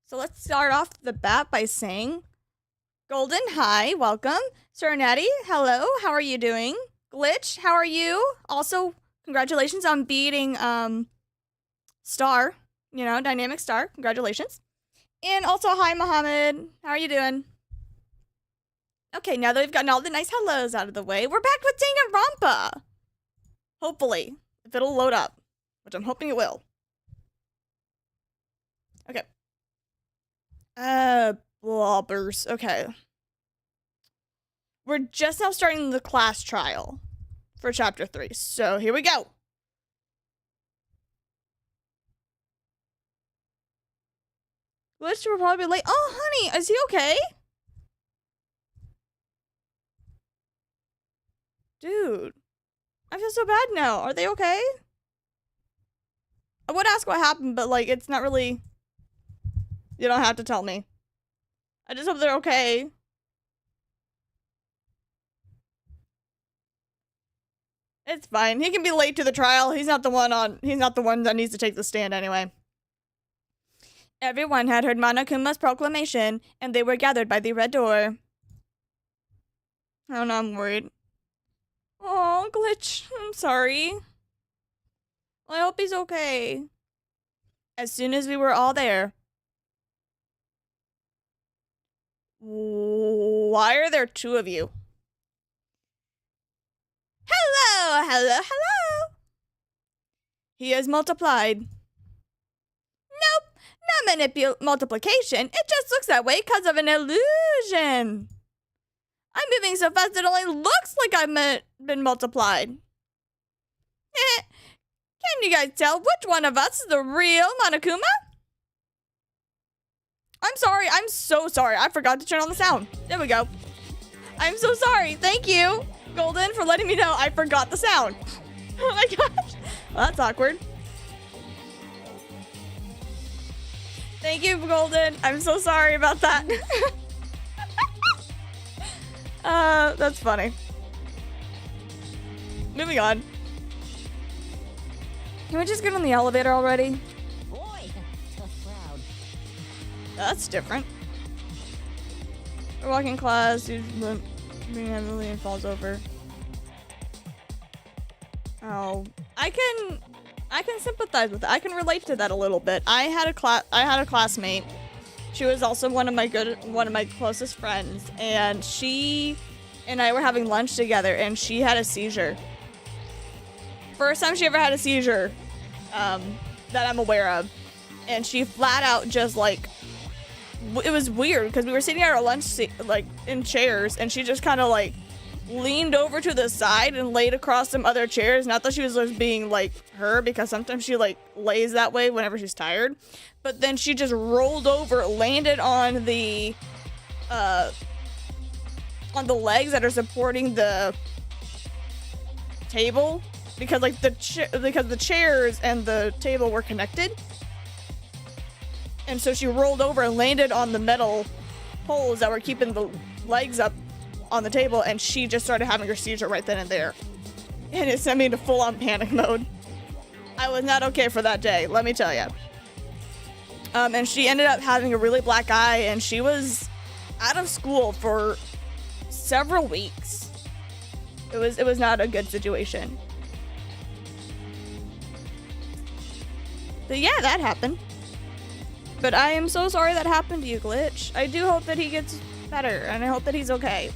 So let's start off the bat by saying, Golden, hi, welcome. Serenity, hello, how are you doing? Glitch, how are you? Also, congratulations on beating, Star, Dynamic Star, congratulations. And also, hi, Mohammed, how are you doing? Okay, now that we've gotten all the nice hellos out of the way, we're back with Danganronpa! Hopefully, if it'll load up, which I'm hoping it will. Okay. Blobbers. Okay. We're just now starting the class trial for chapter 3. So here we go. Glitch will probably be late. Oh, honey, is he okay? Dude, I feel so bad now. Are they okay? I would ask what happened, but like, it's not really. You don't have to tell me. I just hope they're okay. It's fine. He can be late to the trial. He's not the one that needs to take the stand anyway. Everyone had heard Monokuma's proclamation, and they were gathered by the red door. Oh no, I'm worried. Oh, Glitch. I'm sorry. I hope he's okay. As soon as we were all there. Why are there two of you? Hello, hello, hello. He has multiplied. Nope, not multiplication. It just looks that way because of an illusion. I'm moving so fast it only looks like I've been multiplied. Can you guys tell which one of us is the real Monokuma? I'm sorry. I'm so sorry. I forgot to turn on the sound. There we go. I'm so sorry. Thank you, Golden, for letting me know I forgot the sound. Oh my gosh. Well, that's awkward. Thank you, Golden. I'm so sorry about that. That's funny. Moving on. Can we just get on the elevator already? Boy, tough crowd. That's different. We're walking class, being heavily and falls over. Oh, I can sympathize with that. I can relate to that a little bit. I had a classmate. She was also one of my closest friends, and she and I were having lunch together, and she had a seizure. First time she ever had a seizure, that I'm aware of, and she flat out just like. It was weird because we were sitting at our lunch like in chairs, and she just kind of like leaned over to the side and laid across some other chairs. Not that she was just being like her, because sometimes she like lays that way whenever she's tired, but then she just rolled over, landed on the legs that are supporting the table, because like because the chairs and the table were connected. And so she rolled over and landed on the metal poles that were keeping the legs up on the table, and she just started having her seizure right then and there. And it sent me into full-on panic mode. I was not okay for that day, let me tell you. And she ended up having a really black eye, and she was out of school for several weeks. It was not a good situation. But yeah, that happened. But I am so sorry that happened to you, Glitch. I do hope that he gets better, and I hope that he's okay.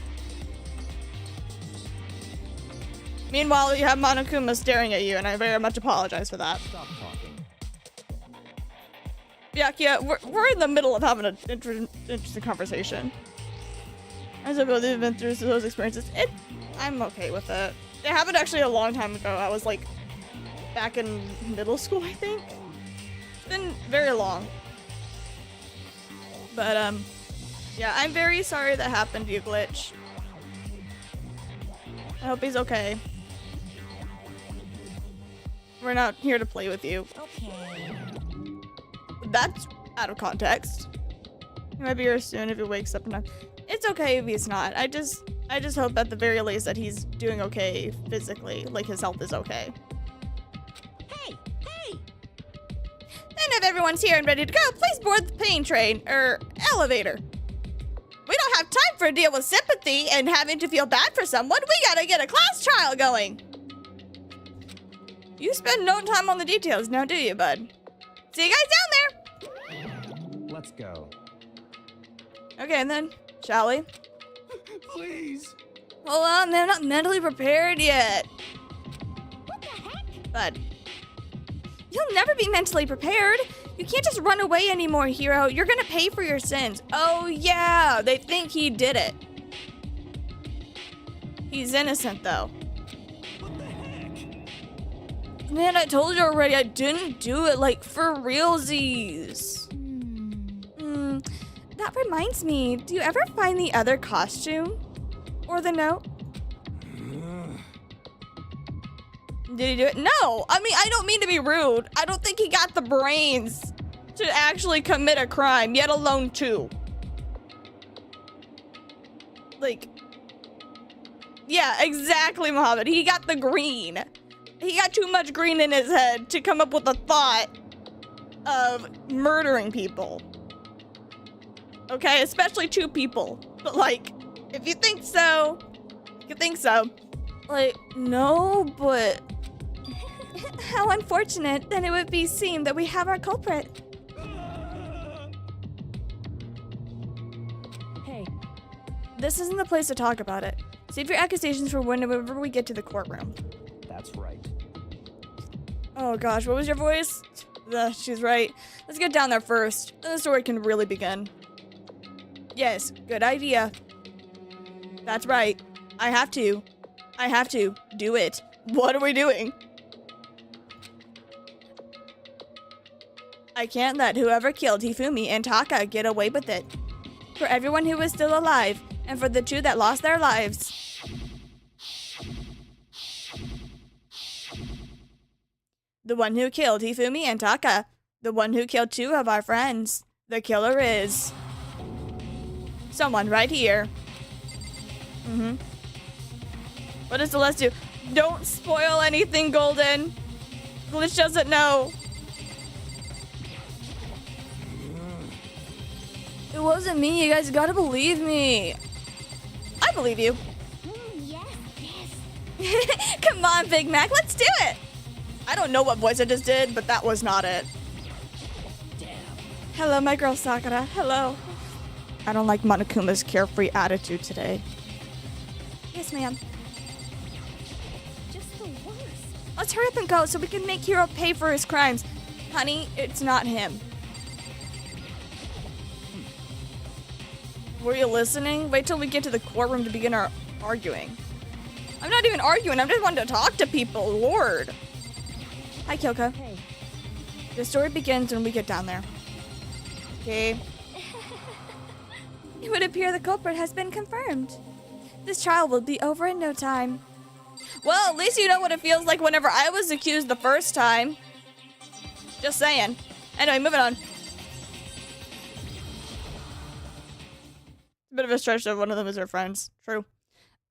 Meanwhile, you have Monokuma staring at you, and I very much apologize for that. Stop talking. Yeah, we're in the middle of having an interesting conversation. As I've been through those experiences, I'm okay with it. It happened actually a long time ago. I was like back in middle school, I think. It's been very long. But, yeah, I'm very sorry that happened to you, Glitch. I hope he's okay. We're not here to play with you. Okay. That's out of context. He might be here soon if he wakes up enough. It's okay if he's not. I just hope at the very least that he's doing okay physically, like his health is okay. Hey! And if everyone's here and ready to go, please board the plane train, or elevator. We don't have time for a deal with sympathy and having to feel bad for someone. We gotta get a class trial going. You spend no time on the details now, do you, bud? See you guys down there. Let's go. Okay, then, shall we? Please. Hold on, they're not mentally prepared yet. What the heck? Bud, you'll never be mentally prepared. You can't just run away anymore, hero. You're gonna pay for your sins. Oh, yeah, they think he did it. He's innocent, though. What the heck? Man, I told you already, I didn't do it, like, for realsies. That reminds me, do you ever find the other costume? Or the note? Did he do it? No! I mean, I don't mean to be rude. I don't think he got the brains to actually commit a crime, yet alone two. Like, yeah, exactly, Mohammed. He got the green. He got too much green in his head to come up with the thought of murdering people. Okay, especially two people. But like, if you think so, you think so. Like, no, but how unfortunate then it would be seem that we have our culprit. Hey, this isn't the place to talk about it. Save your accusations for whenever we get to the courtroom. That's right. Oh gosh, what was your voice? She's right. Let's get down there first. Then the story can really begin. Yes, good idea. That's right. I have to do it. What are we doing? I can't let whoever killed Hifumi and Taka get away with it. For everyone who is still alive, and for the two that lost their lives. The one who killed Hifumi and Taka. The one who killed two of our friends. The killer is someone right here. What does Celeste do? Don't spoil anything, Golden. Glitch doesn't know. It wasn't me. You guys gotta believe me. I believe you. Yes, yes. Come on, Big Mac. Let's do it. I don't know what voice I just did, but that was not it. Damn. Hello, my girl Sakura. Hello. I don't like Monokuma's carefree attitude today. Yes, ma'am. Just the worst. Let's hurry up and go so we can make Hiro pay for his crimes. Honey, it's not him. Were you listening? Wait till we get to the courtroom to begin our arguing. I'm not even arguing. I'm just wanting to talk to people. Lord. Hi, Kyoko. Hey. The story begins when we get down there. Okay. It would appear the culprit has been confirmed. This trial will be over in no time. Well, at least you know what it feels like whenever I was accused the first time. Just saying. Anyway, moving on. Bit of a stretch that one of them is her friends. True.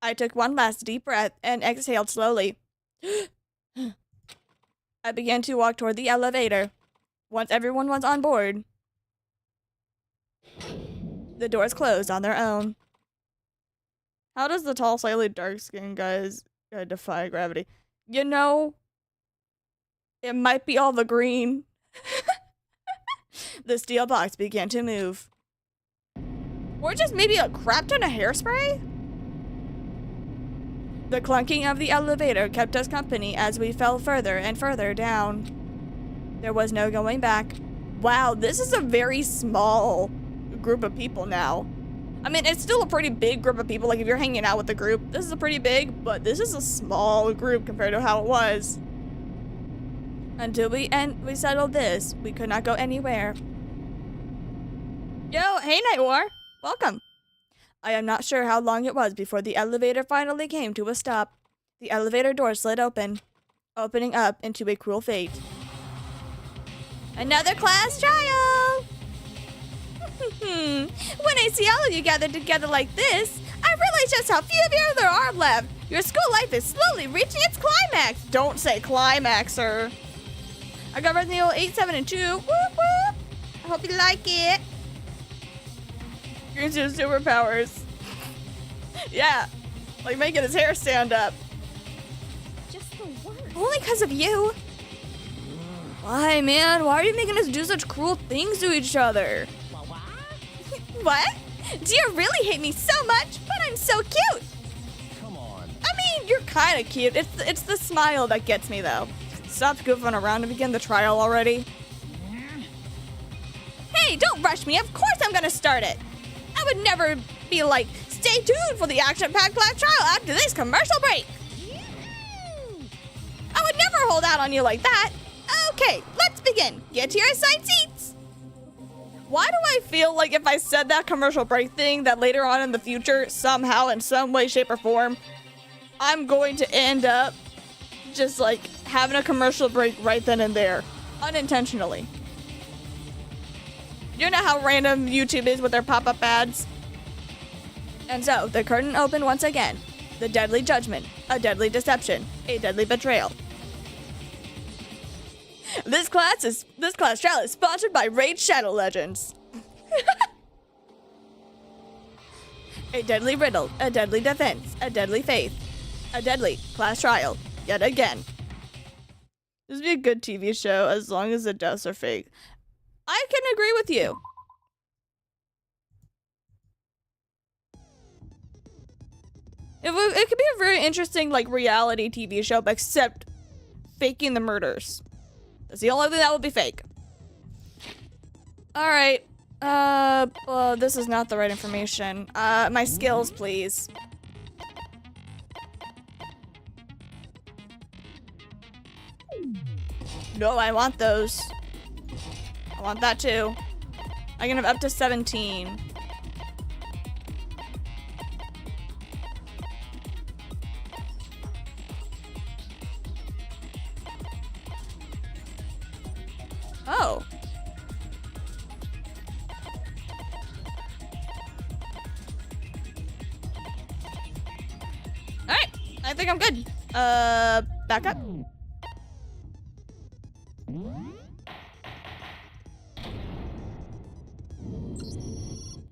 I took one last deep breath and exhaled slowly. I began to walk toward the elevator. Once everyone was on board, the doors closed on their own. How does the tall, slightly dark-skinned guys defy gravity? You know, it might be all the green. The steel box began to move. Or just maybe a crap ton of hairspray? The clunking of the elevator kept us company as we fell further and further down. There was no going back. Wow, this is a very small group of people now. I mean, it's still a pretty big group of people. Like, if you're hanging out with a group, this is a pretty big, but this is a small group compared to how it was. Until we settled this, we could not go anywhere. Yo, hey, Night War. Welcome. I am not sure how long it was before the elevator finally came to a stop. The elevator door slid open, opening up into a cruel fate. Another class trial! When I see all of you gathered together like this, I realize just how few of you there are left. Your school life is slowly reaching its climax. Don't say climax, sir. I got Resident Evil 8, 7, and 2. Whoop, whoop. Hope you like it. Gives you superpowers. Yeah, like making his hair stand up. Just the worst. Only because of you. Why, man? Why are you making us do such cruel things to each other? What? Do you really hate me so much? But I'm so cute. Come on. I mean, you're kind of cute. It's the smile that gets me, though. Stop goofing around and begin the trial already. Hey, don't rush me. Of course I'm gonna start it. I would never be like, stay tuned for the action-packed class trial after this commercial break. I would never hold out on you like that. Okay, let's begin. Get to your assigned seats. Why do I feel like if I said that commercial break thing that later on in the future, somehow, in some way, shape, or form, I'm going to end up just like having a commercial break right then and there, unintentionally. You know how random YouTube is with their pop-up ads? And so, the curtain opened once again. The deadly judgment, a deadly deception, a deadly betrayal. This class trial is sponsored by Raid Shadow Legends. A deadly riddle, a deadly defense, a deadly faith, a deadly class trial, yet again. This would be a good TV show as long as the deaths are fake. I can agree with you. It could be a very interesting, like, reality TV show, but except faking the murders. That's the only thing that would be fake. Alright. Well, this is not the right information. My skills, please. No, I want those. I want that too. I can have up to 17. Oh. Alright, I think I'm good. Back up.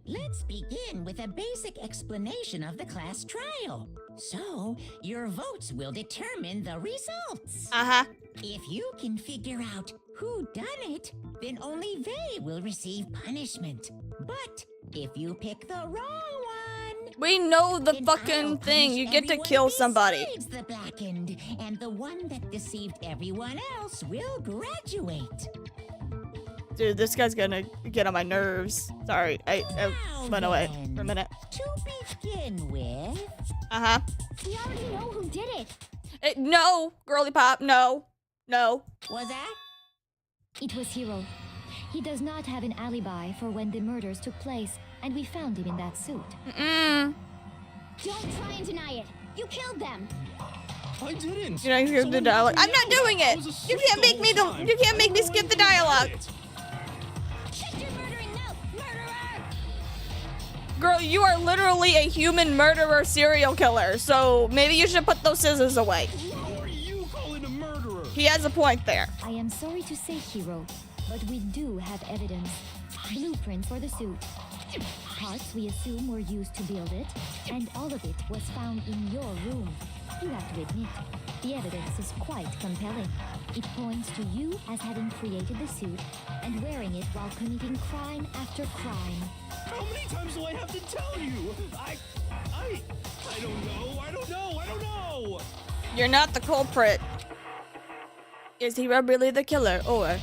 Let's begin with a basic explanation of the class trial. So, your votes will determine the results. Uh-huh. If you can figure out who done it, then only they will receive punishment. But if you pick the wrong one, We know the then fucking I'll thing. punish You get to everyone kill somebody. besides the blackened, and the one that deceived everyone else will graduate. Dude, this guy's gonna get on my nerves. Sorry, I Now went away then, for a minute. To begin with, Uh-huh. We already know who did it. No, girly pop, no. No. was that? It was Hiro. He does not have an alibi for when the murders took place, and we found him in that suit. Mm-mm. Don't try and deny it. You killed them. I didn't. You know, you skip the dialogue. I'm not doing it. You can't make me you can't make me skip the dialogue. Check your murdering note, murderer! Girl, you are literally a human murderer serial killer, so maybe you should put those scissors away. Who are you calling a murderer? He has a point there. I am sorry to say, Hiro, but we do have evidence. Blueprints for the suit. Parts we assume were used to build it, and all of it was found in your room. You have to admit, the evidence is quite compelling. It points to you as having created the suit and wearing it while committing crime after crime. How many times do I have to tell you? I don't know. You're not the culprit. Is Hiro really the killer, or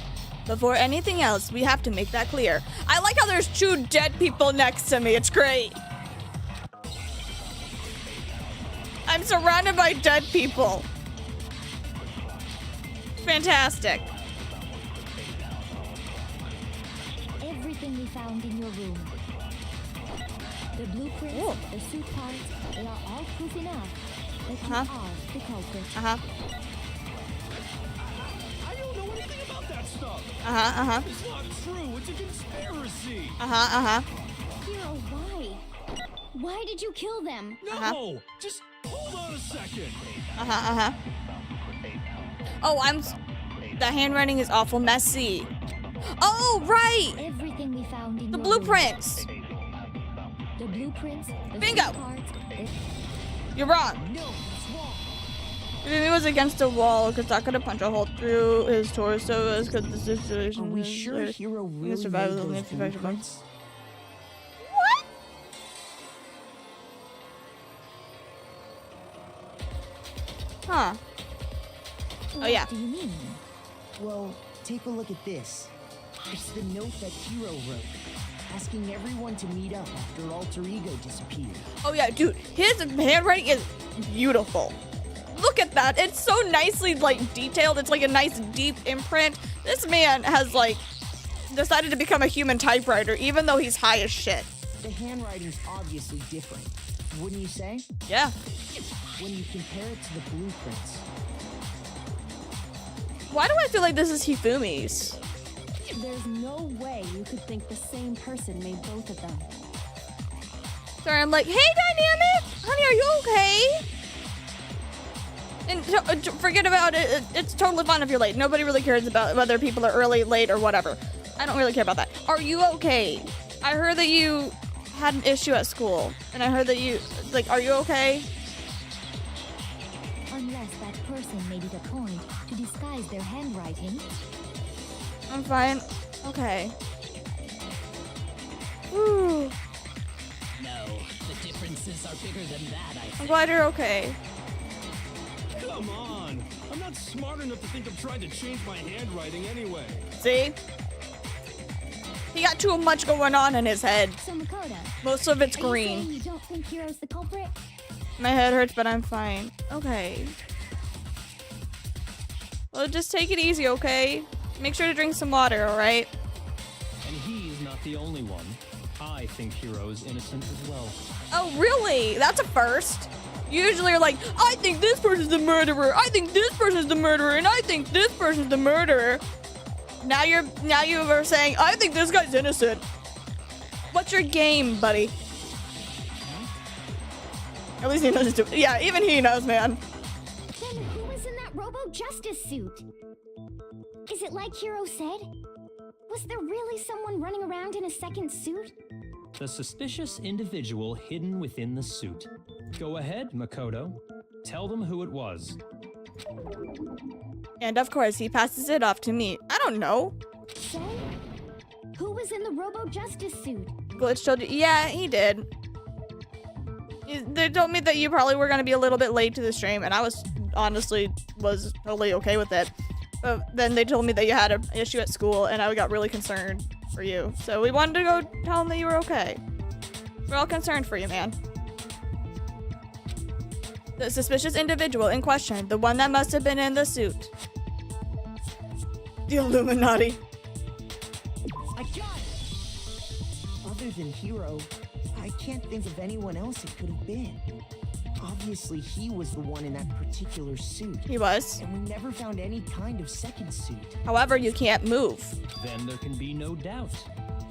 before anything else, we have to make that clear. I like how there's two dead people next to me. It's great. I'm surrounded by dead people. Fantastic. Everything we found in your room. The blueprints, Ooh. the suit parts, they are all proof enough that you Uh-huh. are the culprit. Uh-huh. I don't know anything about that stuff. Uh-huh, uh-huh. It's not true. It's a conspiracy. Uh-huh, uh-huh. Hiro, why? Why did you kill them? No. Uh-huh. Just hold on a second. Uh-huh, uh-huh. Oh, the handwriting is awful messy. Oh, right! Everything we found in The your room. blueprints! The blueprints, the Bingo. SIM cards, the You're wrong. No, that's wrong. If he was against a wall, Kasaka could punch a hole through his torso because the situation Are we is sure there. Hero can really survive made with only those 55 blueprints? What? Huh. Oh, yeah. What do you mean? Well, take a look at this. It's the note that Hero wrote, asking everyone to meet up after Alter Ego disappeared. Oh, yeah, dude. His handwriting is beautiful. Look at that. It's so nicely, like, detailed. It's like a nice, deep imprint. This man has, like, decided to become a human typewriter, even though he's high as shit. The handwriting's obviously different, wouldn't you say? Yeah. When you compare it to the blueprints. Why do I feel like this is Hifumi's? There's no way you could think the same person made both of them. Sorry, I'm like, hey, Dynamic! Honey, are you okay? And forget about it. It's totally fine if you're late. Nobody really cares about whether people are early, late, or whatever. I don't really care about that. Are you okay? I heard that you had an issue at school. And I heard that you, like, are you okay? Unless that person made it a point to disguise their handwriting. I'm fine. Okay. Woo. No, the differences are bigger than that, I I'm think. glad you're okay. Come on. I'm not smart enough to think of trying to change my handwriting anyway. See? He got too much going on in his head. So Makoto, Most of it's are you green. saying you don't think Hiro's the culprit? My head hurts, but I'm fine. Okay. Well, just take it easy, okay? Make sure to drink some water, alright? And he's not the only one. I think Hero is innocent as well. Oh, really? That's a first. Usually you're like, I think this person's the murderer, I think this person's the murderer, and I think this person's the murderer. Now you are saying, I think this guy's innocent. What's your game, buddy? At least he knows it's yeah, even he knows, man. Then who was in that Robo-Justice suit? Is it like Hiro said? Was there really someone running around in a second suit? The suspicious individual hidden within the suit. Go ahead, Makoto. Tell them who it was. And of course, he passes it off to me. I don't know. So, who was in the Robo-Justice suit? Glitch told you. Yeah, he did. They told me that you probably were going to be a little bit late to the stream, and I was totally okay with it. But then they told me that you had an issue at school, and I got really concerned for you. So we wanted to go tell them that you were okay. We're all concerned for you, man. The suspicious individual in question, the one that must have been in the suit. The Illuminati. I got it! Other than Hero, I can't think of anyone else it could have been. Obviously, he was the one in that particular suit. He was. And we never found any kind of second suit. However, you can't move. Then there can be no doubt.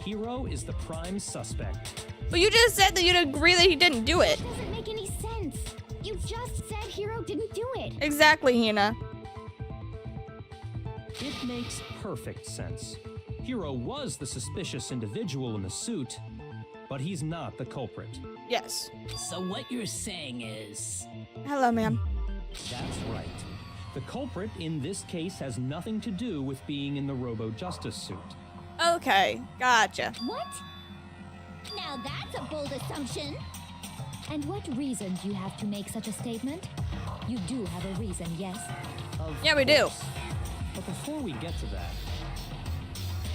Hero is the prime suspect. But you just said that you'd agree that he didn't do it. Doesn't make any sense. You just said Hiro didn't do it. Exactly, Hina. It makes perfect sense. Hero was the suspicious individual in the suit, but he's not the culprit. Yes. So what you're saying is... Hello, ma'am. That's right. The culprit in this case has nothing to do with being in the Robo-Justice suit. Okay, gotcha. What? Now that's a bold assumption. And what reason do you have to make such a statement? You do have a reason, yes? Of Yeah, we do. course. But before we get to that,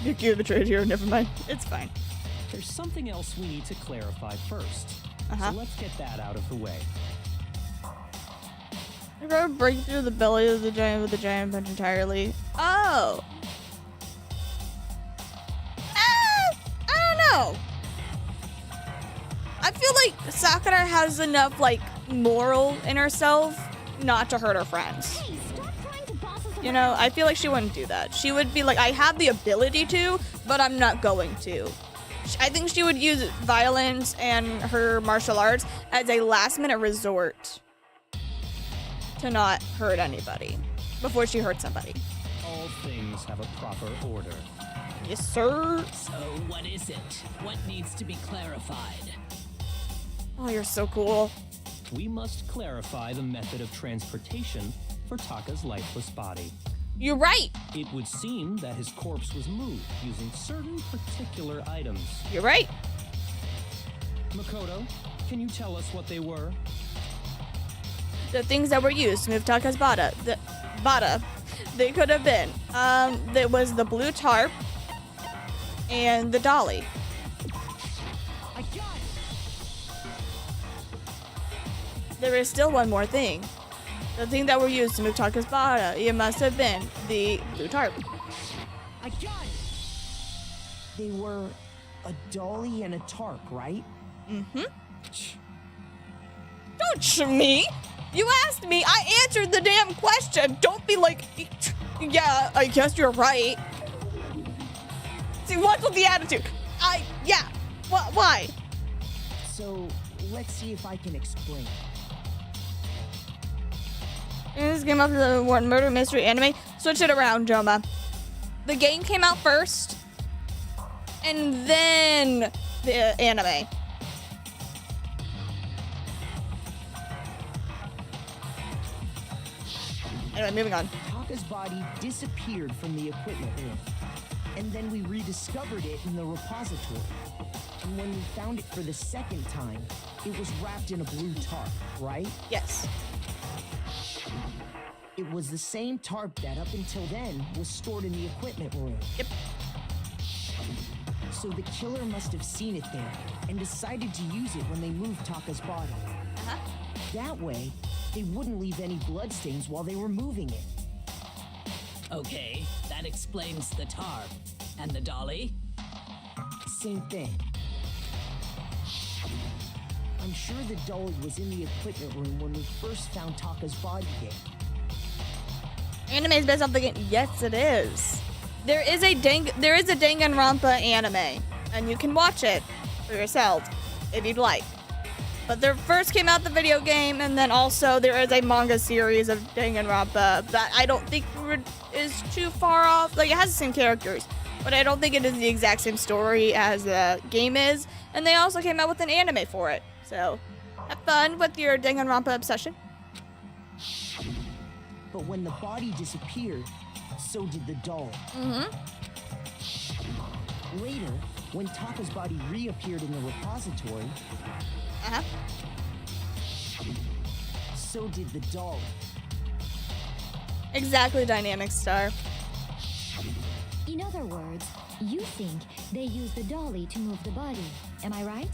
You betrayed here. Never mind. It's fine. there's something else we need to clarify first. Uh-huh. So let's get that out of the way. You're gonna break through the belly of the giant with the giant punch entirely. Oh. I don't know. I feel like Sakura has enough, like, moral in herself not to hurt her friends. Hey, stop trying to boss us You know, around. I feel like she wouldn't do that. She would be like, I have the ability to, but I'm not going to. I think she would use violence and her martial arts as a last-minute resort to not hurt anybody before she hurts somebody. All things have a proper order. Yes, sir. So what is it? What needs to be clarified? Oh, you're so cool. We must clarify the method of transportation for Taka's lifeless body. You're right. It would seem that his corpse was moved using certain particular items. You're right. Makoto, can you tell us what they were? The things that were used to move Taka's bada. They could have been. There was the blue tarp and the dolly. I got it! There is still one more thing. The thing that were used to move Taka's bada. It must have been the blue tarp. I got it! They were a dolly and a tarp, right? Mm-hmm. Don't shoot me! You asked me, I answered the damn question! Don't be like, yeah, I guess you're right. See, what's with the attitude? Why? So, let's see if I can explain. This came up with the one murder mystery anime. Switch it around, Joma. The game came out first, and then the anime. Anyway, moving on. Taka's body disappeared from the equipment room, and then we rediscovered it in the repository. And when we found it for the second time, it was wrapped in a blue tarp, right? Yes. It was the same tarp that up until then was stored in the equipment room. Yep. So the killer must have seen it there and decided to use it when they moved Taka's body. Uh-huh. That way, they wouldn't leave any bloodstains while they were moving it. Okay, that explains the tarp. And the dolly? Same thing. I'm sure the dolly was in the equipment room when we first found Taka's body there. Anime is based off the game. Yes, it is. There is a Danganronpa anime, and you can watch it for yourself if you'd like. But there first came out the video game, and then also there is a manga series of Danganronpa that I don't think is too far off. Like, it has the same characters, but I don't think it is the exact same story as the game is. And they also came out with an anime for it. So, have fun with your Danganronpa obsession. But when the body disappeared, so did the doll. Mm-hmm. Later, when Taka's body reappeared in the repository, Uh-huh. so did the doll. Exactly, Dynamic Star. In other words, you think they used the dolly to move the body. Am I right?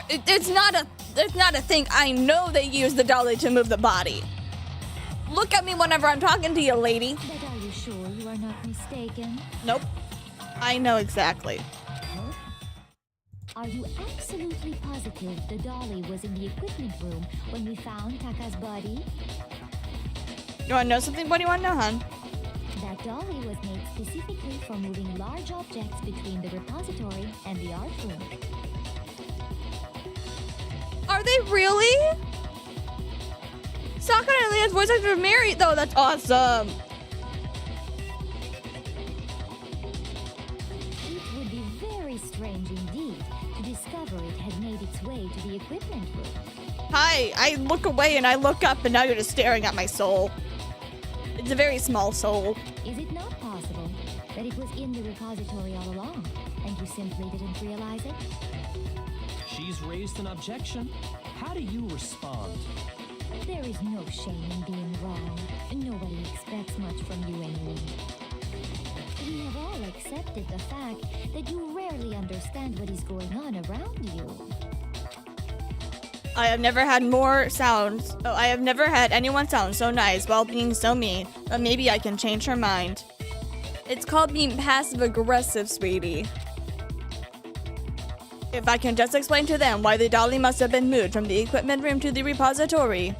It's not a thing. I know they use the dolly to move the body. Look at me whenever I'm talking to you, lady. But are you sure you are not mistaken? Nope. I know exactly. Are you absolutely positive the dolly was in the equipment room when we found Taka's body? You want to know something? What do you want to know, hon? That dolly was made specifically for moving large objects between the repository and the art room. Are they really? Sakura and Leah's voice actor married, though. That's awesome. It would be very strange indeed to discover it had made its way to the equipment room. Hi, I look away and I look up and now you're just staring at my soul. It's a very small soul. Is it not possible that it was in the repository all along and you simply didn't realize it? She's raised an objection. How do you respond? There is no shame in being wrong. Nobody expects much from you anyway. We have all accepted the fact that you rarely understand what is going on around you. I have never had I have never had anyone sound so nice while being so mean, but maybe I can change her mind. It's called being passive-aggressive, sweetie. If I can just explain to them why the dolly must have been moved from the equipment room to the repository.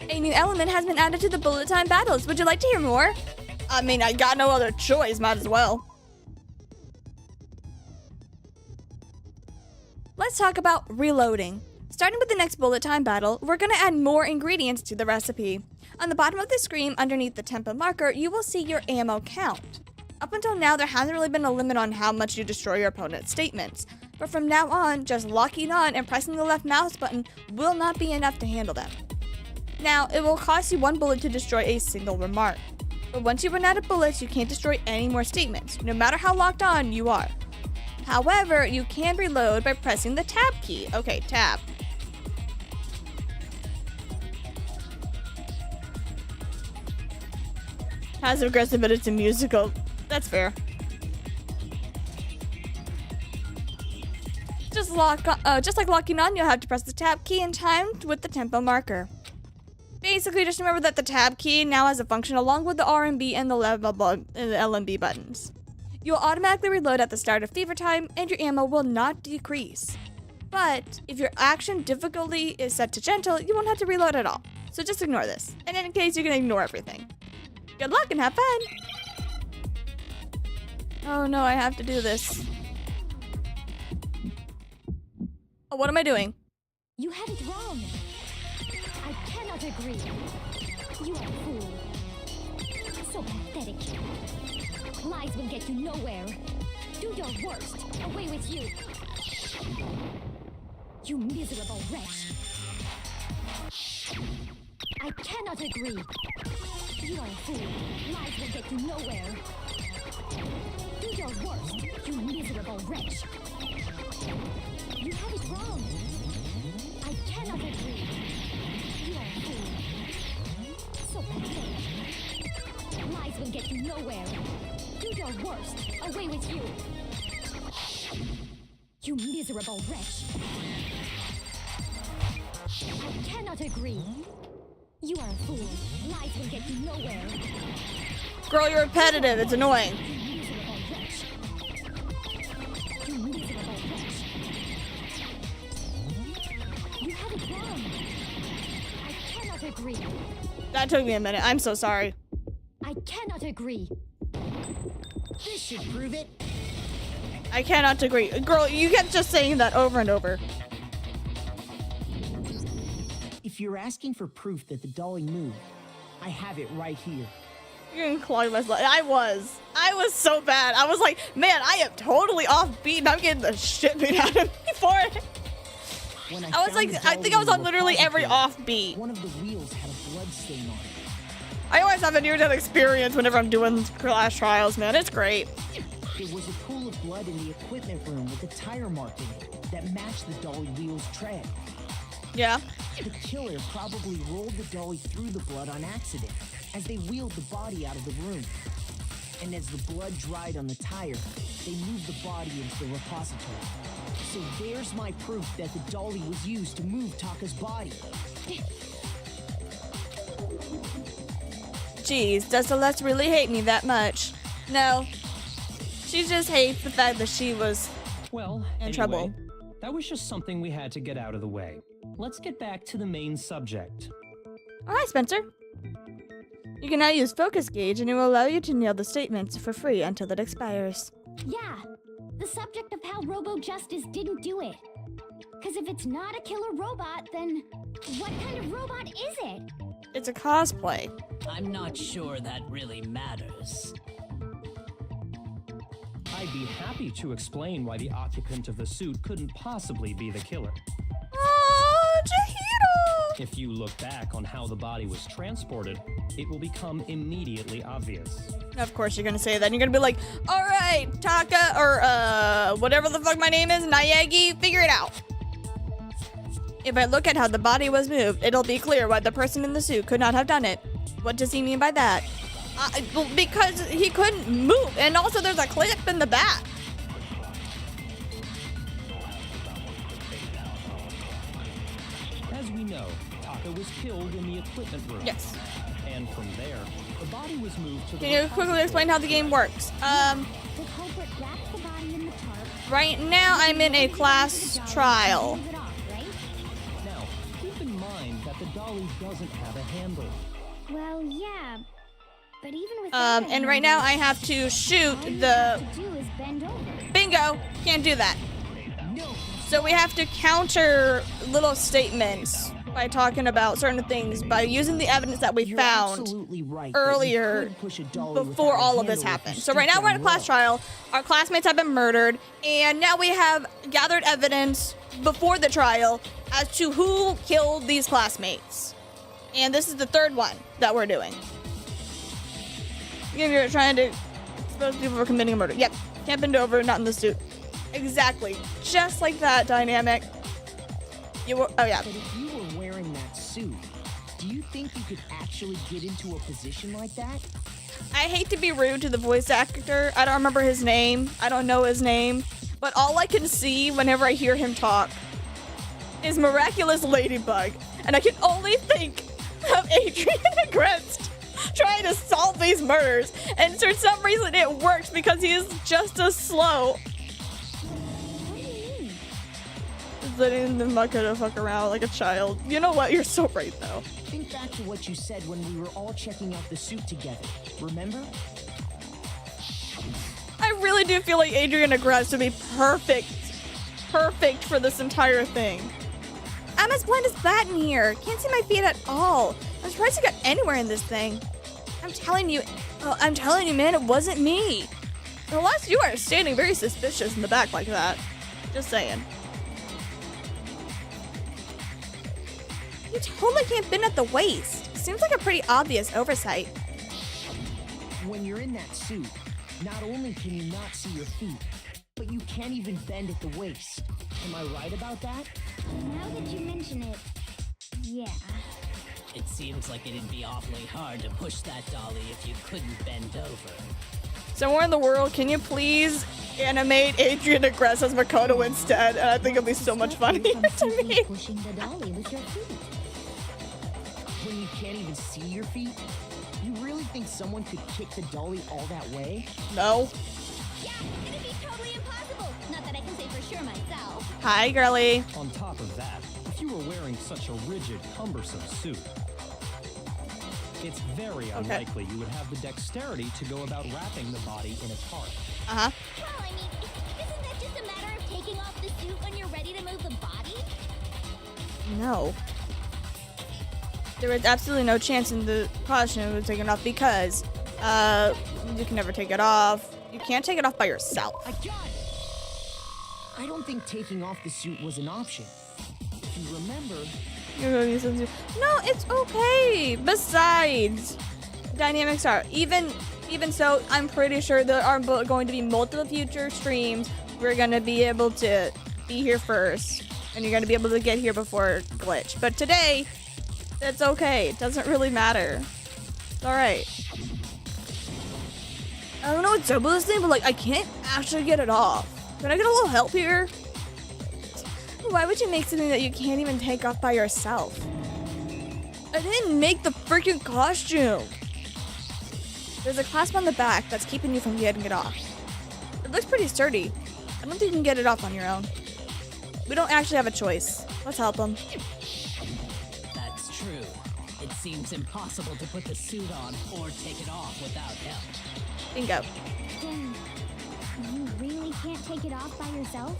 A new element has been added to the bullet time battles. Would you like to hear more? I mean, I got no other choice, might as well. Let's talk about reloading. Starting with the next bullet time battle, we're going to add more ingredients to the recipe. On the bottom of the screen, underneath the tempo marker, you will see your ammo count. Up until now, there hasn't really been a limit on how much you destroy your opponent's statements. But from now on, just locking on and pressing the left mouse button will not be enough to handle them. Now, it will cost you 1 bullet to destroy a single remark. But once you run out of bullets, you can't destroy any more statements, no matter how locked on you are. However, you can reload by pressing the tab key. Okay, tab. Passive aggressive, but it's a musical. That's fair. Just like locking on, you'll have to press the tab key in time with the tempo marker. Basically, just remember that the tab key now has a function along with the RMB and the LMB buttons. You'll automatically reload at the start of fever time, and your ammo will not decrease. But if your action difficulty is set to gentle, you won't have to reload at all. So just ignore this. And in case, you can ignore everything. Good luck and have fun! Oh no, I have to do this. Oh, what am I doing? You had it wrong. I cannot agree. You are a fool. So pathetic. Lies will get you nowhere. Do your worst. Away with you. You miserable wretch. I cannot agree. You are a fool. Lies will get you nowhere. Do your worst, you miserable wretch. You have it wrong. I cannot agree. You are a fool. So pathetic. Lies will get you nowhere. Do your worst. Away with you. You miserable wretch. I cannot agree. You are a fool. Lies will get you nowhere. Girl, you're repetitive. It's annoying. You miserable wretch. You miserable wretch. You have it wrong. I cannot agree. That took me a minute. I'm so sorry. I cannot agree. This should prove it. I cannot agree. Girl, you kept just saying that over and over. If you're asking for proof that the dolly moved, I have it right here. You're gonna clog myself. I was so bad. I was like, man, I am totally off beat and I'm getting the shit beat out of me for it. When I was like, I think I was on literally every offbeat. One of the wheels had a blood stain on it. I always have a near-death experience whenever I'm doing class trials, man. It's great. There was a pool of blood in the equipment room with a tire mark in it that matched the dolly wheel's tread. Yeah. The killer probably rolled the dolly through the blood on accident as they wheeled the body out of the room. And as the blood dried on the tire, they moved the body into the repository. So there's my proof that the dolly was used to move Taka's body. Jeez, does Celeste really hate me that much? No. She just hates the fact that she was Well, in trouble. That was just something we had to get out of the way. Let's get back to the main subject. Oh, hi, Spencer. You can now use Focus Gauge, and it will allow you to nail the statements for free until it expires. Yeah, the subject of how Robo Justice didn't do it. Because if it's not a killer robot, then what kind of robot is it? It's a cosplay. I'm not sure that really matters. I'd be happy to explain why the occupant of the suit couldn't possibly be the killer. Oh, Chihiro! If you look back on how the body was transported, it will become immediately obvious. Of course you're gonna say that. You're gonna be like, all right, Taka, or whatever the fuck my name is, Nayagi, figure it out. If I look at how the body was moved, it'll be clear why the person in the suit could not have done it. What does he mean by that? Well, because he couldn't move, and also there's a clip in the back. As we know, Taka was killed in the equipment room. Yes. And from there, the body was moved to the... Can you quickly explain how the game works? The culprit wrapped the body in the tarp. Right now I'm in a class trial. Hands it off, right? Now, keep in mind that the dolly doesn't have a handle. Well, yeah. But even with And right now I have to shoot the... to do is bend over. Bingo! Can't do that. So we have to counter little statements by talking about certain things, by using the evidence that we You're found absolutely right that you earlier could push a dolly before without a all of this handle if you happened. So stoop right now we're in a down class low. trial. Our classmates have been murdered, and now we have gathered evidence before the trial as to who killed these classmates. And this is the third one that we're doing. You're trying to expose people for committing a murder. Yep, can't bend over, not in the suit. Exactly, just like that dynamic. You were, oh yeah. But if you were wearing that suit, do you think you could actually get into a position like that? I hate to be rude to the voice actor. I don't remember his name. I don't know his name. But all I can see whenever I hear him talk is Miraculous Ladybug. And I can only think of Adrian Agrest trying to solve these murders. And for some reason it works because he is just as slow. What do you mean? Just letting the Makoto fuck around like a child. You know what? You're so right though. Think back to what you said when we were all checking out the suit together. Remember? I really do feel like Adrian Agrest would be perfect for this entire thing. I'm as blind as bat in here. Can't see my feet at all. I'm surprised you got anywhere in this thing. I'm telling you, man, it wasn't me. Unless you are standing very suspicious in the back like that. Just saying. You totally can't bend at the waist. Seems like a pretty obvious oversight. When you're in that suit, not only can you not see your feet, but you can't even bend at the waist. Am I right about that? Now that you mention it, yeah. It seems like it'd be awfully hard to push that dolly if you couldn't bend over. Somewhere in the world, can you please animate Adrian Agrest as Makoto instead? And I think it'll be so much funnier to me. Pushing the dolly with your feet. When you can't even see your feet? You really think someone could kick the dolly all that way? No. Yeah, it'd be totally impossible. Not that I can say for sure myself. Hi, girly. On top of that, if you were wearing such a rigid, cumbersome suit, it's very unlikely you would have the dexterity to go about wrapping the body in a tarp. Uh-huh. Well, I mean, isn't that just a matter of taking off the suit when you're ready to move the body? No. There was absolutely no chance in the costume was taken off because, you can never take it off. You can't take it off by yourself. I got it! I don't think taking off the suit was an option. If you remember, No, it's okay. Besides, dynamics are even so. I'm pretty sure there are going to be multiple future streams. We're gonna be able to be here first, and you're gonna be able to get here before glitch. But today, it's okay. It doesn't really matter. It's all right. I don't know what's up with this thing, but like I can't actually get it off. Can I get a little help here? Why would you make something that you can't even take off by yourself? I didn't make the freaking costume. There's a clasp on the back that's keeping you from getting it off. It looks pretty sturdy. I don't think you can get it off on your own. We don't actually have a choice. Let's help them. That's true. It seems impossible to put the suit on or take it off without help. Bingo. Then, you really can't take it off by yourself?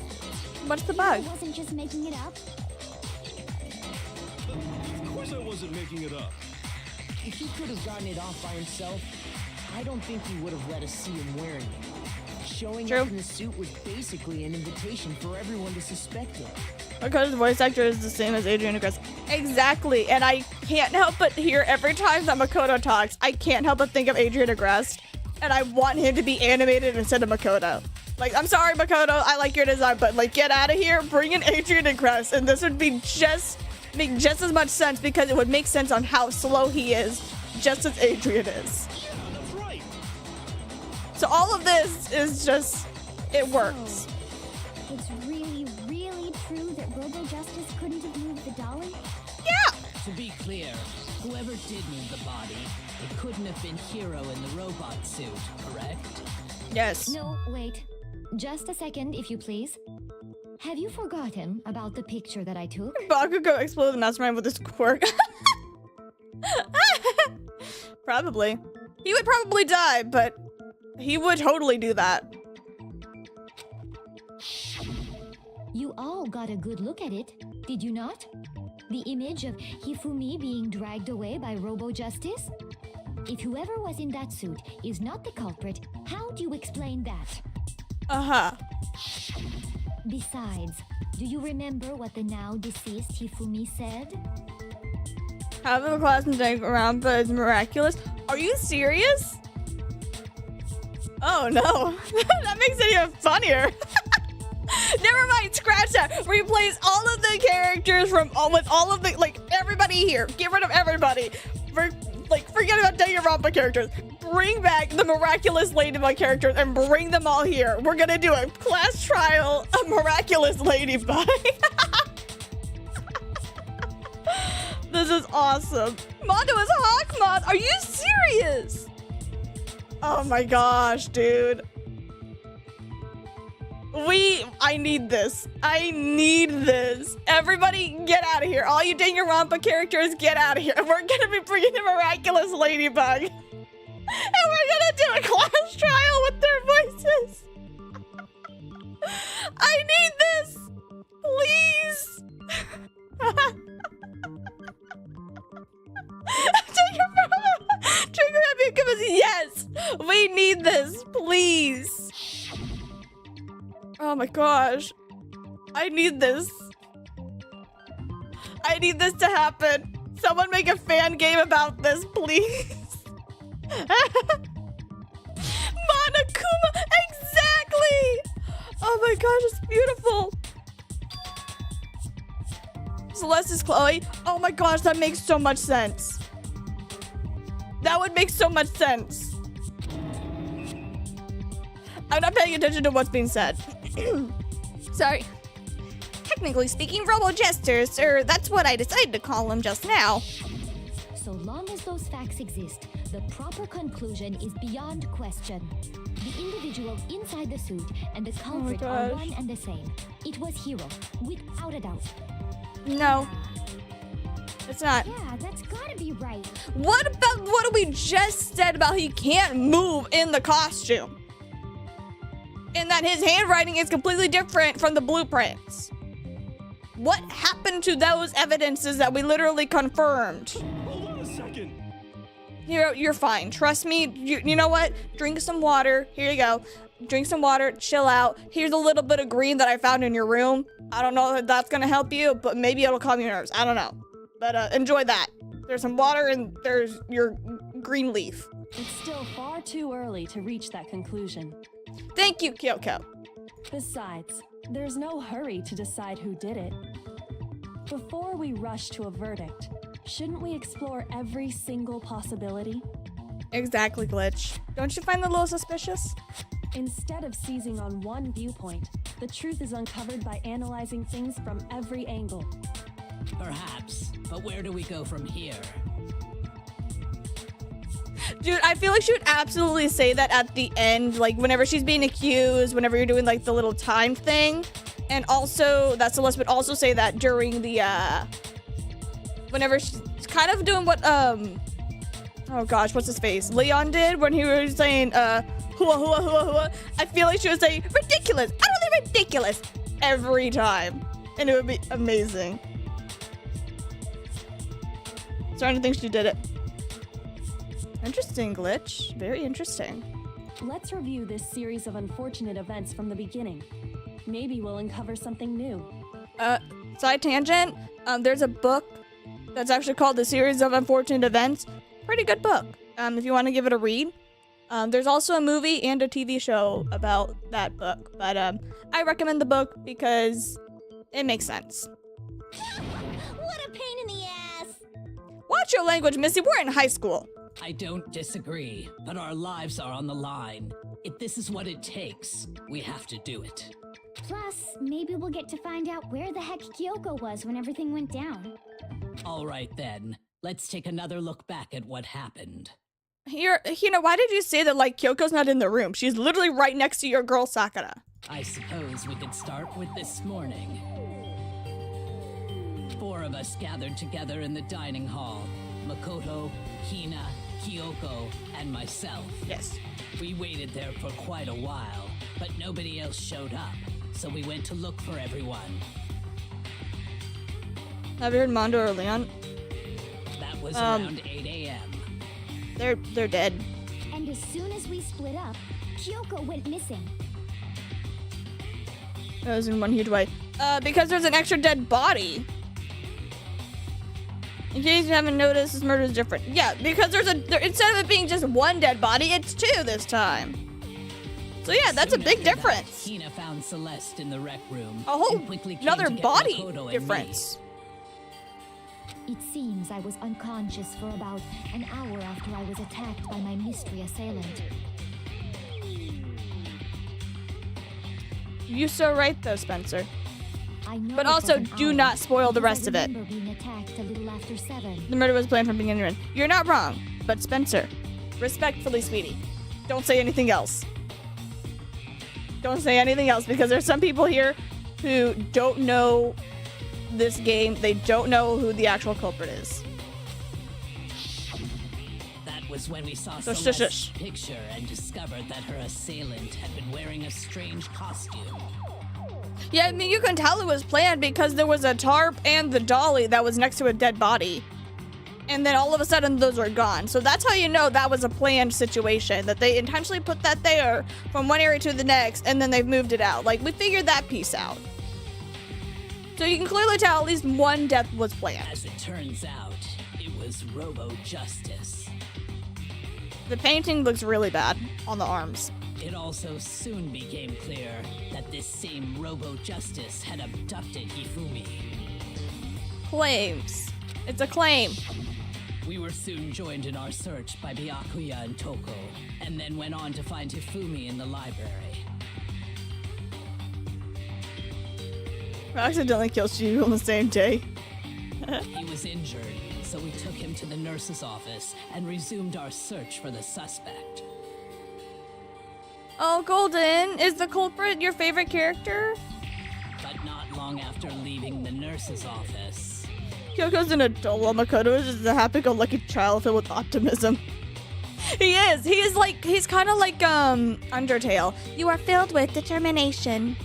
What's the I bug? wasn't just making it up. Of course I wasn't making it up. if he could have gotten it off by himself, I don't think he would have let us see him wearing it. Showing True. up in the suit was basically an invitation for everyone to suspect it. Makoto's voice actor is the same as Adrian Agrest. Exactly, and I can't help but hear every time that Makoto talks, I can't help but think of Adrian Agrest, and I want him to be animated instead of Makoto. Like, I'm sorry, Makoto, I like your design, but like, get out of here, bring in Adrian Agrest, and this would be make just as much sense because it would make sense on how slow he is, just as Adrian is. Yeah, that's right. So all of this is just, it works. It's really, really true that Robo Justice couldn't have moved the dolly? Yeah! To be clear, whoever did move the body, it couldn't have been Hero in the robot suit, correct? Yes. No, wait. Just a second, if you please. Have you forgotten about the picture that I took? Bakugo exploded the mastermind with his quirk. Probably. He would probably die, but he would totally do that. You all got a good look at it, did you not? The image of Hifumi being dragged away by Robo-Justice? If whoever was in that suit is not the culprit, how do you explain that? Uh-huh. Besides, do you remember what the now deceased Hifumi said? Having a class in Danganronpa is miraculous. Are you serious? Oh no, that makes it even funnier. Never mind, scratch that. Replace all of the characters from with all of the everybody here. Get rid of everybody. Forget about Danganronpa characters. Bring back the miraculous Ladybug characters and bring them all here. We're gonna do a class trial of miraculous Ladybug. This is awesome. Mondo is Hawkmoth. Are you serious? Oh my gosh, dude. I need this. I need this. Everybody get out of here. All you Danganronpa characters, get out of here. We're gonna be bringing the miraculous Ladybug. And we're gonna do a class trial with their voices. I need this. Please. Trigger happy, give us yes. We need this, please. Oh my gosh. I need this. I need this to happen. Someone make a fan game about this, please. Monokuma, exactly. Oh my gosh, it's beautiful. Celeste is Chloe. Oh my gosh, that makes so much sense. That would make so much sense. I'm not paying attention to what's being said. Sorry. Technically speaking, Robo-Jesters, or that's what I decided to call them just now. So long as those facts exist, the proper conclusion is beyond question. The individual inside the suit and the culprit are one and the same. It was Hiro, without a doubt. No. It's not. Yeah, that's gotta be right. What about what we just said about he can't move in the costume? And that his handwriting is completely different from the blueprints. What happened to those evidences that we literally confirmed? Hold on a second. You're fine. Trust me. You know what? Drink some water. Here you go. Drink some water. Chill out. Here's a little bit of green that I found in your room. I don't know if that's gonna help you, but maybe it'll calm your nerves. I don't know. But enjoy that. There's some water and there's your green leaf. It's still far too early to reach that conclusion. Thank you, Kyoko. Besides, there's no hurry to decide who did it. Before we rush to a verdict, shouldn't we explore every single possibility? Exactly, Glitch. Don't you find that a little suspicious? Instead of seizing on one viewpoint, the truth is uncovered by analyzing things from every angle. Perhaps, but where do we go from here? Dude, I feel like she would absolutely say that at the end, like whenever she's being accused, whenever you're doing like the little time thing. And also, that Celeste would also say that during the, whenever she's kind of doing what, oh gosh, what's his face? Leon did when he was saying, hua, hua, hua, hua. I feel like she would say, ridiculous, utterly ridiculous, every time. And it would be amazing. Starting to think she did it. Interesting, Glitch. Very interesting. Let's review this series of unfortunate events from the beginning. Maybe we'll uncover something new. Side tangent, there's a book that's actually called The Series of Unfortunate Events. Pretty good book, if you want to give it a read. There's also a movie and a TV show about that book, but I recommend the book because it makes sense. What a pain in the ass! Watch your language, Missy. We're in high school. I don't disagree, but our lives are on the line. If this is what it takes, we have to do it. Plus, maybe we'll get to find out where the heck Kyoko was when everything went down. All right then, let's take another look back at what happened. Here, why did you say that, like, Kyoko's not in the room? She's literally right next to your girl, Sakura. I suppose we could start with this morning. 4 of us gathered together in the dining hall. Makoto, Hina, Kyoko, and myself. Yes. We waited there for quite a while, but nobody else showed up. so we went to look for everyone. Have you heard Mondo or Leon? That was around 8 a.m. They're dead. And as soon as we split up, Kyoko went missing. That was in one huge way. Because there's an extra dead body. In case you haven't noticed, this murder is different. Yeah, because instead of it being just one dead body, it's two this time. So yeah, that's a big difference. Hina found Celeste in the rec room. A whole and quickly came another to get body Makoto and difference. It seems I was unconscious for about an hour after I was attacked by my mystery assailant. You're so right, though, Spencer. I know But it also, was an do hour not spoil the because rest of I it. remember being attacked a little after 7. The murder was planned from beginning to end. You're not wrong, but Spencer, respectfully, sweetie, don't say anything else. Don't say anything else, because there's some people here who don't know this game. They don't know who the actual culprit is. That was when we saw So Celeste's shush. picture and discovered that her assailant had been wearing a strange costume. Yeah, I mean, you can tell it was planned because there was a tarp and the dolly that was next to a dead body. And then all of a sudden, those were gone. So that's how you know that was a planned situation, that they intentionally put that there from one area to the next, and then they've moved it out. Like, we figured that piece out. So you can clearly tell at least one death was planned. As it turns out, it was Robo Justice. The painting looks really bad on the arms. It also soon became clear that this same Robo Justice had abducted Hifumi. Claims. It's a claim. We were soon joined in our search by Byakuya and Toko, and then went on to find Hifumi in the library. I accidentally killed you on the same day. He was injured, so we took him to the nurse's office and resumed our search for the suspect. Oh, Golden, is the culprit your favorite character? But not long after leaving the nurse's office, Kyoko's an adult while Makoto is just a happy-go-lucky child filled with optimism. He is. He's kind of like, Undertale. You are filled with determination.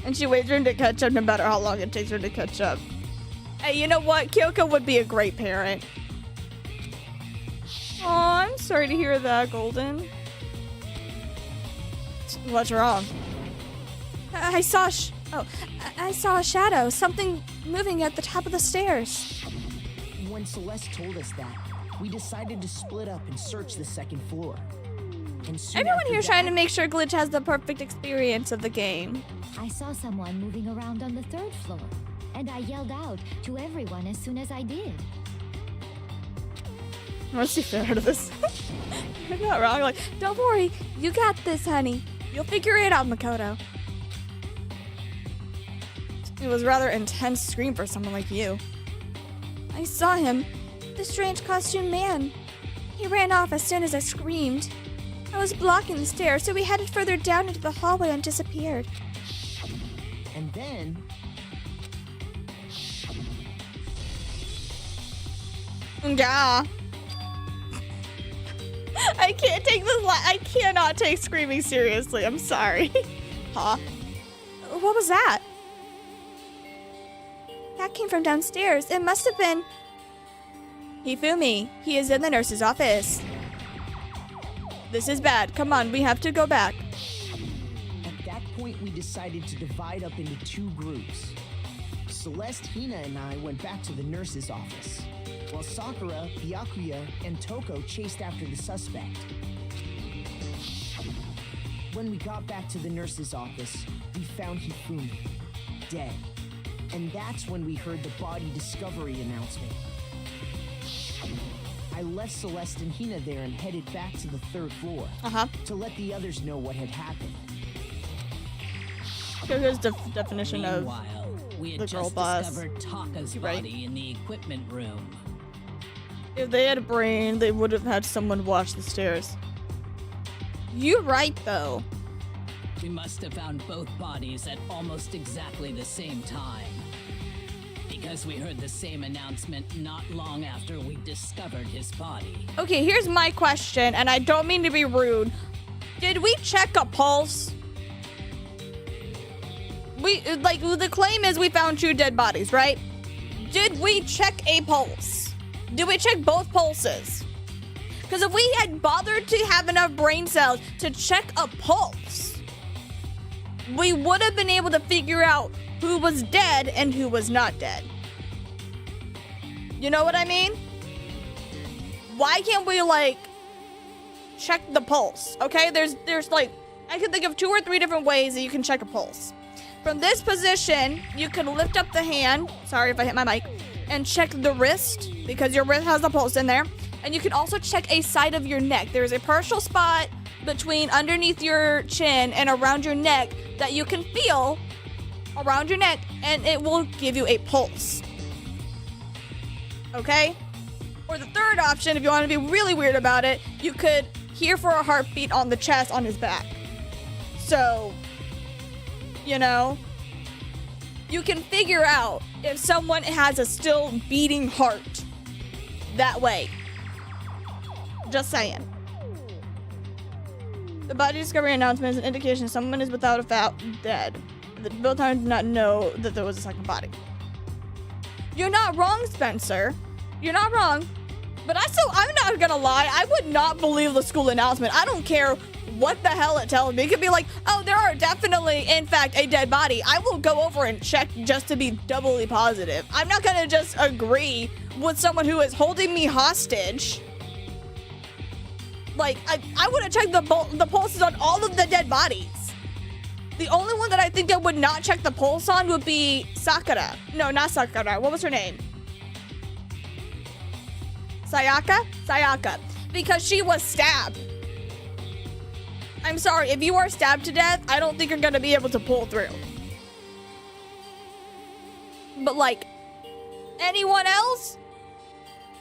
And she waits for him to catch up no matter how long it takes her to catch up. Hey, you know what? Kyoko would be a great parent. Aw, I'm sorry to hear that, Golden. What's wrong? I saw a shadow. Something moving at the top of the stairs. When Celeste told us that, we decided to split up and search the second floor. And soon Everyone after here's that, trying to make sure Glitch has the perfect experience of the game. I saw someone moving around on the 3rd floor, and I yelled out to everyone as soon as I did. Let's be fair to this. You're not wrong. Like, don't worry. You got this, honey. You'll figure it out, Makoto. It was a rather intense scream for someone like you. I saw him. The strange costume man. He ran off as soon as I screamed. I was blocking the stairs, so we headed further down into the hallway and disappeared. And then, Yeah. I can't take this. I cannot take screaming seriously. I'm sorry. Huh? What was that? That came from downstairs. It must have been Hifumi. He is in the nurse's office. This is bad. Come on, we have to go back. at that point, we decided to divide up into 2 groups. Celeste, Hina, and I went back to the nurse's office, while Sakura, Byakuya, and Toko chased after the suspect. When we got back to the nurse's office, we found Hifumi, dead. And that's when we heard the body discovery announcement. I left Celeste and Hina there and headed back to the 3rd floor to let the others know what had happened. Here's the definition of Meanwhile, we had the girl just boss. discovered Taka's You're right. body in the equipment room. If they had a brain, they would have had someone watch the stairs. You're right, though. We must have found both bodies at almost exactly the same time. Because we heard the same announcement not long after we discovered his body. Okay, here's my question, and I don't mean to be rude. Did we check a pulse? the claim is we found 2 dead bodies, right? Did we check a pulse? Did we check both pulses? Because if we had bothered to have enough brain cells to check a pulse, we would have been able to figure out who was dead and who was not dead. You know what I mean? Why can't we, like, check the pulse? Okay, there's like, I can think of 2 or 3 different ways that you can check a pulse. From this position, you can lift up the hand, sorry if I hit my mic, and check the wrist, because your wrist has the pulse in there. And you can also check a side of your neck. There is a partial spot between underneath your chin and around your neck that you can feel around your neck, and it will give you a pulse. Okay? Or the third option, if you want to be really weird about it, you could hear for a heartbeat on the chest on his back. So, you know, you can figure out if someone has a still beating heart that way. Just saying. The body discovery announcement is an indication someone is without a doubt dead. The both times did not know that there was a second body. You're not wrong, Spencer. You're not wrong. But I'm not gonna lie, I would not believe the school announcement. I don't care what the hell it tells me. It could be like, oh, there are definitely, in fact, a dead body. I will go over and check just to be doubly positive. I'm not gonna just agree with someone who is holding me hostage. Like, I would have checked the pulses on all of the dead bodies. The only one that I think I would not check the pulse on would be Sakura. No, not Sakura. What was her name? Sayaka. Because she was stabbed. I'm sorry, if you are stabbed to death, I don't think you're gonna be able to pull through. But like, anyone else?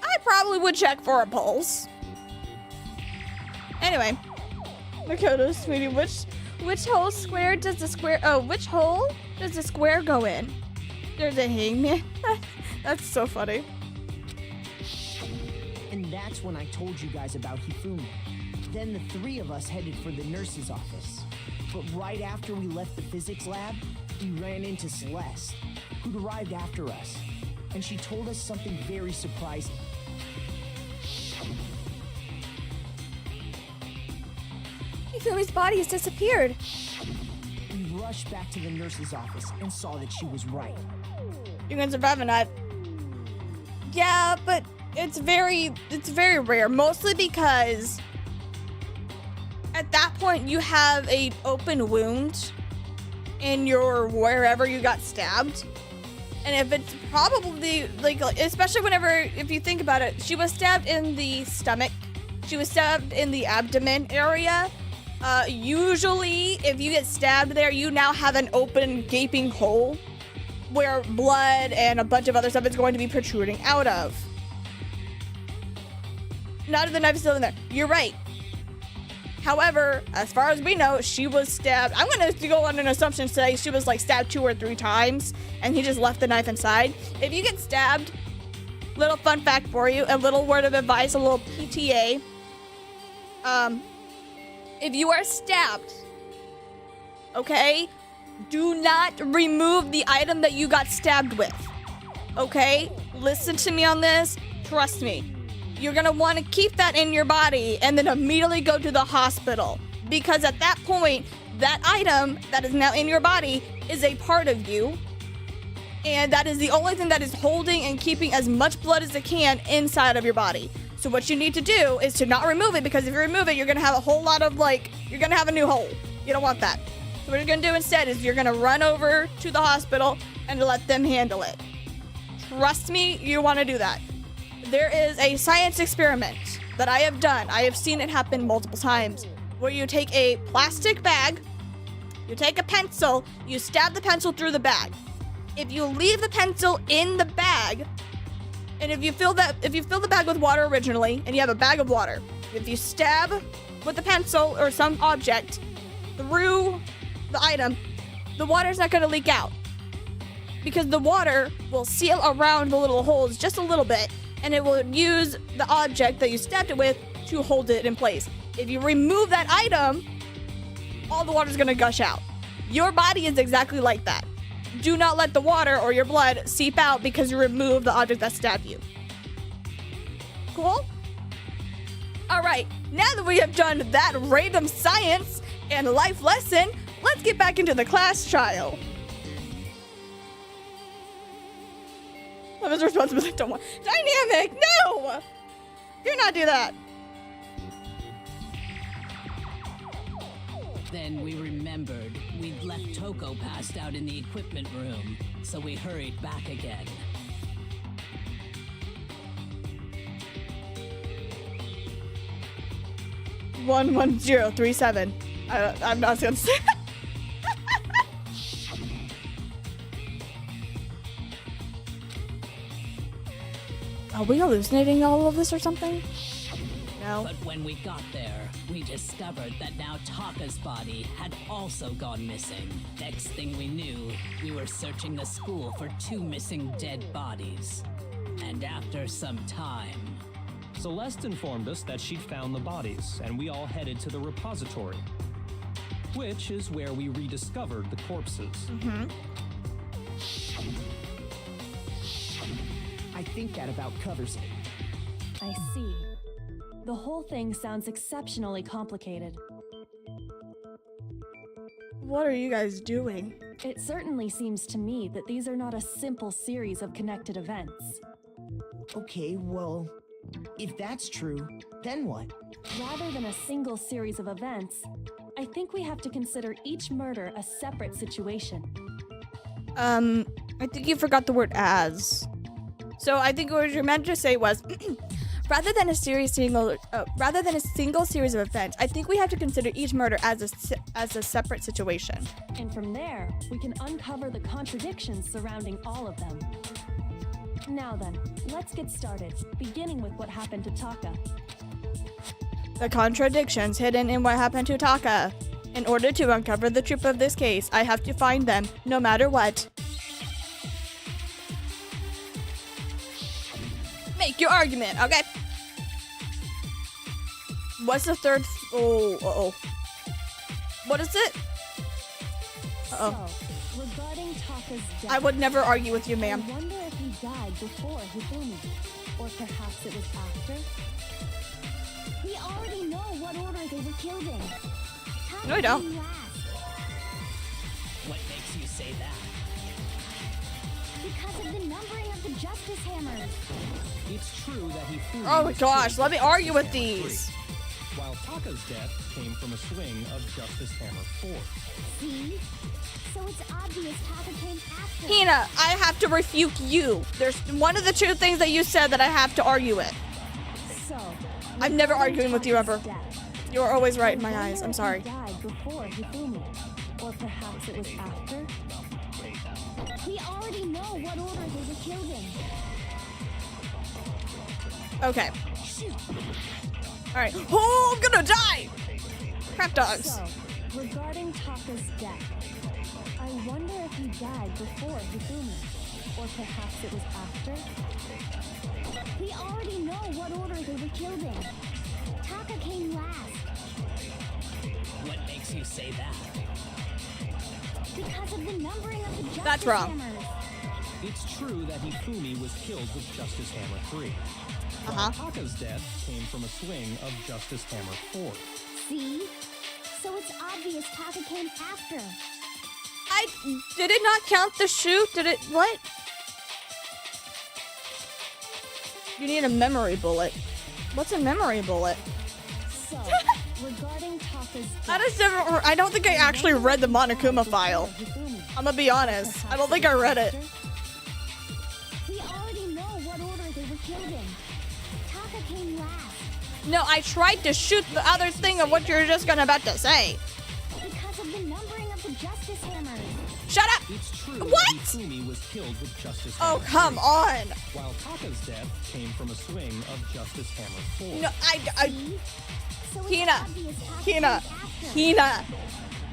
I probably would check for a pulse. Anyway, Makoto, sweetie, which hole square does the square? Oh, which hole does the square go in? There's a hangman. That's so funny. And that's when I told you guys about Hifumi. Then the 3 of us headed for the nurse's office. But right after we left the physics lab, we ran into Celeste, who'd arrived after us. And she told us something very surprising. Hifumi's body has disappeared. We rushed back to the nurse's office and saw that she was right. You can survive a knife. Yeah, but it's very rare. Mostly because at that point you have a open wound in your wherever you got stabbed. And if it's probably like especially if you think about it, she was stabbed in the stomach. She was stabbed in the abdomen area. Usually, if you get stabbed there, you now have an open, gaping hole where blood and a bunch of other stuff is going to be protruding out of. Not if the knife is still in there. You're right. However, as far as we know, she was stabbed. I'm going to go on an assumption say she was like stabbed 2 or 3 times, and he just left the knife inside. If you get stabbed, little fun fact for you, a little word of advice, a little PTA. If you are stabbed, okay, do not remove the item that you got stabbed with, okay? Listen to me on this. Trust me. You're going to want to keep that in your body and then immediately go to the hospital. Because at that point, that item that is now in your body is a part of you. And that is the only thing that is holding and keeping as much blood as it can inside of your body. So what you need to do is to not remove it, because if you remove it, you're going to have a whole lot of you're going to have a new hole. You don't want that. So what you're going to do instead is you're going to run over to the hospital and let them handle it. Trust me, you want to do that. There is a science experiment that I have done. I have seen it happen multiple times, where you take a plastic bag, you take a pencil, you stab the pencil through the bag. If you leave the pencil in the bag, and if you fill the bag with water originally, and you have a bag of water, if you stab with the pencil or some object through the item, the water's not going to leak out. Because the water will seal around the little holes just a little bit, and it will use the object that you stabbed it with to hold it in place. If you remove that item, all the water's going to gush out. Your body is exactly like that. do not let the water or your blood seep out because you remove the object that stabbed you. Cool? Alright, now that we have done that random science and life lesson, let's get back into the class trial. Love is responsibility. Don't want dynamic. No, do not do that. Then we remembered we'd left Toko passed out in the equipment room, so we hurried back again. One 1037. I'm not gonna say. Are we hallucinating all of this or something? No. But when we got there, we discovered that now Taka's body had also gone missing. Next thing we knew, we were searching the school for 2 missing dead bodies. And after some time... Celeste informed us that she'd found the bodies, and we all headed to the repository, which is where we rediscovered the corpses. I think that about covers it. I see. The whole thing sounds exceptionally complicated. What are you guys doing? It certainly seems to me that these are not a simple series of connected events. Okay, well, if that's true, then what? Rather than a single series of events, I think we have to consider each murder a separate situation. I think you forgot the word as. So I think what you meant to say was, rather than a single series of events, I think we have to consider each murder as a separate situation. And from there, we can uncover the contradictions surrounding all of them. Now then, let's get started, beginning with what happened to Taka. The contradictions hidden in what happened to Taka. In order to uncover the truth of this case, I have to find them, no matter what. Make your argument, okay? What's the third? Oh. What is it? Uh-oh. So, regarding Taka's death, I would never argue with you, ma'am. I wonder if he died before Hifumi, or perhaps it was after. We already know what order they were killed in. No, I don't. Came last. What makes you say that? Because of the numbering of the Justice Hammers. It's true that he flew. Oh my gosh, let me argue with these. While Taka's death came from a swing of Justice Hammer 4. See? So it's obvious Taka came after. Hina, I have to refute you. There's one of the two things that you said that I have to argue with. So, I'm never arguing with you ever. Taka's death, You're always right in I my wonder eyes. I'm if sorry. He died before Hifumi, or perhaps it was after. We already know what order they were killed in. Okay. Alright. Oh, I'm gonna die! Crap dogs. So, regarding Taka's death, I wonder if he died before Hifumi, or perhaps it was after. We already know what order they were killed in. Taka came last. What makes you say that? Because of the numbering of the Justice That's wrong. Hammers. It's true that Hifumi was killed with Justice Hammer 3. Uh-huh. While Taka's death came from a swing of Justice Hammer 4. See? So it's obvious Taka came after. Did it not count the shoot? Did it, what? You need a memory bullet. What's a memory bullet? So, regarding Taka's I death, just never, I don't think I actually read the Monokuma file. I'm gonna be honest. I don't think I read it. We already know what order they were killed in. Taka came last. No, I tried to shoot the other thing of what you're just gonna about to say. Because of the numbering of the Justice Hammers. Shut up! It's true What? that Hifumi was killed with Justice Hammer Oh, come 3, on! while Taka's death came from a swing of Justice Hammer 4. No, See? So it's Hina, obvious Taka Hina, came after. Hina,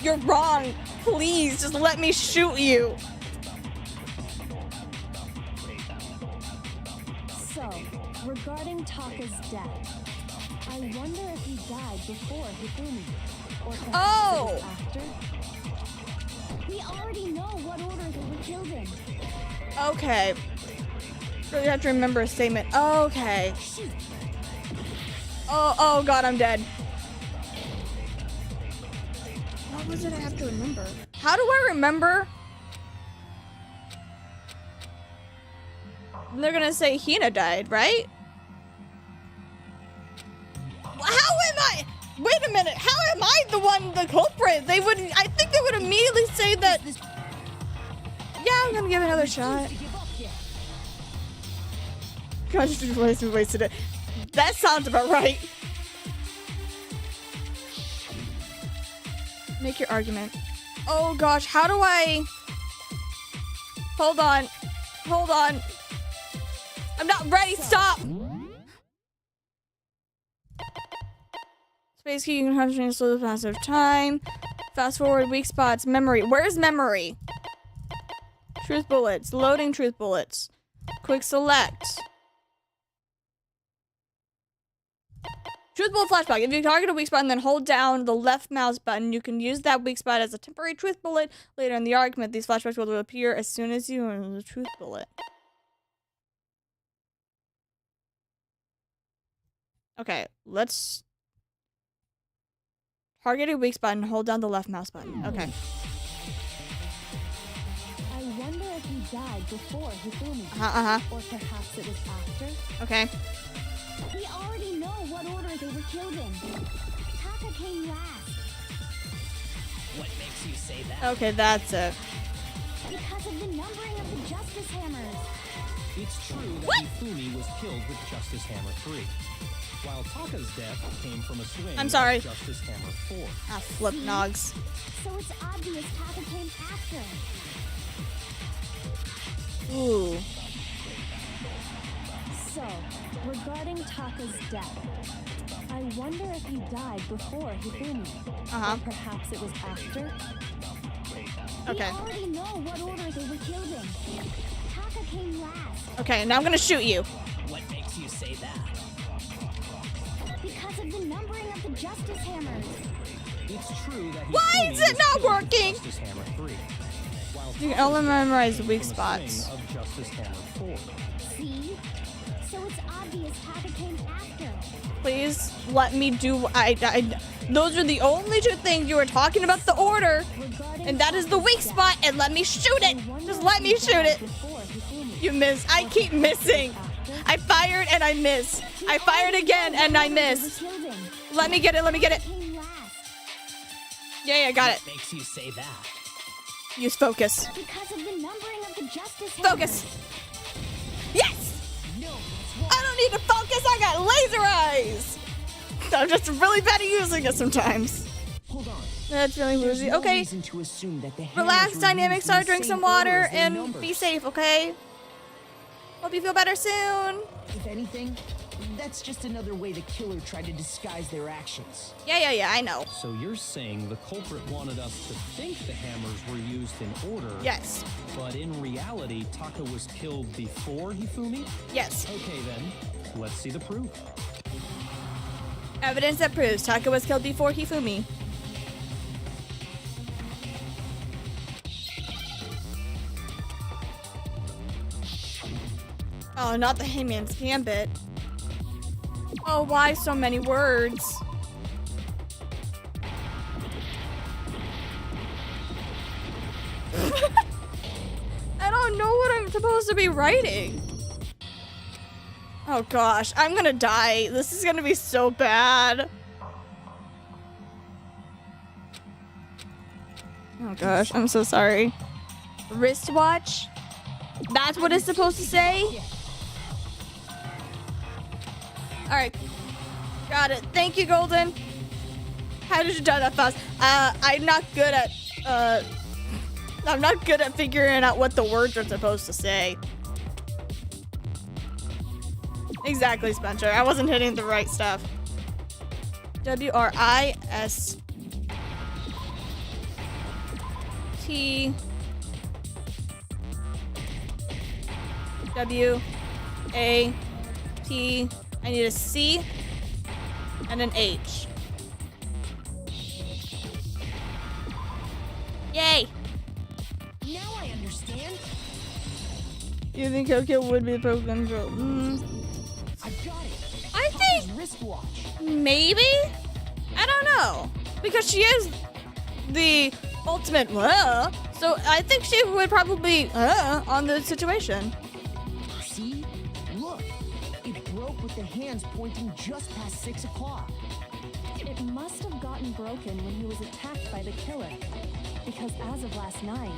you're wrong. Please, just let me shoot you. So, regarding Taka's death, I wonder if he died before Hifumi, or perhaps it Oh. was after. We already know what order they were killed in. Okay. Really have to remember a statement. Okay. Oh god, I'm dead. What was it I have to remember? How do I remember? They're gonna say Hina died, right? How am I? Wait a minute. How am I the culprit? I think they would immediately say that. Yeah, I'm gonna give it another shot. Gosh, we wasted it. That sounds about right. Make your argument. Oh gosh, how do I... Hold on. Hold on. I'm not ready, stop! Space key, you can concentrate slow the passage of time. Fast forward, weak spots, memory. Where's memory? Truth bullets, loading truth bullets. Quick select. Truth bullet flashback. If you target a weak spot and then hold down the left mouse button, you can use that weak spot as a temporary truth bullet. Later in the argument, these flashbacks will appear as soon as you enter the truth bullet. Okay, let's target a weak spot and hold down the left mouse button. Okay. I wonder if he died before Hifumi. Or perhaps it was after. Okay. We already know what order they were killed in. Taka came last. What makes you say that? Okay, that's it. Because of the numbering of the Justice Hammers. It's true that Hifumi was killed with Justice Hammer 3, while Taka's death came from a swing I'm sorry. of Justice Hammer 4. Ah, flip nogs. So it's obvious Taka came after. Ooh. So, regarding Taka's death, I wonder if he died before Hifumi. Or perhaps it was after. Okay. We already know what order they were killed in. Taka came last. Okay, now I'm gonna shoot you. What makes you say that? Because of the numbering of the Justice Hammers. It's true that Why Hifumi is it was not killed with working? Justice Hammer 3, while You can Taka's only death memorize the came weak from a spots. swing of Justice Hammer 4. See? So it's obvious Taka came after. Please let me do. Those are the only two things you were talking about the order, and that is the weak spot. And let me shoot it. Just let me shoot it. You miss. I keep missing. I fired and I miss. I fired again and I miss. Let me get it. Let me get it. Came last. Yeah, got it. What makes you say that? Use focus. Because of the numbering of the Justice Focus. Hammers. Yes. I don't need to focus. I got laser eyes. I'm just really bad at using it sometimes. Hold on. That's really There's woozy. no Okay. reason to assume that the hammers Relax, were Dynamic. used in Start, the drink same some water, order as their and numbers. be safe, okay? Hope you feel better soon. If anything, that's just another way the killer tried to disguise their actions. Yeah, I know. So you're saying the culprit wanted us to think the hammers were used in order, Yes. but in reality, Taka was killed before Hifumi? Yes. Okay then, let's see the proof. Evidence that proves Taka was killed before Hifumi. Oh, not the Hangman's Gambit. Oh, why so many words? I don't know what I'm supposed to be writing. Oh gosh, I'm gonna die. This is gonna be so bad. Oh gosh, I'm so sorry. Wristwatch? That's what it's supposed to say? Alright. Got it. Thank you, Golden. How did you die that fast? I'm not good at figuring out what the words are supposed to say. Exactly, Spencer. I wasn't hitting the right stuff. W-R-I-S-T W-A-T. I need a C and an H. Yay! Understand? You think Tokyo would be broken? I've got it. I Taka's think wristwatch. maybe. I don't know because she is the ultimate. So I think she would probably on the situation. See? Look. It broke with the hands pointing just past 6 o'clock. It must have gotten broken when he was attacked by the killer. Because as of last night,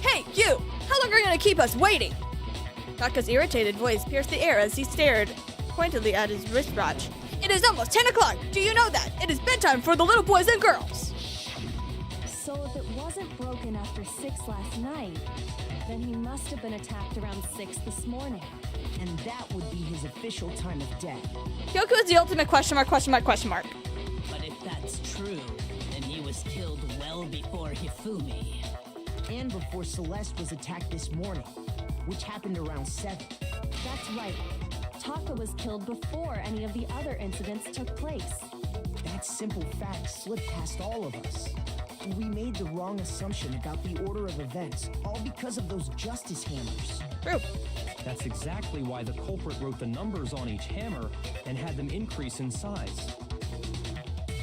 Hey, you! How long are you gonna keep us waiting? Taka's irritated voice pierced the air as he stared pointedly at his wristwatch. It is almost 10 o'clock! Do you know that? It is bedtime for the little boys and girls! so if it wasn't broken after 6 last night, then he must have been attacked around 6 this morning. And that would be his official time of death. Kyoku is the ultimate question mark. But if that's true, then he was killed well before Hifumi. And before Celeste was attacked this morning, which happened around 7. That's right. Taka was killed before any of the other incidents took place. That simple fact slipped past all of us. And we made the wrong assumption about the order of events, all because of those justice hammers. True. That's exactly why the culprit wrote the numbers on each hammer and had them increase in size.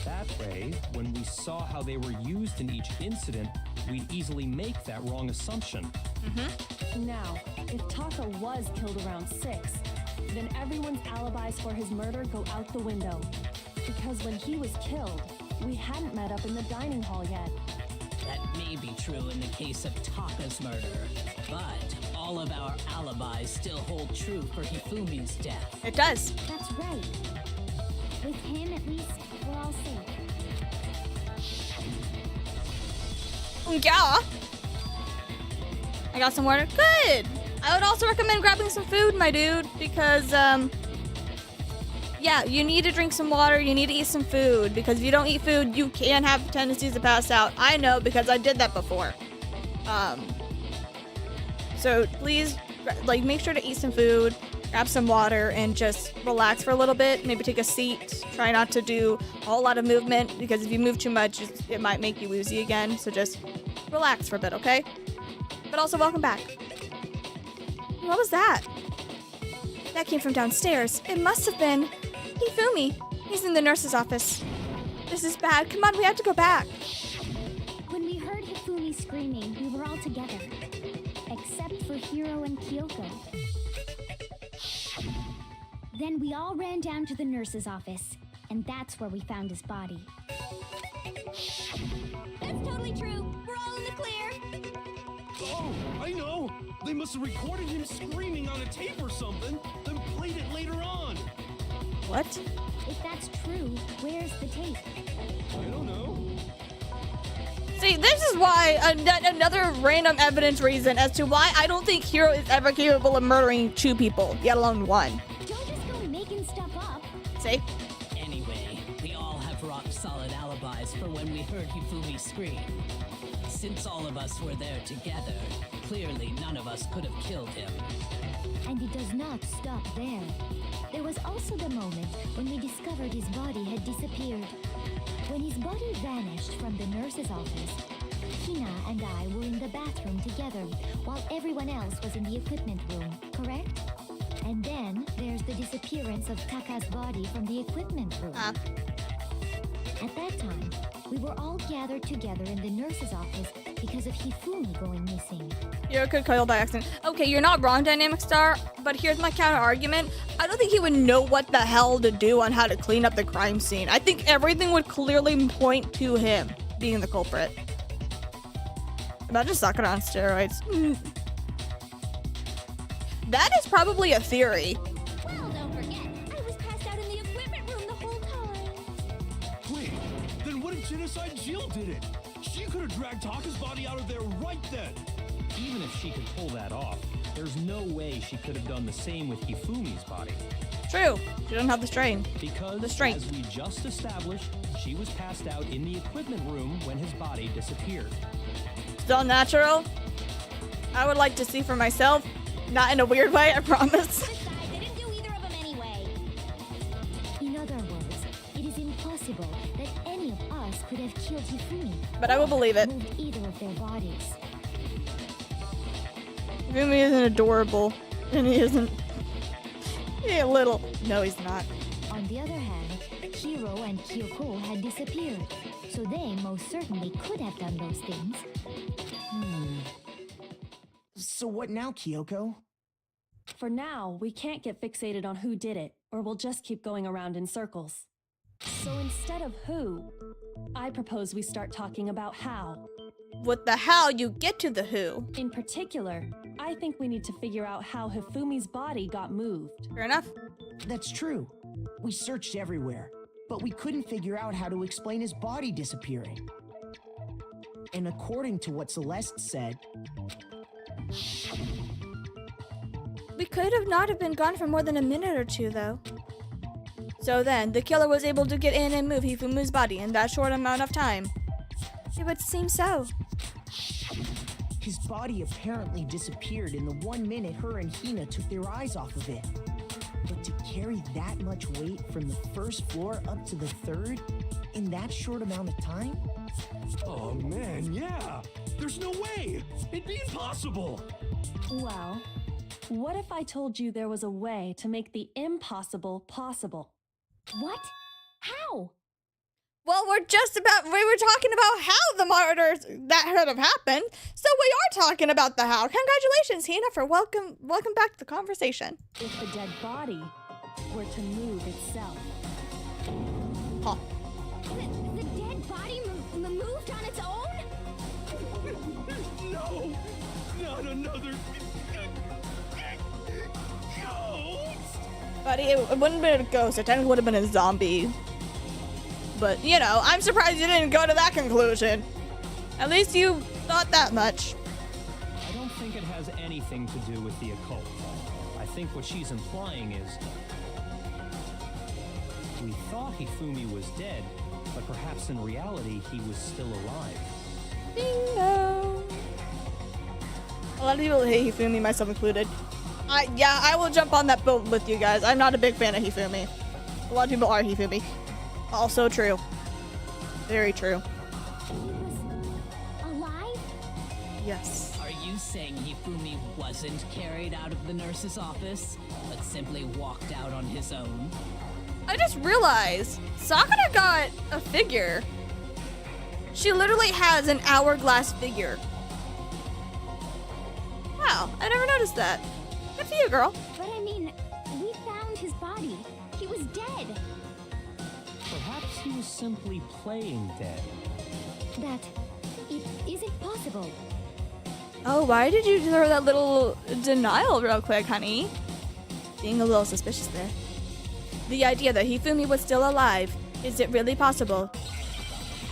That way, when we saw how they were used in each incident, we'd easily make that wrong assumption. Now, if Taka was killed around 6, then everyone's alibis for his murder go out the window. Because when he was killed, we hadn't met up in the dining hall yet. That may be true in the case of Taka's murder, but all of our alibis still hold true for Hifumi's death. It does. That's right. With him, at least, we're all safe. Yeah. I got some water. Good. I would also recommend grabbing some food, my dude, because, yeah, you need to drink some water, you need to eat some food, because if you don't eat food, you can have tendencies to pass out. I know, because I did that before. So please, like, make sure to eat some food, grab some water, and just relax for a little bit. Maybe take a seat. Try not to do a whole lot of movement, because if you move too much, it might make you woozy again. So just relax for a bit, okay? But also, welcome back. What was that? That came from downstairs. It must have been Hifumi. He's in the nurse's office. This is bad. Come on, we have to go back. When we heard Hifumi screaming, we were all together. Except for Hiro and Kyoko. Then we all ran down to the nurse's office, and that's where we found his body. That's totally true. We're all in the clear. Oh, I know! They must have recorded him screaming on a tape or something, then played it later on. What? If that's true, where's the tape? I don't know. See, this is why another random evidence reason as to why I don't think Hiro is ever capable of murdering 2 people, let alone 1. Don't just go making stuff up. See? Anyway, we all have rock-solid alibis for when we heard Hifumi scream. Since all of us were there together, clearly none of us could have killed him. And it does not stop there. There was also the moment when we discovered his body had disappeared. When his body vanished from the nurse's office, Hina and I were in the bathroom together while everyone else was in the equipment room, correct? And then there's the disappearance of Taka's body from the equipment room. At that time, we were all gathered together in the nurse's office because of Hifumi going missing. Hiro could kill by accident. Okay, you're not wrong, Dynamic Star, but here's my counter argument. I don't think he would know what the hell to do on how to clean up the crime scene. I think everything would clearly point to him being the culprit. Imagine Sakura on steroids. That is probably a theory. Well, don't forget, I was passed out in the equipment room the whole time. Wait, then what if Genocide Jill did it? She could have dragged Taka's body out of there right then. Even if she could pull that off, there's no way she could have done the same with Hifumi's body. True. She doesn't have the strain. Because, The strength. as we just established, she was passed out in the equipment room when his body disappeared. Still natural. I would like to see for myself. Not in a weird way, I promise. Besides, I didn't do either of them anyway. In other words, it is impossible that any of us could have killed Hifumi. But I will believe it. Moved either of their bodies. Hifumi isn't adorable. And he isn't... He ain't little. No, he's not. On the other hand, Hiro and Kyoko had disappeared, so they most certainly could have done those things. So what now, Kyoko? For now, we can't get fixated on who did it, or we'll just keep going around in circles. So instead of who, I propose we start talking about how. With the how, you get to the who. In particular, I think we need to figure out how Hifumi's body got moved. Fair enough. That's true. We searched everywhere, but we couldn't figure out how to explain his body disappearing. And according to what Celeste said, We could have not have been gone for more than a minute or two, though. So then, the killer was able to get in and move Hifumi's body in that short amount of time. It would seem so. his body apparently disappeared in the 1 minute her and Hina took their eyes off of it. But to carry that much weight from the first floor up to the third in that short amount of time? Oh man, yeah. There's no way. It'd be impossible. Well, what if I told you there was a way to make the impossible possible? What? How? Well, we were talking about how the murders that could have happened, so we are talking about the how. Congratulations, Hina, for welcome back to the conversation. If the dead body were to move itself. Huh. The dead body moved on its own? No, not another ghost. Buddy, it wouldn't have been a ghost. It technically would have been a zombie. But, you know, I'm surprised you didn't go to that conclusion. At least you thought that much. I don't think it has anything to do with the occult. I think what she's implying is we thought Hifumi was dead, but perhaps in reality he was still alive. Bingo. A lot of people hate Hifumi, myself included. I will jump on that boat with you guys. I'm not a big fan of Hifumi. A lot of people are Hifumi. Also true. Very true. He was alive? Yes. Are you saying Hifumi wasn't carried out of the nurse's office, but simply walked out on his own? I just realized Sakura got a figure. She literally has an hourglass figure. Wow, I never noticed that. Good for you, girl. But I mean, we found his body. He was dead. Perhaps he was simply playing dead. That it isn't possible. Oh, why did you throw that little denial real quick, honey? Being a little suspicious there. The idea that Hifumi was still alive, is it really possible?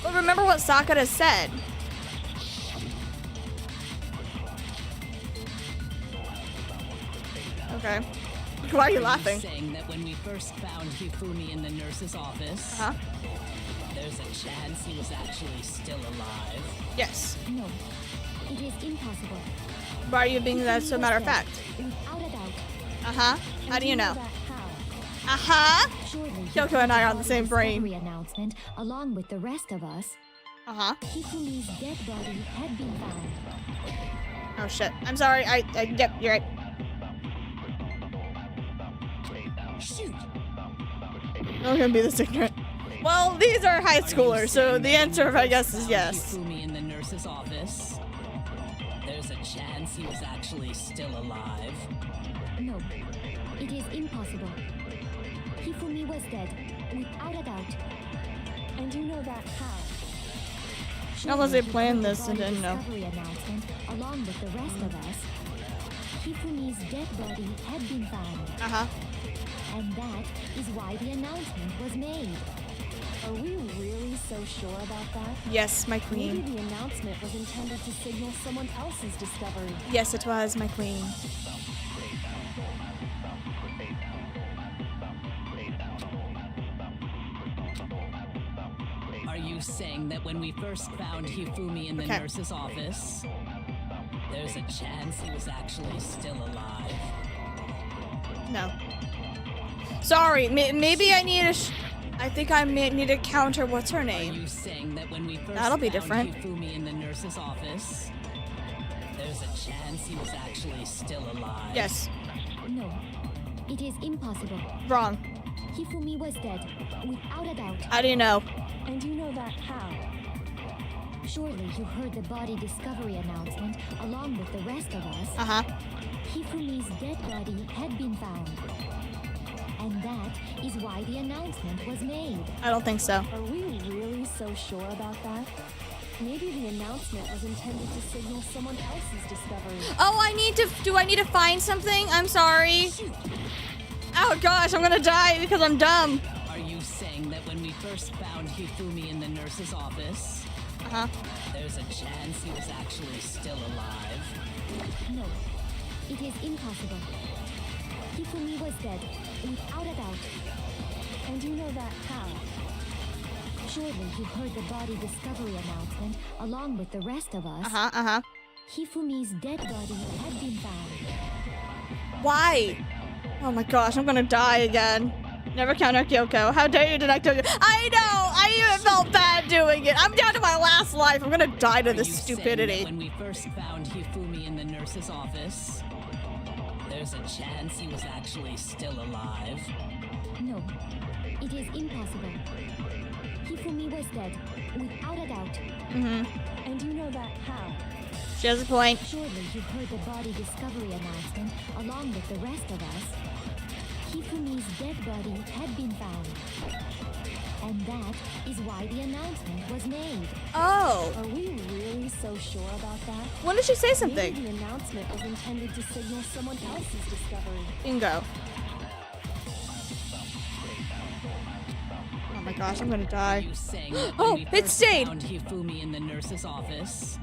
But remember what Sakura said. Okay. Why are you laughing? Saying that when we first found Hifumi in the nurse's office, Huh? there's a chance he was actually still alive. Yes. No, it is impossible. Why are you being that so matter of fact? Without a doubt. Uh-huh. How do you know? That how? Uh-huh. Surely Kyoko and I are on the same brain. discovery announcement, along with the rest of us, Uh-huh. Hifumi's dead body had been found. Oh shit. I'm sorry. Yep, you're right. shoot! I'm gonna be this ignorant. Well, these are high schoolers, so the answer, I guess, is yes. Hifumi in the nurse's office, there's a chance he was actually still alive. No, it is impossible. Hifumi was dead, without a doubt. And you know that how? Unless they Surely planned because this of and the didn't know. discovery announcement, along with the rest of us, Hifumi's dead body had been found. Uh-huh. And that is why the announcement was made. Are we really so sure about that? Yes, my Maybe queen. the announcement was intended to signal someone else's discovery. Yes, it was, my queen. Are you saying that when we first found Hifumi in the Okay. nurse's office, there's a chance he was actually still alive? No. Sorry, maybe I need I think I may need to counter what's her Are name. you saying that when we first That'll be found different. Hifumi in the nurse's office, there's a chance he was actually still alive? Yes. No, it is impossible. Wrong. Hifumi was dead, without a doubt. How do you know? And you know that how? Surely you heard the body discovery announcement along with the rest of us. Uh-huh. Hifumi's dead body had been found. And that is why the announcement was made. I don't think so. Are we really so sure about that? Maybe the announcement was intended to signal someone else's discovery. Oh, do I need to find something? I'm sorry. Oh gosh, I'm gonna die because I'm dumb. Are you saying that when we first found Hifumi in the nurse's office, Uh-huh. there's a chance he was actually still alive? No, it is impossible. Hifumi was dead, without a doubt. And you know that how? Surely you heard the body discovery announcement along with the rest of us. Uh-huh, uh-huh. Hifumi's dead body had been found. Why? Oh my gosh, I'm gonna die again. Never counter Kyoko. How dare you deny Kyoko? I know! I even felt bad doing it. I'm down to my last life. I'm gonna die to Are this you saying that stupidity. when we first found Hifumi in the nurse's office, there's a chance he was actually still alive? No, it is impossible. Hifumi was dead, without a doubt. Mm-hmm. And you know that how? She has a point. Surely you heard the body discovery announcement along with the rest of us. Hifumi's dead body had been found. And that is why the announcement was made. Oh. Are we really so sure about that? When did she say Maybe something? the announcement was intended to signal someone else's discovery. Bingo. Oh my gosh, I'm gonna Are die. you saying that Oh, when we it first stayed. found Hifumi in the nurse's office,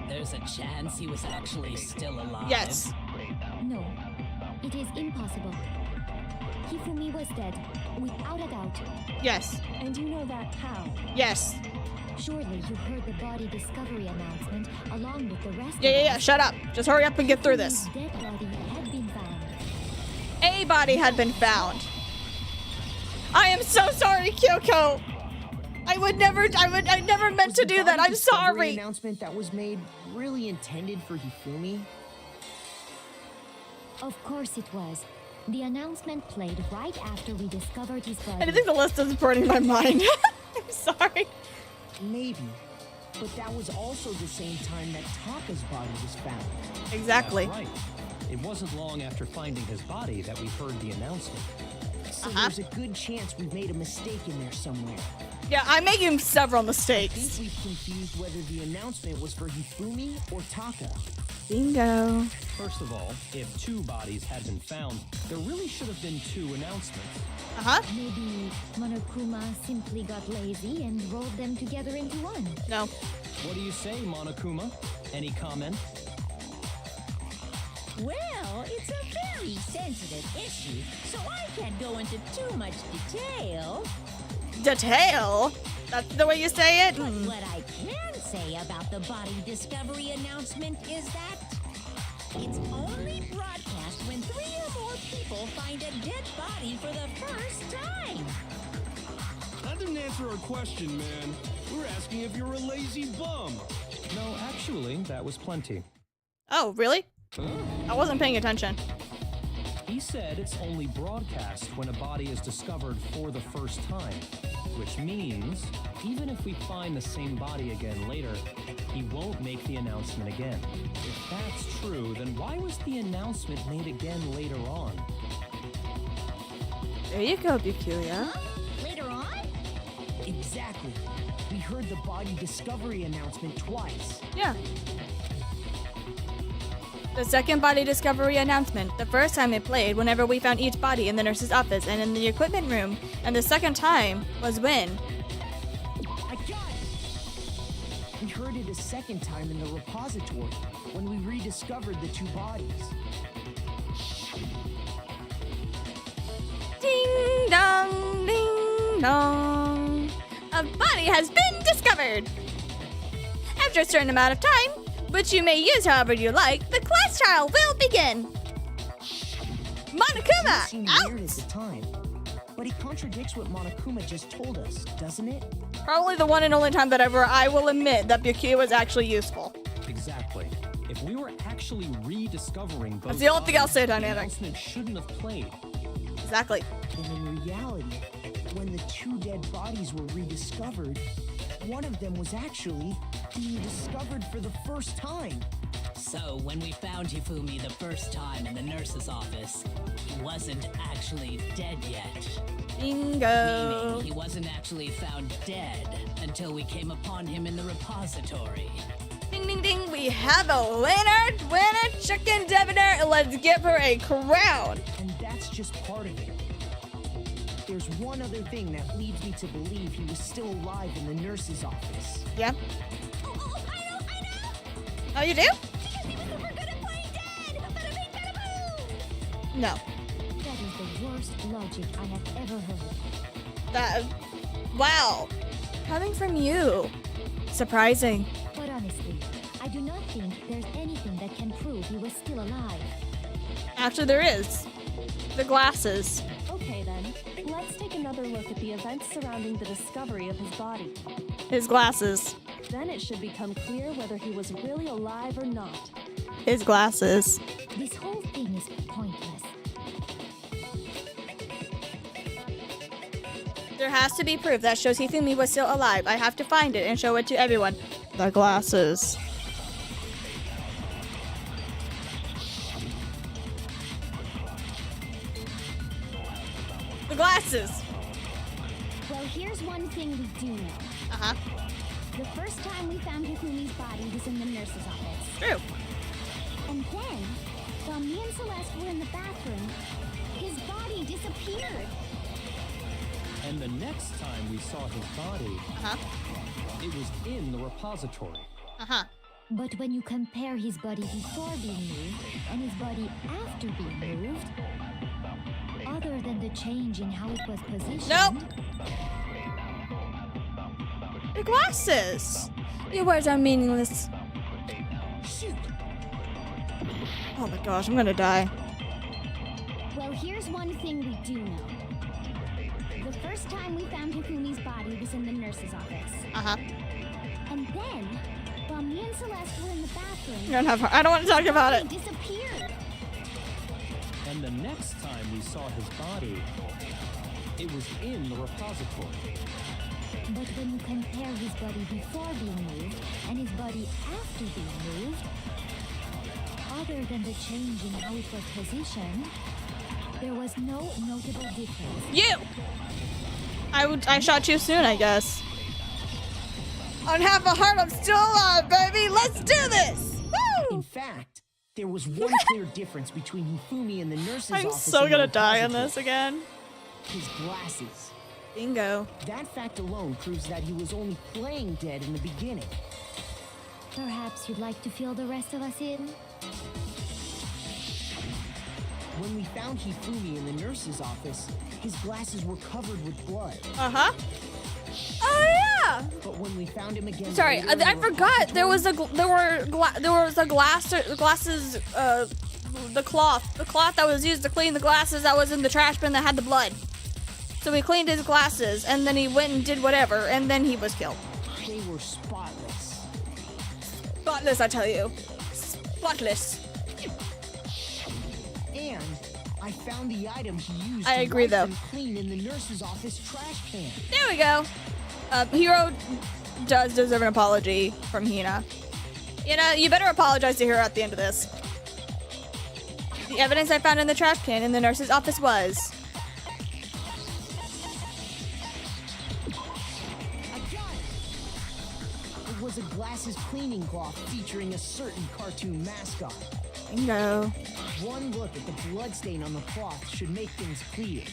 there's a chance he was actually still alive? Yes. No, it is impossible. Hifumi was dead, without a doubt. Yes. And you know that how? Yes. Surely you heard the body discovery announcement along with the rest Yeah, of yeah, yeah. us. Shut up. Just hurry up and get through this. Hifumi's dead body had been found. A body had been found. I am so sorry, Kyoko. I never meant Was to the do that. body I'm discovery sorry. announcement that was made really intended for Hifumi? Of course it was. The announcement played right after we discovered his body. I think the list is burning my mind. I'm sorry. Maybe. But that was also the same time that Taka's body was found. Exactly. That's right. It wasn't long after finding his body that we heard the announcement. So there's a good chance we've made a mistake in there somewhere. Yeah, I'm making several I think mistakes. we've confused whether the announcement was for Hifumi or Taka. Bingo. First of all, if two bodies had been found, there really should have been two announcements. Uh-huh. Maybe Monokuma simply got lazy and rolled them together into one. No. What do you say, Monokuma? Any comment? Well, it's a very sensitive issue, so I can't go into too much detail. Detail? That's the way you say it? But Hmm. what I can say about the body discovery announcement is that it's only broadcast when 3 or more people find a dead body for the first time. That didn't answer our question, man. We're asking if you're a lazy bum. No, actually, that was plenty. Oh, really? I wasn't paying attention. He said it's only broadcast when a body is discovered for the first time, which means even if we find the same body again later, he won't make the announcement again. If that's true, then why was the announcement made again later on? There you go, Bikuya. Later on? Exactly. We heard the body discovery announcement twice. Yeah. The second body discovery announcement, the first time it played whenever we found each body in the nurse's office and in the equipment room, and the second time was when? I got it! We heard it a second time in the repository when we rediscovered the two bodies. Ding dong, ding dong. A body has been discovered! After a certain amount of time, which you may use however you like, the class trial will begin! It Monokuma, seemed out! weird at the time, But it contradicts what Monokuma just told us, doesn't it? Probably the one and only time that ever I will admit that Byakuya was actually useful. Exactly. If we were actually rediscovering both That's the only thing I'll say, bodies, the Dynamic. announcement shouldn't have played. Exactly. And in reality, when the two dead bodies were rediscovered, one of them was actually being discovered for the first time. So when we found Hifumi the first time in the nurse's office, he wasn't actually dead yet. Bingo. Meaning he wasn't actually found dead until we came upon him in the repository. Ding, ding, ding. We have a winner, chicken diviner. Let's give her a crown. And that's just part of it. There's one other thing that leads me to believe he was still alive in the nurse's office. Yeah. Oh, I know! Oh, you do? Because he was super good at playing dead! Bada bing, bada boom! No. That is the worst logic I have ever heard. That. Wow. Coming from you. Surprising. But honestly, I do not think there's anything that can prove he was still alive. Actually, there is. The glasses. Okay then, let's take another look at the events surrounding the discovery of his body. His glasses. Then it should become clear whether he was really alive or not. His glasses. This whole thing is pointless. There has to be proof that shows Hifumi was still alive. I have to find it and show it to everyone. The glasses. The glasses. Well, here's one thing we do know. Uh-huh. The first time we found Hifumi's body was in the nurse's office. True. And then, while me and Celeste were in the bathroom, his body disappeared. And the next time we saw his body, Uh-huh. it was in the repository. Uh-huh. But when you compare his body before being moved and his body after being moved, other than the change in how it was positioned... Nope. The glasses. Your words are meaningless. Shoot! Oh my gosh, I'm gonna die. Well, here's one thing we do know. The first time we found Hifumi's body was in the nurse's office. Uh-huh. And then, while me and Celeste were in the bathroom, I don't want to talk about it. he disappeared. And the next time we saw his body, it was in the repository. But when you compare his body before being moved and his body after being moved, other than the change in how it was positioned, there was no notable difference. You! I shot too soon, I guess. On half a heart, I'm still alive, baby! Let's do this! Woo! In fact, there was one clear difference between Hifumi and the nurse's I'm office. so and the gonna die on repository. this again. His glasses. Bingo. That fact alone proves that he was only playing dead in the beginning. Perhaps you'd like to fill the rest of us in? When we found Hifumi in the nurse's office, his glasses were covered with blood. Uh-huh. Oh yeah. But when we found him again, Sorry, later in I the forgot. There was repository, a glasses. The cloth that was used to clean the glasses that was in the trash bin that had the blood. So we cleaned his glasses, and then he went and did whatever, and then he was killed. they were spotless. Spotless, I tell you. Spotless. And I found the item he used I to agree, wipe though. them clean in the nurse's office trash can. There we go. Hiro does deserve an apology from Hina. You know, you better apologize to Hiro at the end of this. The evidence I found in the trash can in the nurse's office was... I got it! It was a glasses cleaning cloth featuring a certain cartoon mascot. Bingo. One look at the bloodstain on the cloth should make things clear.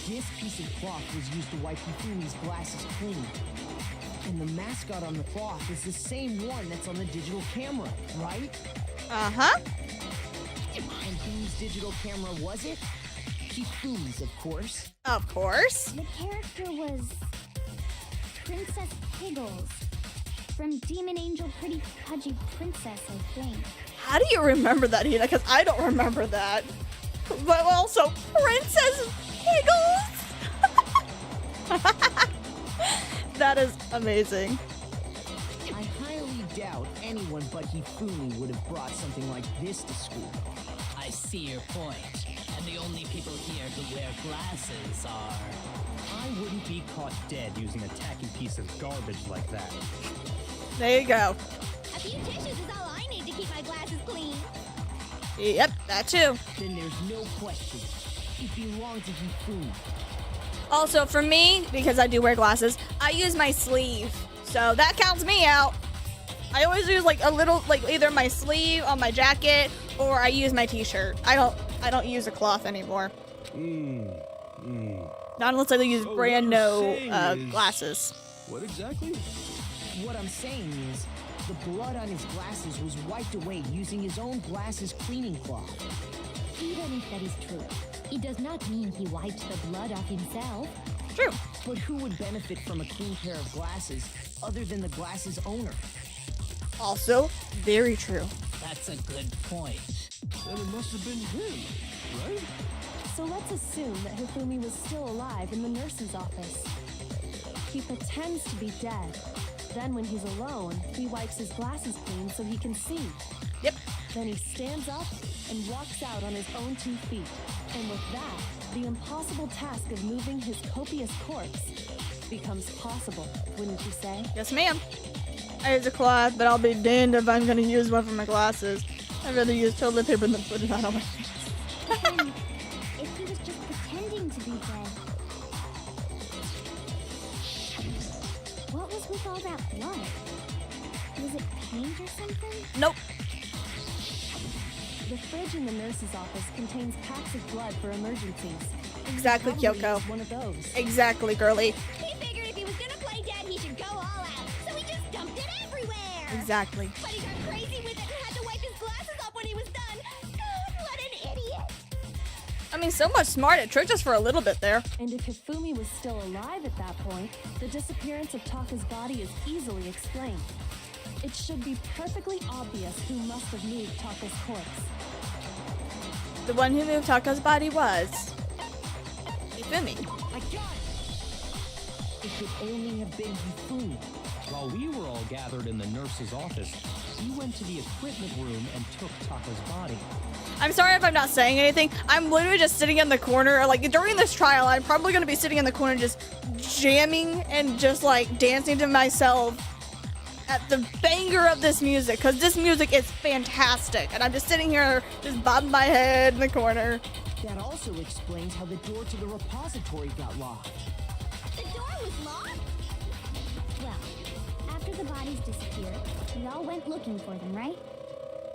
This piece of cloth was used to wipe Hifumi's glasses clean. And the mascot on the cloth is the same one that's on the digital camera, right? Uh-huh. And whose digital camera was it? Hifumi's, of course. Of course. The character was Princess Piggles from Demon Angel Pretty Pudgy Princess, I think. How do you remember that, Hina? Because I don't remember that. But also, Princess Piggles? That is amazing. I highly doubt anyone but Hifumi would have brought something like this to school. I see your point. And the only people here who wear glasses are... I wouldn't be caught dead using a tacky piece of garbage like that. There you go. A few tissues is all I need to keep my glasses clean. Yep, that too. Then there's no question. It belonged to Hifumi. Also, for me, because I do wear glasses, I use my sleeve. So that counts me out. I always use like a little, like either my sleeve on my jacket or I use my t-shirt. I don't use a cloth anymore. Not unless I use So brand what you're new saying is- glasses. What exactly? What I'm saying is, the blood on his glasses was wiped away using his own glasses cleaning cloth. Even if that is true, it does not mean he wiped the blood off himself. True. But who would benefit from a clean pair of glasses other than the glasses owner? Also, very true. That's a good point. Then it must have been him, right? So let's assume that Hifumi was still alive in the nurse's office. He pretends to be dead. Then when he's alone, he wipes his glasses clean so he can see. Yep. Then he stands up and walks out on his own 2 feet. And with that, the impossible task of moving his copious corpse becomes possible, wouldn't you say? Yes, ma'am. I use a cloth, but I'll be damned if I'm gonna use one for my glasses. I'd rather use toilet paper than put it on my face. But then, if he was just pretending to be dead, what was with all that blood? Was it paint or something? Nope. The fridge in the nurse's office contains packs of blood for emergencies. Exactly, Probably Kyoko. used one of those. Exactly, girly. He figured if he was gonna play dead, he should go all out. So he just dumped it everywhere. Exactly. But he got crazy with it and had to wipe his glasses off when he was done. God, what an idiot. I mean, so much smart. It tricked us for a little bit there. And if Hifumi was still alive at that point, the disappearance of Taka's body is easily explained. It should be perfectly obvious who must have moved Taka's corpse. The one who moved Taka's body was Hifumi. I got it! It could only have been Hifumi. While we were all gathered in the nurse's office, he went to the equipment room and took Taka's body. I'm sorry if I'm not saying anything. I'm literally just sitting in the corner. Like, during this trial, I'm probably going to be sitting in the corner just jamming and just, like, dancing to myself at the banger of this music. Because this music is fantastic. And I'm just sitting here just bobbing my head in the corner. That also explains how the door to the repository got locked. The door was locked? Well, after the bodies disappeared, we all went looking for them, right?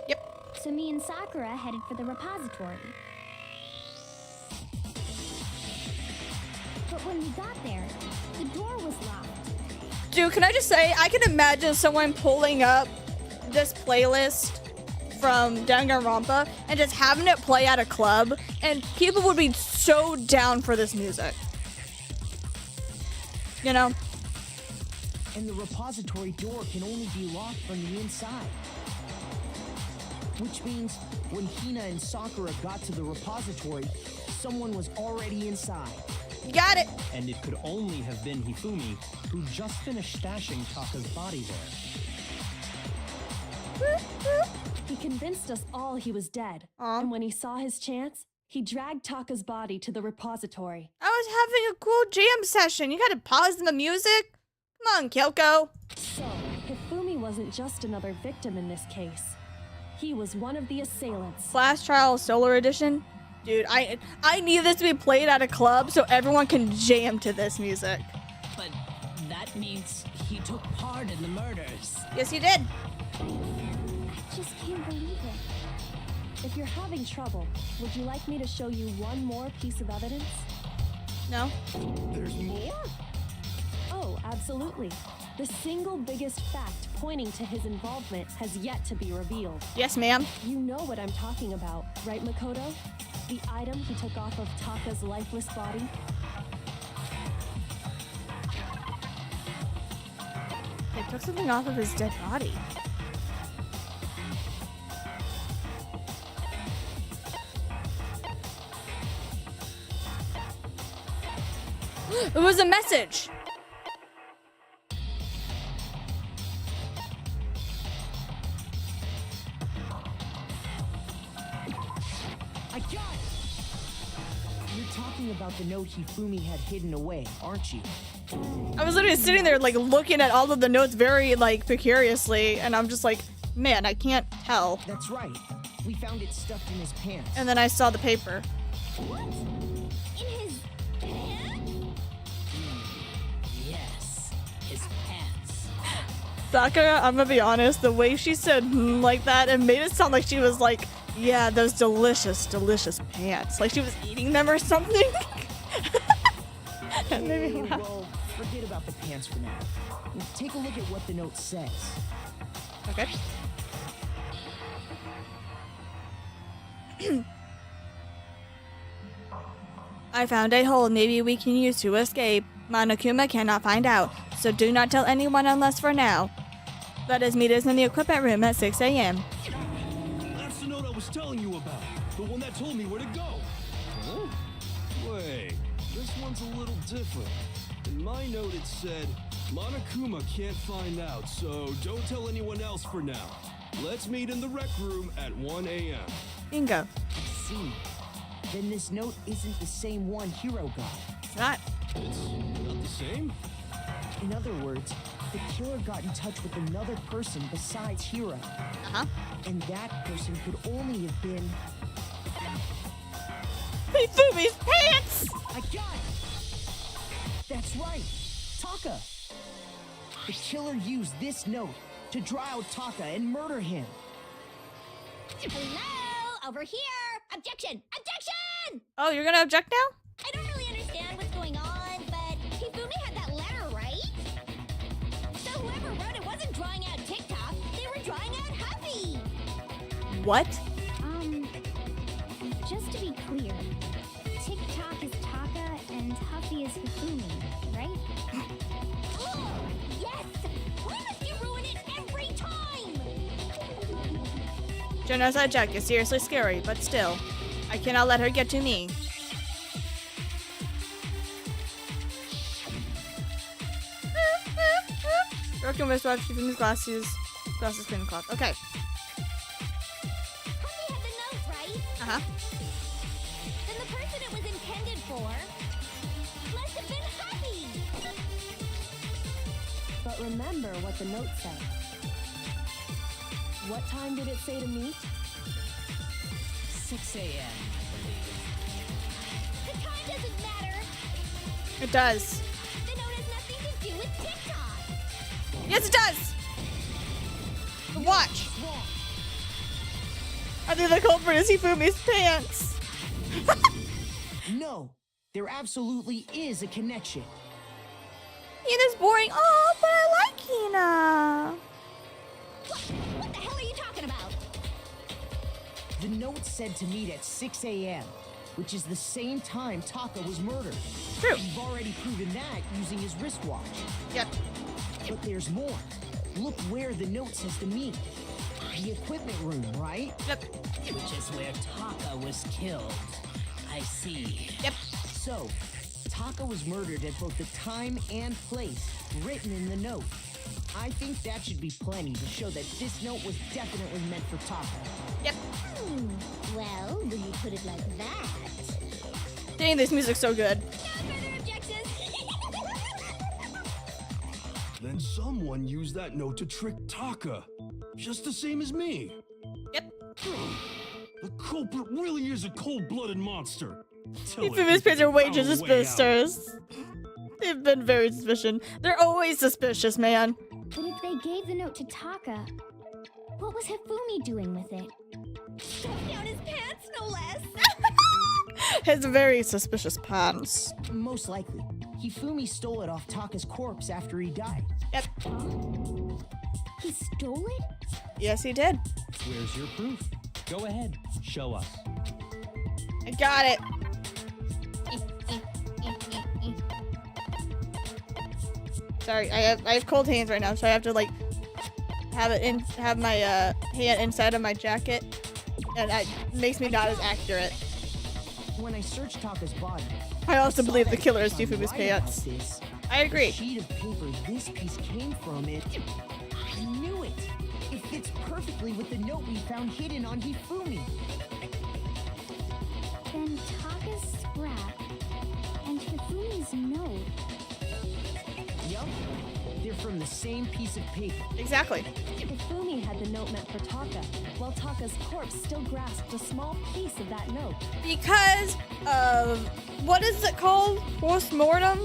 Yep. So me and Sakura headed for the repository. But when we got there, the door was locked. Dude, can I just say, I can imagine someone pulling up this playlist from Danganronpa and just having it play at a club, and people would be so down for this music. You know? And the repository door can only be locked from the inside. Which means when Hina and Sakura got to the repository, someone was already inside. You got it. And it could only have been Hifumi, who just finished stashing Taka's body there. He convinced us all he was dead. And when he saw his chance, he dragged Taka's body to the repository. I was having a cool jam session. You gotta pause the music? Come on, Kyoko. So, Hifumi wasn't just another victim in this case. He was one of the assailants. Flash Trial Solar Edition. Dude, I need this to be played at a club so everyone can jam to this music. But that means he took part in the murders. Yes, you did. I just can't believe it. If you're having trouble, would you like me to show you one more piece of evidence? No? There's more? Oh, absolutely. The single biggest fact pointing to his involvement has yet to be revealed. Yes, ma'am. You know what I'm talking about, right, Makoto? The item he took off of Taka's lifeless body? They took something off of his dead body. It was a message. I got it! You're talking about the note Hifumi had hidden away, aren't you? I was literally sitting there like looking at all of the notes very like precariously, and I'm just like, man, I can't tell. That's right. We found it stuffed in his pants. And then I saw the paper. What? In his pants? Yes, his pants. Sakura, I'm gonna be honest, the way she said like that, it made it sound like she was like, yeah, those delicious, delicious pants. Like she was eating them or something. That made me laugh. Well, forget about the pants for now. Take a look at what the note says. Okay. I found a hole maybe we can use to escape. Monokuma cannot find out, so do not tell anyone unless for now. Let us meet us in the equipment room at 6 a.m. That's the note I was telling you about. The one that told me where to go. Huh? Wait, this one's a little different. In my note it said, Monokuma can't find out, so don't tell anyone else for now. Let's meet in the rec room at 1 a.m. Bingo. I see. Then this note isn't the same one Hiro got. It's not. It's not the same? In other words, the killer got in touch with another person besides Hiro. Uh-huh. And that person could only have been... Hifumi's pants! I got it! That's right! Taka! The killer used this note to draw out Taka and murder him. Hello? Over here! Objection! Objection! Oh, you're gonna object now? I don't really understand what's going on, but Hifumi had that letter, right? So whoever wrote it wasn't drawing out TikTok, they were drawing out Huffy! What? Just to be clear, TikTok is Taka and Huffy is Hifumi, right? Oh, yes! Why must you ruin it every time? Genocide Jack is seriously scary, but still, I cannot let her get to me. Broken wristwatch, Hifumi's glasses clean cloth. Okay. Huffy had the notes, right? Uh-huh. Then the person it was intended for must have been Huffy! But remember what the note said. What time did it say to meet? 6 a.m., I believe. The time doesn't matter! It does. The note has nothing to do with TikTok! Yes, it does! Watch! I think the culprit is Hifumi's pants. No, there absolutely is a connection. Hina's boring. Oh, but I like Hina. What the hell are you talking about? The note said to meet at 6 a.m., which is the same time Taka was murdered. True. We've already proven that using his wristwatch. Yep. But there's more. Look where the note says to meet. The equipment room, right? Yep. Which is where Taka was killed. I see. Yep. So, Taka was murdered at both the time and place written in the note. I think that should be plenty to show that this note was definitely meant for Taka. Yep. Well, when you put it like that... Dang, this music's so good. No further objections! Then someone used that note to trick Taka. Just the same as me. Yep. The culprit really is a cold-blooded monster. Tell it Hifumi's we pants are way too found a way out. suspicious. They've been very suspicious. They're always suspicious, man. But if they gave the note to Taka, what was Hifumi doing with it? Stuffed down his pants, no less! His very suspicious pants. Most likely, Hifumi stole it off Taka's corpse after he died. Yep. He stole it? Yes, he did. Where's your proof? Go ahead, show us. I got it. Sorry, I have cold hands right now, so I have to like have my hand inside of my jacket, and it makes me not as accurate. When I searched Taka's body, I also saw believe the that killer is piece Hifumi's online about pants. this. I The agree. sheet of paper this piece came from it. I knew it. It fits perfectly with the note we found hidden on Hifumi. Then Taka's scrap and Hifumi's note. Yup. They're from the same piece of paper. Exactly. Hifumi had the note meant for Taka, while Taka's corpse still grasped a small piece of that note. Because of, what is it called? Post-mortem?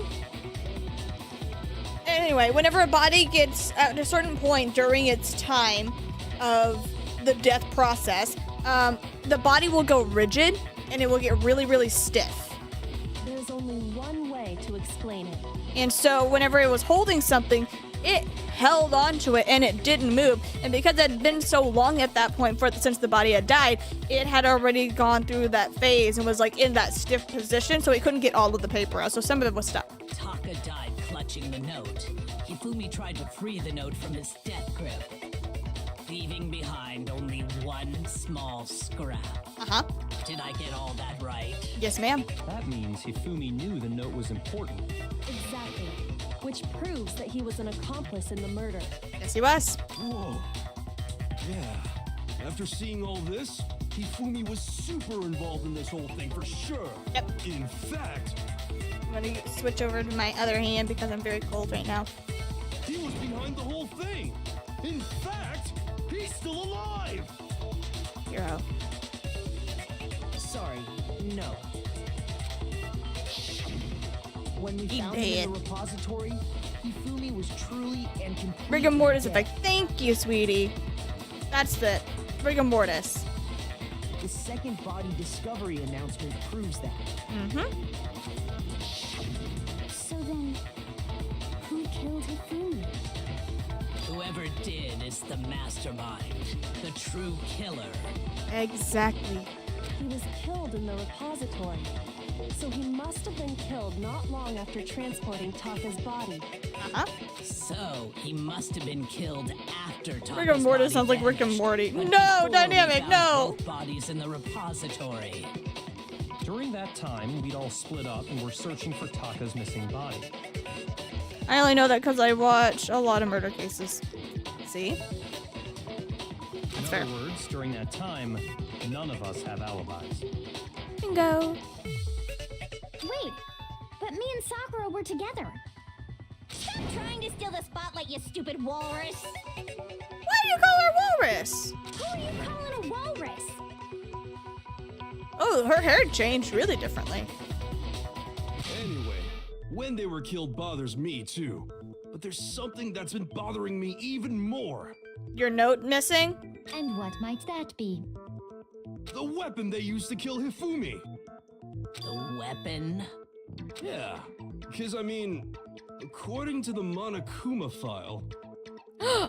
Anyway, whenever a body gets at a certain point during its time of the death process, the body will go rigid and it will get really, really stiff. There's only one way to explain it. And so whenever it was holding something, it held onto it and it didn't move. And because it had been so long at that point since the body had died, it had already gone through that phase and was like in that stiff position, so it couldn't get all of the paper out. So some of it was stuck. Taka died clutching the note. Hifumi tried to free the note from his death grip, leaving behind only one small scrap. Uh-huh. Did I get all that right? Yes, ma'am. That means Hifumi knew the note was important. Exactly. Which proves that he was an accomplice in the murder. Yes, he was. Whoa. Yeah. After seeing all this, Hifumi was super involved in this whole thing for sure. Yep. In fact, I'm gonna switch over to my other hand because I'm very cold right now. he was behind the whole thing. In fact, he's still alive. Hero. Sorry, no. When we He found him in dead. the repository, Hifumi was truly and completely Rigor mortis dead. effect. Thank you, sweetie. That's the rigor mortis. The second body discovery announcement proves that. Mm-hmm. So then, who killed Hifumi? Whoever did is the mastermind, the true killer. Exactly. He was killed in the repository. So he must have been killed not long after transporting Taka's body. Uh-huh. So he must have been killed after Taka's Rigor mortis body sounds like Rick and vanished, Morty. but No, before we dynamic, found no. both bodies in the repository. During that time, we'd all split up and were searching for Taka's missing body. I only know that because I watch a lot of murder cases. See? That's In fair. other words, during that time, none of us have alibis. Bingo. Wait, but me and Sakura were together. Stop trying to steal the spotlight, you stupid walrus. Why do you call her walrus? Who are you calling a walrus? Oh, her hair changed really differently. Anyway, when they were killed bothers me too. But there's something that's been bothering me even more. Your note missing? And what might that be? The weapon they used to kill Hifumi. The weapon? Yeah, because I mean, according to the Monokuma file,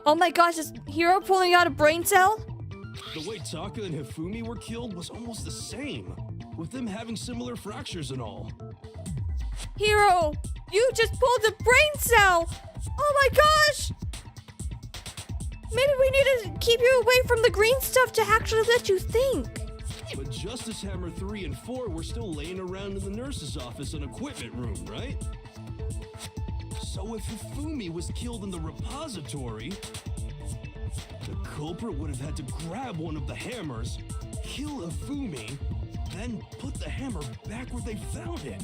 Oh my gosh, is Hero pulling out a brain cell? the way Taka and Hifumi were killed was almost the same, with them having similar fractures and all. Hero, you just pulled a brain cell! Oh my gosh! Maybe we need to keep you away from the green stuff to actually let you think. But Justice Hammer 3 and 4 were still laying around in the nurse's office and equipment room, right? So if Hifumi was killed in the repository, the culprit would have had to grab one of the hammers, kill Hifumi, then put the hammer back where they found it.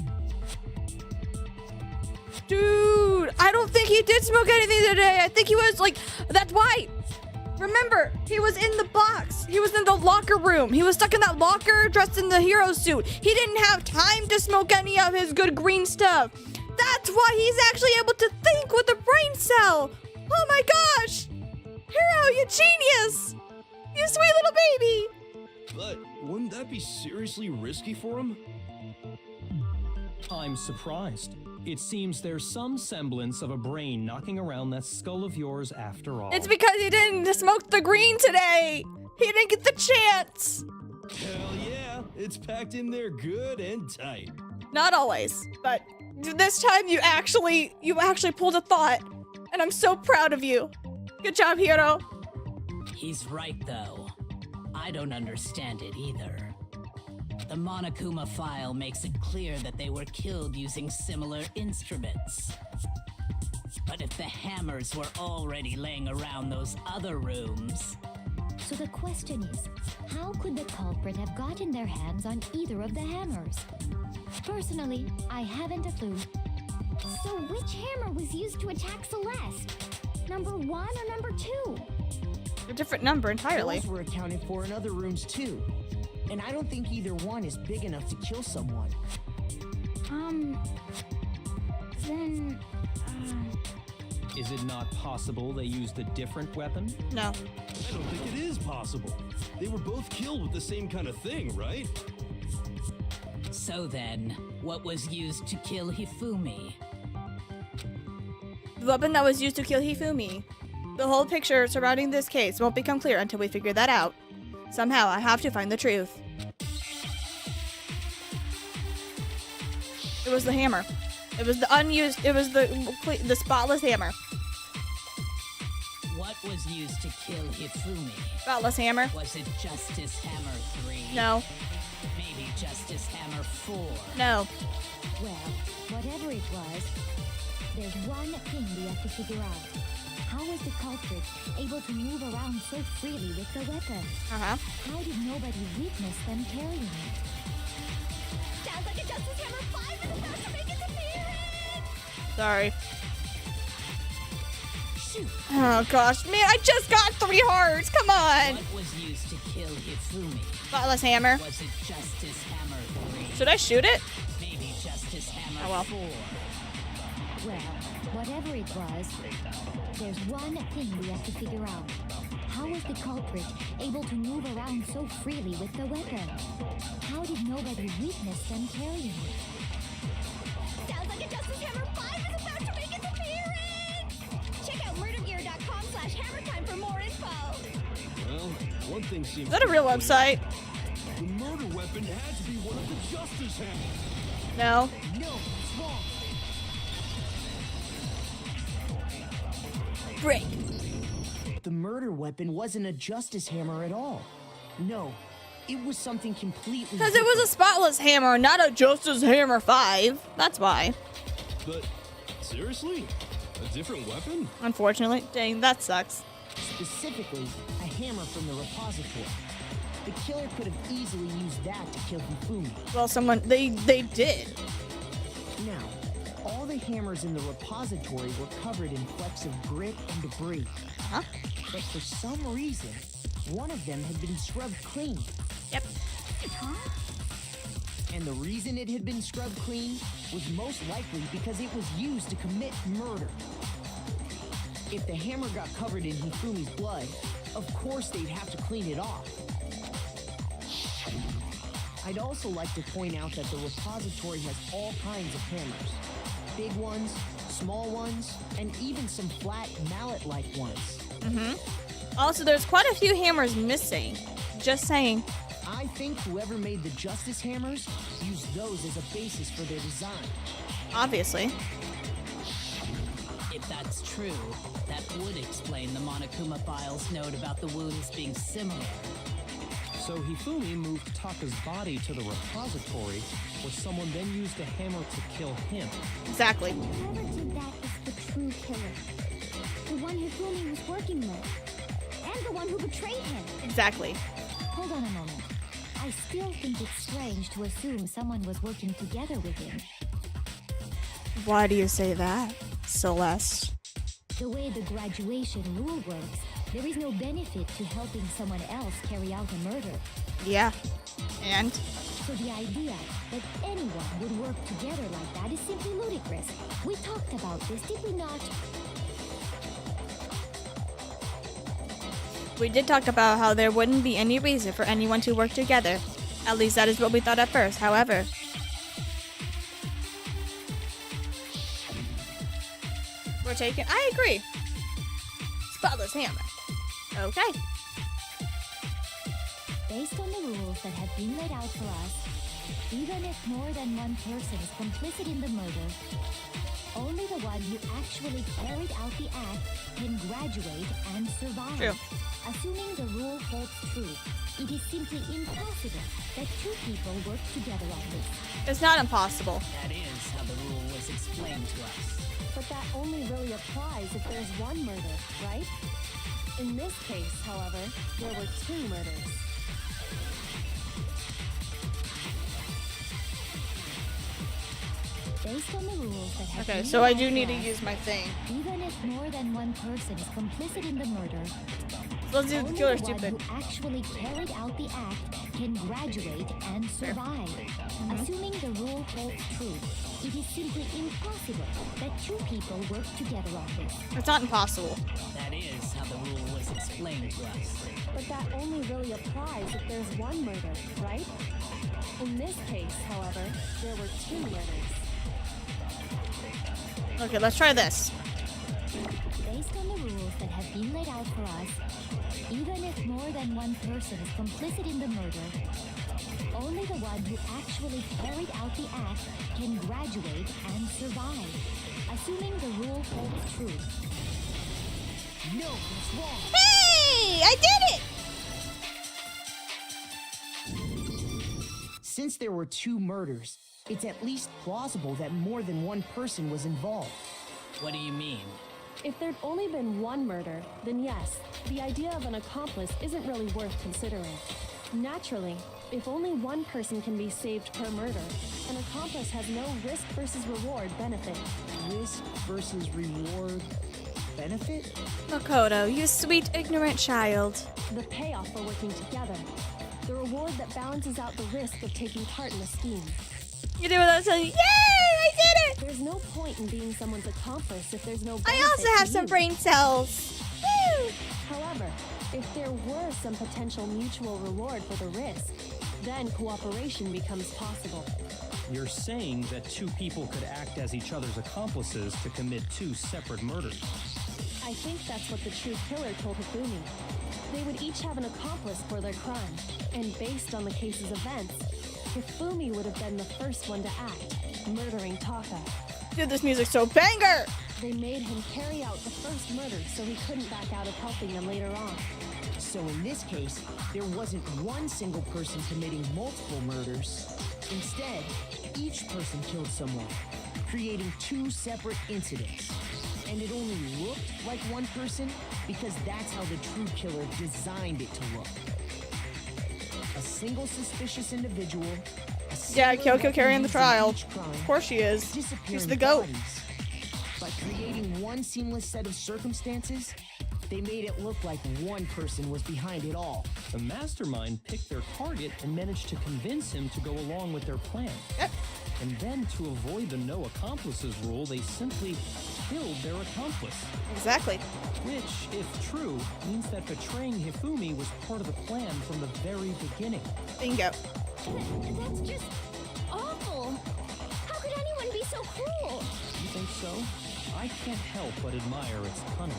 Dude, I don't think he did smoke anything today. I think he was like, that's why. Remember, he was in the box. He was in the locker room. He was stuck in that locker dressed in the hero suit. He didn't have time to smoke any of his good green stuff. That's why he's actually able to think with a brain cell. Oh my gosh. Hero, you genius. You sweet little baby. But wouldn't that be seriously risky for him? I'm surprised. It seems there's some semblance of a brain knocking around that skull of yours after all. It's because he didn't smoke the green today. He didn't get the chance. Hell yeah, it's packed in there good and tight. Not always, but this time you actually pulled a thought, and I'm so proud of you. Good job, Hiro. He's right, though. I don't understand it either. The Monokuma file makes it clear that they were killed using similar instruments. But if the hammers were already laying around those other rooms... So the question is, how could the culprit have gotten their hands on either of the hammers? Personally, I haven't a clue. So which hammer was used to attack Celeste? Number 1 or number 2? A different number entirely. Those were accounted for in other rooms too. And I don't think either one is big enough to kill someone. Then, Is it not possible they used a different weapon? No. I don't think it is possible. They were both killed with the same kind of thing, right? So then, what was used to kill Hifumi? The weapon that was used to kill Hifumi. The whole picture surrounding this case won't become clear until we figure that out. Somehow, I have to find the truth. It was the hammer. It was the unused, it was the spotless hammer. What was used to kill Hifumi? Spotless hammer? Was it Justice Hammer 3? No. Maybe Justice Hammer 4? No. well, whatever it was, there's one thing we have to figure out. How was the culprit able to move around so freely with the weapon? Uh-huh. How did nobody witness them carrying it? Sounds like a Justice Hammer 5 is about to make its appearance! Sorry. Oh gosh, man, I just got 3 hearts. Come on. What was used to kill Hifumi? Spotless hammer. Was it Justice Hammer 3? Should I shoot it? Maybe Justice Hammer Oh, well. 4? Well, whatever it was, there's one thing we have to figure out. How was the culprit able to move around so freely with the weapon? How did nobody witness them carrying it? Sounds like a Justice Hammer 5 is about to make its appearance! Check out murdergear.com/hammertime for more info! Well, one thing seems... Is that a real website? The murder weapon had to be one of the Justice Hammers. No. No, it's wrong. Break. The murder weapon wasn't a justice hammer at all. No, it was something completely Because it was a spotless hammer, not a Justice Hammer 5. That's why. But, seriously? A different weapon? Unfortunately. Dang, that sucks. specifically a hammer from the repository. The killer could have easily used that to kill Hifumi. Well, they did. Now, all the hammers in the repository were covered in flecks of grit and debris. Huh? But for some reason, one of them had been scrubbed clean. Yep. Huh? And the reason it had been scrubbed clean was most likely because it was used to commit murder. If the hammer got covered in Hifumi's blood, of course they'd have to clean it off. I'd also like to point out that the repository has all kinds of hammers. Big ones, small ones, and even some flat mallet-like ones. Also, there's quite a few hammers missing. Just saying. I think whoever made the Justice Hammers used those as a basis for their design. Obviously. If that's true, that would explain the Monokuma file's note about the wounds being similar. So Hifumi moved Taka's body to the repository, where someone then used a hammer to kill him. Exactly. Whoever did that is the true killer. The one Hifumi was working with. And the one who betrayed him. Exactly. Hold on a moment. I still think it's strange to assume someone was working together with him. Why do you say that, Celeste? The way the graduation rule works, there is no benefit to helping someone else carry out a murder. Yeah. And? So the idea that anyone would work together like that is simply ludicrous. We talked about this, did we not? We did talk about how there wouldn't be any reason for anyone to work together. At least that is what we thought at first, however. We're taking... I agree. Spotless hammer. Okay. Based on the rules that have been laid out for us, even if more than one person is complicit in the murder, Only the one who actually carried out the act can graduate and survive. True. Assuming the rule holds true, it is simply impossible that two people work together on this. It's not impossible. That is how the rule was explained to us. But that only really applies if there's one murder, right? In this case, however, there were two murders. Based on the rules that have Okay, been so I laid do out need to for us, use my thing. even if more than one person is complicit in the murder, Let's do only killer the one stupid. who actually carried out the act can graduate and survive. Assuming the rule holds true, it is simply impossible that two people work together on this. It's not impossible. That is how the rule was explained to us. But that only really applies if there's one murder, right? In this case, however, there were two murders. Okay, let's try this. Based on the rules that have been laid out for us, even if more than one person is complicit in the murder, only the one who actually carried out the act can graduate and survive. Assuming the rule holds true. No, that's wrong. Hey! I did it! Since there were two murders, it's at least plausible that more than one person was involved. What do you mean? If there'd only been one murder, then yes, the idea of an accomplice isn't really worth considering. Naturally, if only one person can be saved per murder, an accomplice has no risk versus reward benefit. Risk versus reward benefit? Makoto, you sweet, ignorant child. The payoff for working together. The reward that balances out the risk of taking part in a scheme. You do what I'm saying. Yay! I did it! There's no point in being someone's accomplice if there's no I benefit also to have some you. brain cells. Woo! However, if there were some potential mutual reward for the risk, then cooperation becomes possible. You're saying that two people could act as each other's accomplices to commit two separate murders. I think that's what the true killer told Hifumi. They would each have an accomplice for their crime, and based on the case's events, Hifumi would have been the first one to act, murdering Taka. Dude, this music's so banger! They made him carry out the first murder so he couldn't back out of helping them later on. So in this case, there wasn't one single person committing multiple murders. Instead, each person killed someone, creating two separate incidents. And it only looked like one person because that's how the true killer designed it to look. A single suspicious individual. Yeah, Kyoko carrying the trial. Each crime, Of course she is. disappearing She's the goat. bodies. By creating one seamless set of circumstances, they made it look like one person was behind it all. The mastermind picked their target and managed to convince him to go along with their plan. Yep. And then, to avoid the no accomplices rule, they simply killed their accomplice. Exactly. Which, if true, means that betraying Hifumi was part of the plan from the very beginning. Bingo. That's just awful. How could anyone be so cruel? You think so? I can't help but admire its cunning.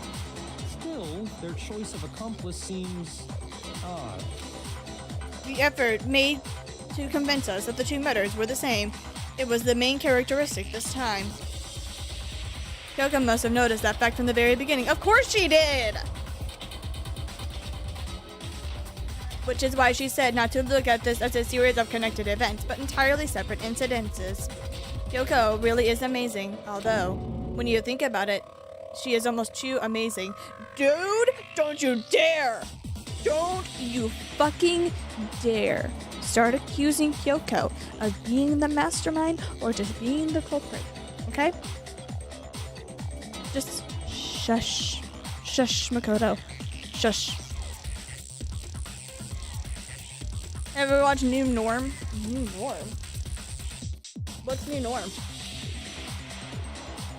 Still, their choice of accomplice seems odd. The effort made to convince us that the two murders were the same. It was the main characteristic this time. Kyoko must have noticed that fact from the very beginning. Of course she did! Which is why she said not to look at this as a series of connected events, but entirely separate incidences. Kyoko really is amazing, although, when you think about it, she is almost too amazing. Dude, don't you dare! Don't you fucking dare start accusing Kyoko of being the mastermind or just being the culprit, okay? Just shush. Shush, Makoto. Shush. Ever watch New Norm? New Norm? What's New Norm?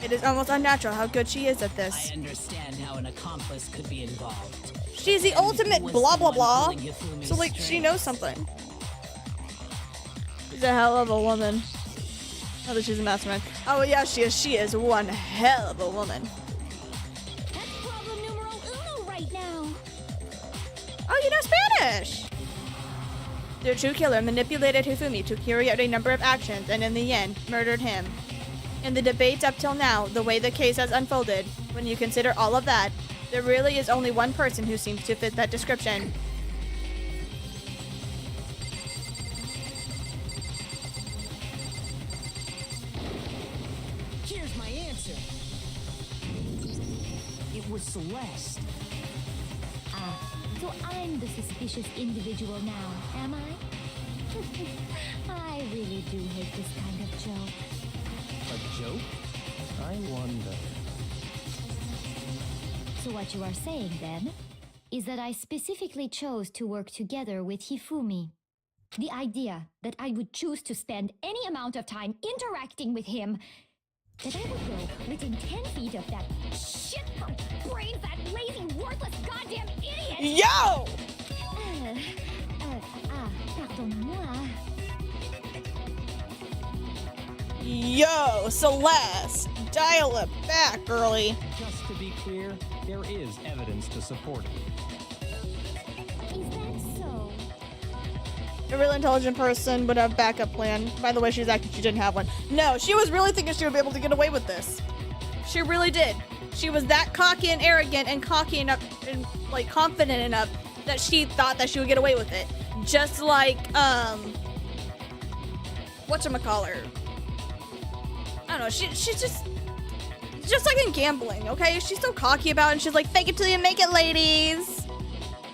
It is almost unnatural how good she is at I this. understand how an accomplice could be involved. She's the And ultimate who was blah the blah one blah. pulling Hifumi's So like she strings? knows something. She's a hell of a woman. Not that she's a mastermind. Oh yeah, she is. She is one hell of a woman. That's problem numero uno right now. Oh, you know Spanish! The true killer manipulated Hifumi to carry out a number of actions and in the end, murdered him. In the debates up till now, the way the case has unfolded, when you consider all of that, there really is only one person who seems to fit that description. Here's my answer. It was Celeste. So I'm the suspicious individual now, am I? I really do hate this kind of joke. A joke? I wonder. So what you are saying, then, is that I specifically chose to work together with Hifumi. The idea that I would choose to spend any amount of time interacting with him, that I would go within 10 feet of that shit for brains, that lazy, worthless goddamn idiot! Yo! Pardonne-moi. Yo, Celeste, dial it back, girlie. Just to be clear, there is evidence to support it. Is that so? A really intelligent person would have a backup plan. By the way, she's acting she didn't have one. No, she was really thinking she would be able to get away with this. She really did. She was that cocky and arrogant and cocky enough and like confident enough that she thought that she would get away with it. Just like whatchamacallit. I don't know, she's just like in gambling, okay? She's so cocky about it and she's like, fake it till you make it, ladies.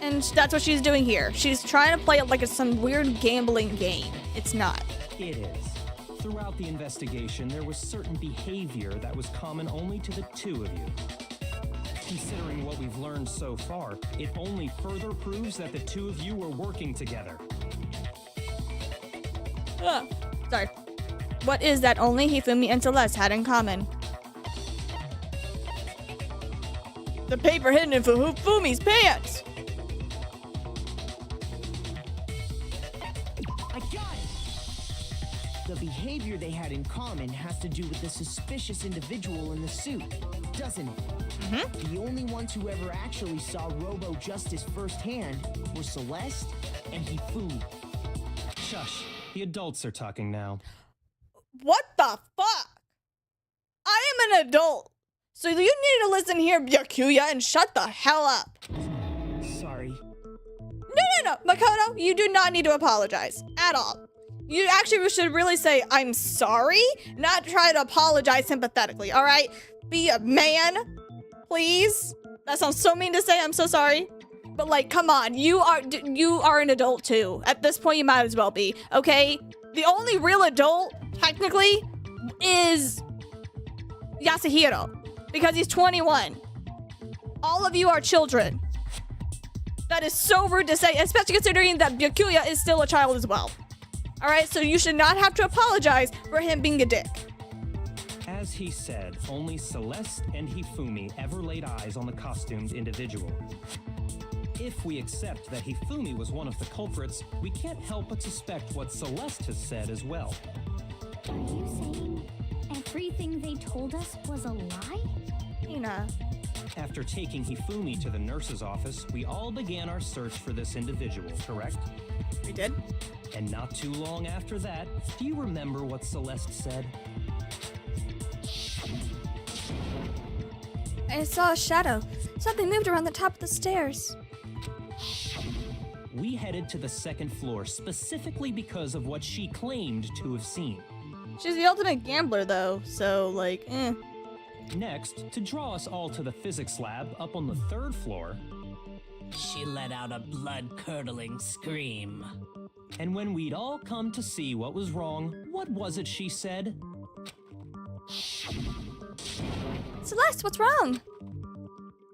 And that's what she's doing here. She's trying to play it like it's some weird gambling game. It's not. It is. Throughout the investigation, there was certain behavior that was common only to the two of you. Considering what we've learned so far, it only further proves that the two of you were working together. Sorry. What is that only Hifumi and Celeste had in common? The paper hidden in Hifumi's pants! I got it! The behavior they had in common has to do with the suspicious individual in the suit, doesn't it? Mm-hmm. The only ones who ever actually saw Robo-Justice firsthand were Celeste and Hifumi. Shush. The adults are talking now. What the fuck? I am an adult. So you need to listen here, Byakuya, and shut the hell up. Sorry. No. Makoto, you do not need to apologize. At all. You actually should really say, I'm sorry, not try to apologize sympathetically, alright? Be a man, please. That sounds so mean to say, I'm so sorry. But like, come on, you are an adult too. At this point, you might as well be, okay? The only real adult, technically, is Yasuhiro. Because he's 21. All of you are children. That is so rude to say, especially considering that Byakuya is still a child as well. Alright, so you should not have to apologize for him being a dick. As he said, only Celeste and Hifumi ever laid eyes on the costumed individual. If we accept that Hifumi was one of the culprits, we can't help but suspect what Celeste has said as well. Are you saying everything they told us was a lie? Hina. After taking Hifumi to the nurse's office, we all began our search for this individual, correct? We did? And not too long after that, do you remember what Celeste said? I saw a shadow. Something moved around the top of the stairs. We headed to the second floor specifically because of what she claimed to have seen. She's the ultimate gambler though, so like, eh. Next, to draw us all to the physics lab up on the third floor, She let out a blood-curdling scream. and when we'd all come to see what was wrong, what was it she said? Celeste, what's wrong?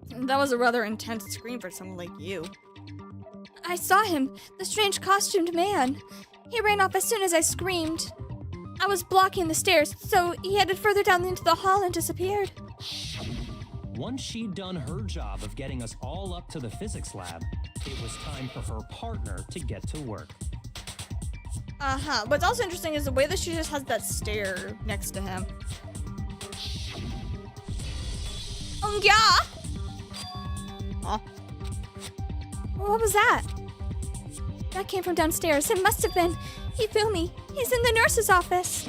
That was a rather intense scream for someone like you. I saw him, the strange costumed man. He ran off as soon as I screamed. I was blocking the stairs, so he headed further down into the hall and disappeared. Once she'd done her job of getting us all up to the physics lab, it was time for her partner to get to work. What's also interesting is the way that she just has that stare next to him. Yeah. Huh? What was that? That came from downstairs. It must have been Hifumi. He's in the nurse's office.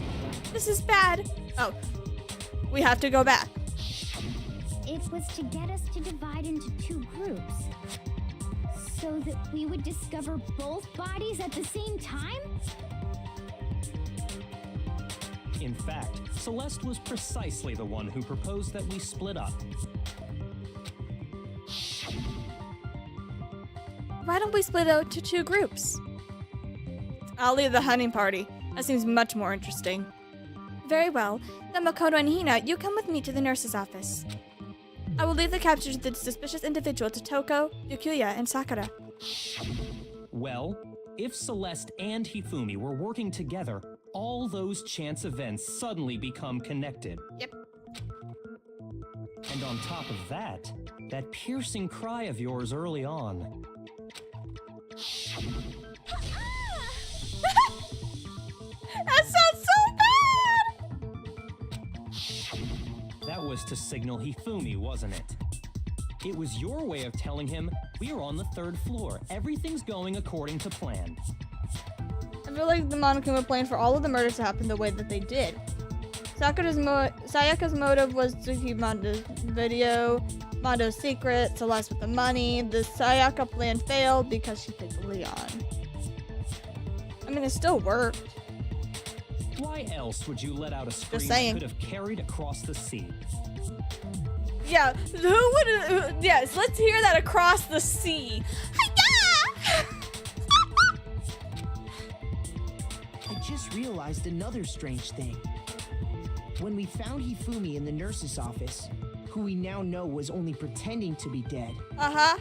This is bad. Oh, We have to go back. It was to get us to divide into 2 groups. So that we would discover both bodies at the same time? In fact, Celeste was precisely the one who proposed that we split up. Why don't we split out to 2 groups? I'll lead the hunting party. That seems much more interesting. Very well. Then Makoto and Hina, you come with me to the nurse's office. I will leave the capture of the suspicious individual to Toko, Yukuya, and Sakura. Well, if Celeste and Hifumi were working together, all those chance events suddenly become connected. Yep. And on top of that, that piercing cry of yours early on. That sounds so bad! That was to signal Hifumi, wasn't it? It was your way of telling him, we're on the 3rd floor. Everything's going according to plan. I feel like the Monokuma planned for all of the murders to happen the way that they did. Sayaka's motive was to keep Mondo's video, Mondo's secret, Celeste with the money. The Sayaka plan failed because she picked Leon. I mean, it still worked. Why else would you let out a scream that saying. could have carried across the sea? Yeah, who would? Yes, let's hear that across the sea. I just realized another strange thing. When we found Hifumi in the nurse's office, who we now know was only pretending to be dead, I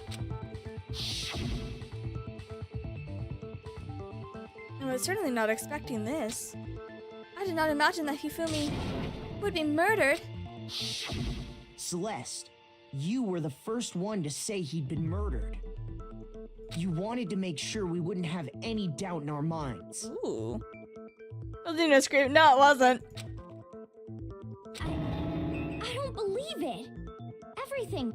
was certainly not expecting this. I did not imagine that Hifumi would be murdered. Celeste, you were the first one to say he'd been murdered. You wanted to make sure we wouldn't have any doubt in our minds. Ooh. Rosina screamed, no, it wasn't. I don't believe it. Everything.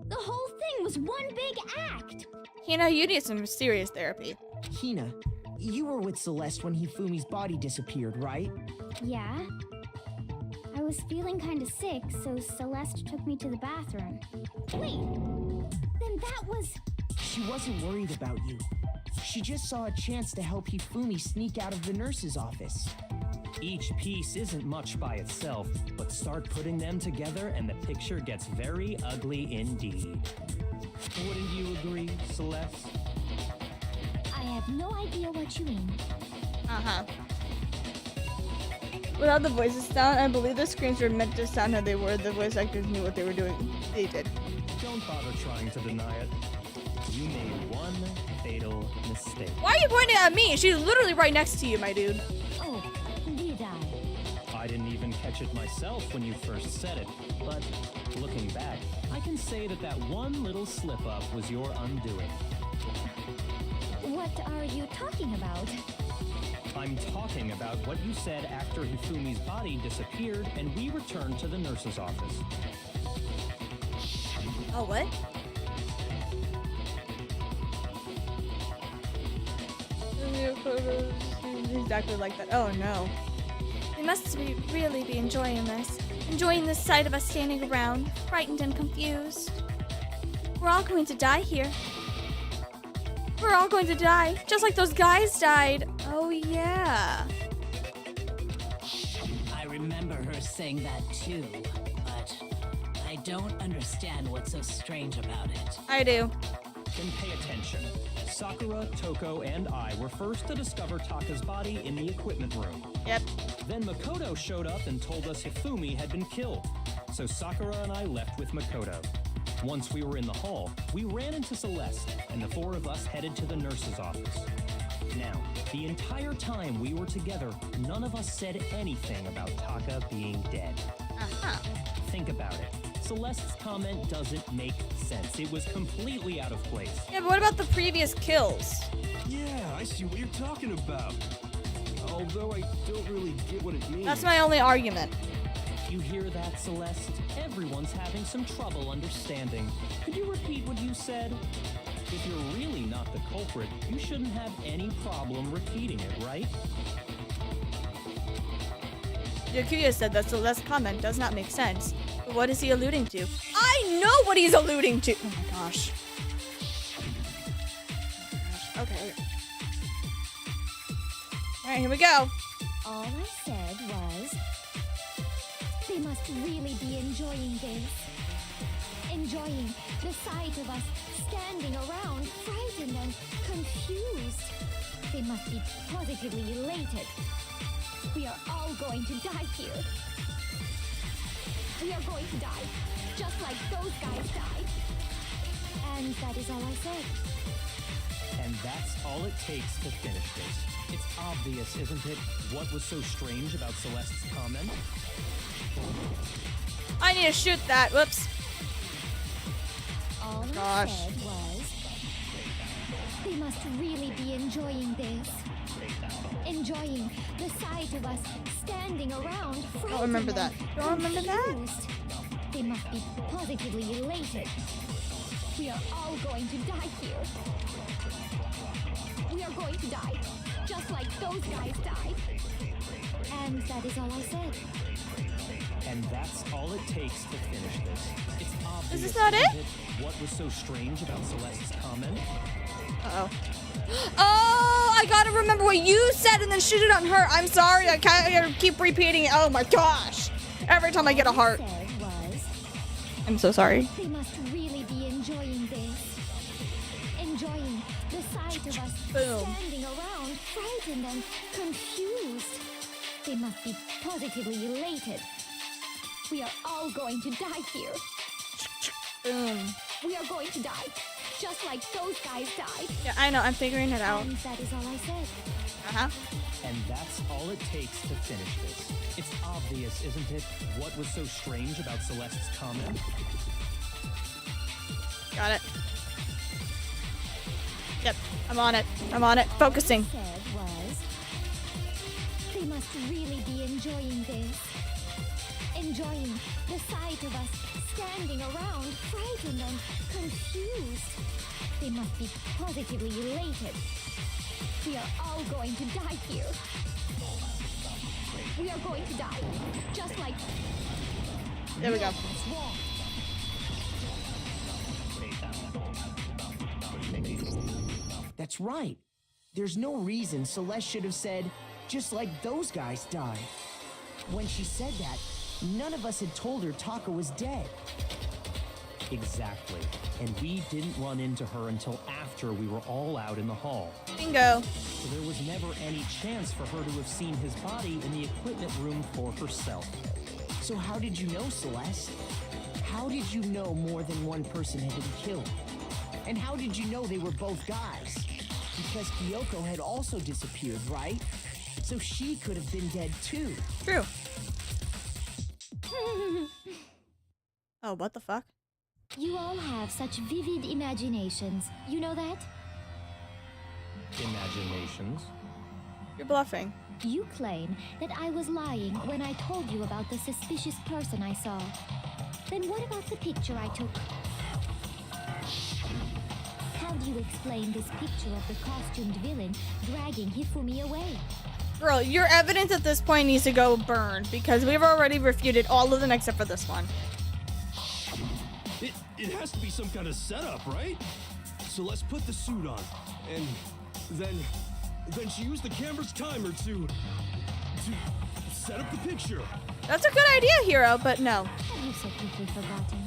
The whole thing was one big act. Hina, you need some serious therapy. Hina, you were with Celeste when Hifumi's body disappeared, right? Yeah. I was feeling kind of sick, so Celeste took me to the bathroom. Wait, then that was... She wasn't worried about you. She just saw a chance to help Hifumi sneak out of the nurse's office. Each piece isn't much by itself, but start putting them together and the picture gets very ugly indeed. Wouldn't you agree, Celeste? I have no idea what you mean. Without the voices sound, I believe the screams were meant to sound how they were. The voice actors knew what they were doing. They did. Don't bother trying to deny it. You made one fatal mistake. Why are you pointing at me? She's literally right next to you, my dude. Oh, did I? I didn't even catch it myself when you first said it, but looking back, I can say that that one little slip-up was your undoing. What are you talking about? I'm talking about what you said after Hifumi's body disappeared and we returned to the nurse's office. Oh, what? Exactly like that. Oh no. They must really be enjoying this. Enjoying the sight of us standing around, frightened and confused. We're all going to die here. We're all going to die, just like those guys died. Oh yeah. I remember her saying that too, but I don't understand what's so strange about it. I do. Then pay attention. Sakura, Toko, and I were first to discover Taka's body in the equipment room. Yep. Then Makoto showed up and told us Hifumi had been killed. So Sakura and I left with Makoto. Once we were in the hall, we ran into Celeste, and the 4 of us headed to the nurse's office. Now, the entire time we were together, none of us said anything about Taka being dead. Think about it. Celeste's comment doesn't make sense. It was completely out of place. Yeah, but what about the previous kills? Yeah, I see what you're talking about. Although I don't really get what it means. That's my only argument. You hear that, Celeste? Everyone's having some trouble understanding. Could you repeat what you said? If you're really not the culprit, you shouldn't have any problem repeating it, right? Yakuya said that Celeste's comment does not make sense. But what is he alluding to? I know what he's alluding to! Oh my gosh. Okay. Alright, here we go. All I said was, they must really be enjoying this. Enjoying the sight of us standing around, frightened and confused. They must be positively elated. We are all going to die here. We are going to die, just like those guys died. And that is all I said. And that's all it takes to finish this. It's obvious, isn't it, what was so strange about Celeste's comment? I need to shoot that. Whoops. All I Gosh. said was, they must really be enjoying this. Enjoying the sight of us standing around, frightened Don't remember that. and Don't remember that? confused. They must be positively elated. We are all going to die here. We are going to die, just like those guys died. And that is all I said. And that's all it takes to finish this. It's obvious, Is this not isn't it? What was so strange about Celeste's comment? Uh-oh. Oh, I gotta remember what you said and then shoot it on her. I'm sorry, I gotta keep repeating it. Oh my gosh. Every time I get a heart. All I said was, I'm so sorry. they must really be enjoying this. Enjoying the sight of us Boom. standing around, frightened and confused. They must be positively elated. We are all going to die here. Boom. We are going to die, just like those guys died. Yeah, I know, I'm figuring it out. And that is all I said. Uh-huh. And that's all it takes to finish this. It's obvious, isn't it, what was so strange about Celeste's comment? Got it. Yep, I'm on it. I'm on it. Focusing. All I said was, they must really be enjoying this. Enjoying the sight of us standing around, frightened and confused. They must be positively elated. We are all going to die here. We are going to die, just like... There we go. It's wrong. That's right. There's no reason Celeste should have said, just like those guys died. When she said that, none of us had told her Taka was dead. Exactly. And we didn't run into her until after we were all out in the hall. Bingo. So there was never any chance for her to have seen his body in the equipment room for herself. So how did you know, Celeste? How did you know more than one person had been killed? And how did you know they were both guys? Because Kyoko had also disappeared, right? So she could have been dead too. True. Oh, what the fuck? You all have such vivid imaginations. You know that? Imaginations. You're bluffing. You claim that I was lying when I told you about the suspicious person I saw. Then what about the picture I took? How do you explain this picture of the costumed villain dragging Hifumi away? Girl, your evidence at this point needs to go burned because we've already refuted all of them except for this one. It has to be some kind of setup, right? So let's put the suit on, and then she used the camera's timer to set up the picture. That's a good idea, Hero, but no. Have you so quickly forgotten?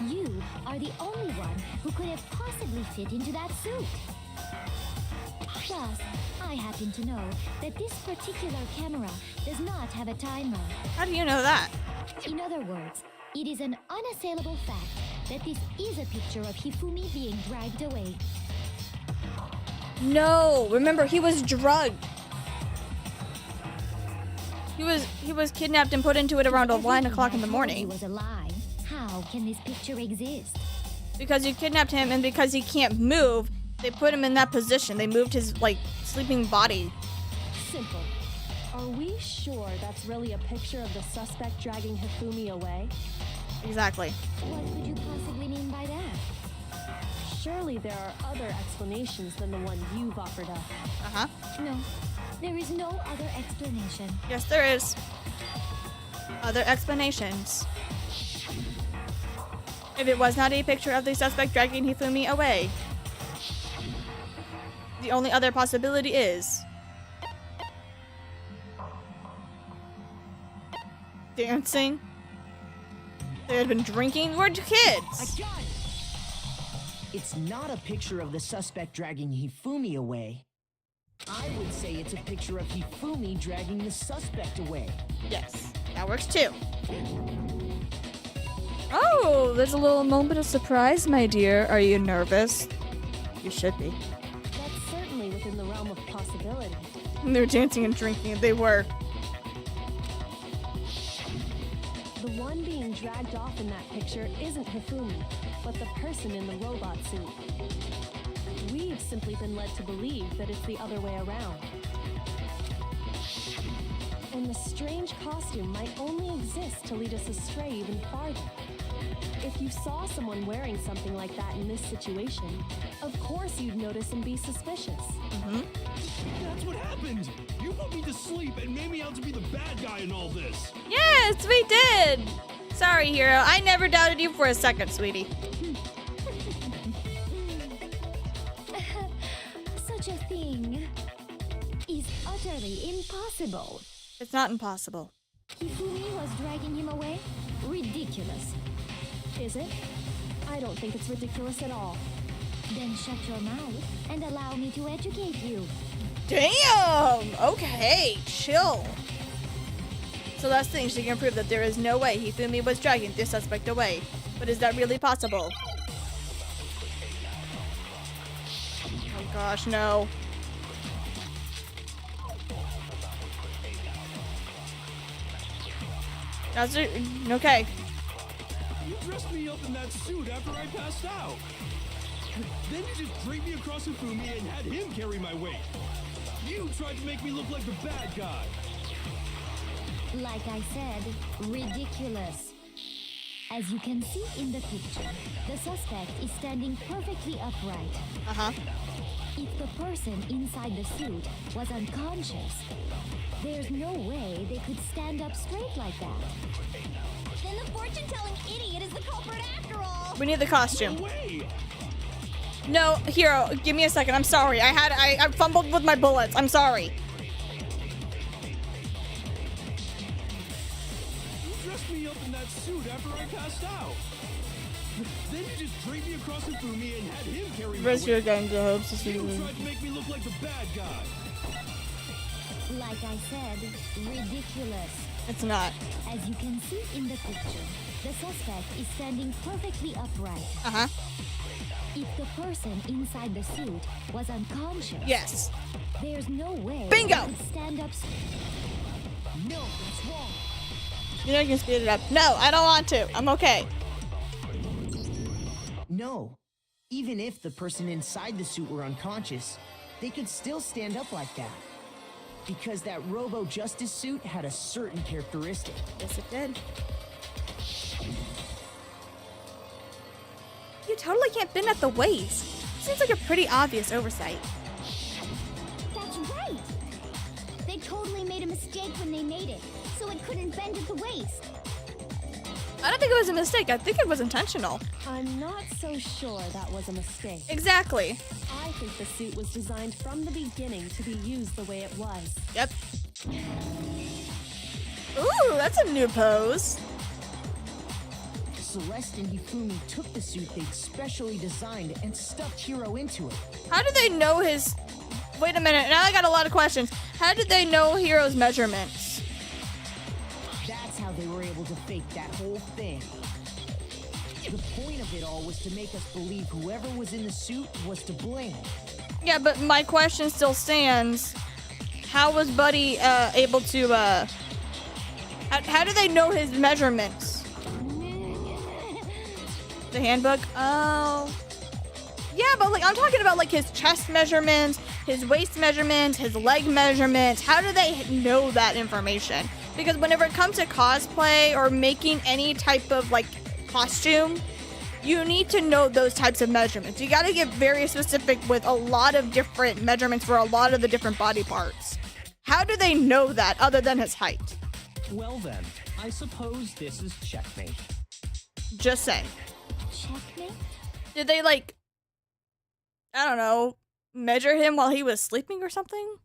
You are the only one who could have possibly fit into that suit. Plus, I happen to know that this particular camera does not have a timer. How do you know that? In other words, it is an unassailable fact that this is a picture of Hifumi being dragged away. No, remember he was drugged. He was kidnapped and put into it around 1 o'clock in the He morning. was a lie. How can this picture exist? Because you kidnapped him and because he can't move, they put him in that position. They moved his, sleeping body. Simple. Are we sure that's really a picture of the suspect dragging Hifumi away? Exactly. What could you possibly mean by that? Surely there are other explanations than the one you've offered up. Uh-huh. No, there is no other explanation. Yes, there is. Other explanations. If it was not a picture of the suspect dragging Hifumi away, the only other possibility is dancing. They had been drinking. We're kids. I got it! It's not a picture of the suspect dragging Hifumi away. I would say it's a picture of Hifumi dragging the suspect away. Yes, that works too. Oh, there's a little moment of surprise, my dear. Are you nervous? You should be. That's certainly within the realm of possibility. They're dancing and drinking. They were. The one being dragged off in that picture isn't Hifumi, but the person in the robot suit. We've simply been led to believe that it's the other way around. And the strange costume might only exist to lead us astray even farther. If you saw someone wearing something like that in this situation, of course you'd notice and be suspicious. That's what happened! You put me to sleep and made me out to be the bad guy in all this! Yes, we did. Sorry, Hero. I never doubted you for a second, sweetie. Such a thing is utterly impossible. It's not impossible. Hifumi was dragging him away? Ridiculous. Is it? I don't think it's ridiculous at all. Then shut your mouth and allow me to educate you. Damn! Okay, chill. So last thing, she can prove that there is no way Hifumi was dragging this suspect away. But is that really possible? Oh gosh, no. That's it. Okay. You dressed me up in that suit after I passed out. Then you just draped me across Hifumi and had him carry my weight. You tried to make me look like the bad guy. Like I said, ridiculous. As you can see in the picture, the suspect is standing perfectly upright. Uh-huh. If the person inside the suit was unconscious, there's no way they could stand up straight like that. Then the fortune-telling idiot is the culprit after all. We need the costume. No way! No, Hero, give me a second. I'm sorry. I fumbled with my bullets. I'm sorry. You dressed me up in that suit after I passed out. Then you just draped me across Hifumi and had him carry my Rest your weight. gun to hope to see You you. tried to make me look like the bad guy. Like I said, ridiculous. It's not. As you can see in the picture, the suspect is standing perfectly upright. Uh-huh. If the person inside the suit was unconscious, Yes. there's no way Bingo! they could stand up. No, that's wrong. You know you can speed it up. No, I don't want to. I'm okay. No. Even if the person inside the suit were unconscious, they could still stand up like that. Because that Robo Justice suit had a certain characteristic. Yes, it did. You totally can't bend at the waist. Seems like a pretty obvious oversight. That's right. They totally made a mistake when they made it, so it couldn't bend at the waist. I don't think it was a mistake. I think it was intentional. I'm not so sure that was a mistake. Exactly. I think the suit was designed from the beginning to be used the way it was. Yep. Ooh, that's a new pose. Celeste and Hifumi took the suit they'd specially designed and stuffed Hiro into it. How did they know his... Wait a minute. Now I got a lot of questions. How did they know Hero's measurements? That's how they were able to fake that whole thing. The point of it all was to make us believe whoever was in the suit was to blame. Yeah, but my question still stands. How was Buddy able to... How do they know his measurements? The handbook? Oh. Yeah, but like I'm talking about like his chest measurements, his waist measurements, his leg measurements. How do they know that information? Because whenever it comes to cosplay or making any type of like costume, you need to know those types of measurements. You gotta get very specific with a lot of different measurements for a lot of the different body parts. How do they know that other than his height? Well then, I suppose this is checkmate. Just saying. Checkmate? Did they, like, I don't know, measure him while he was sleeping or something?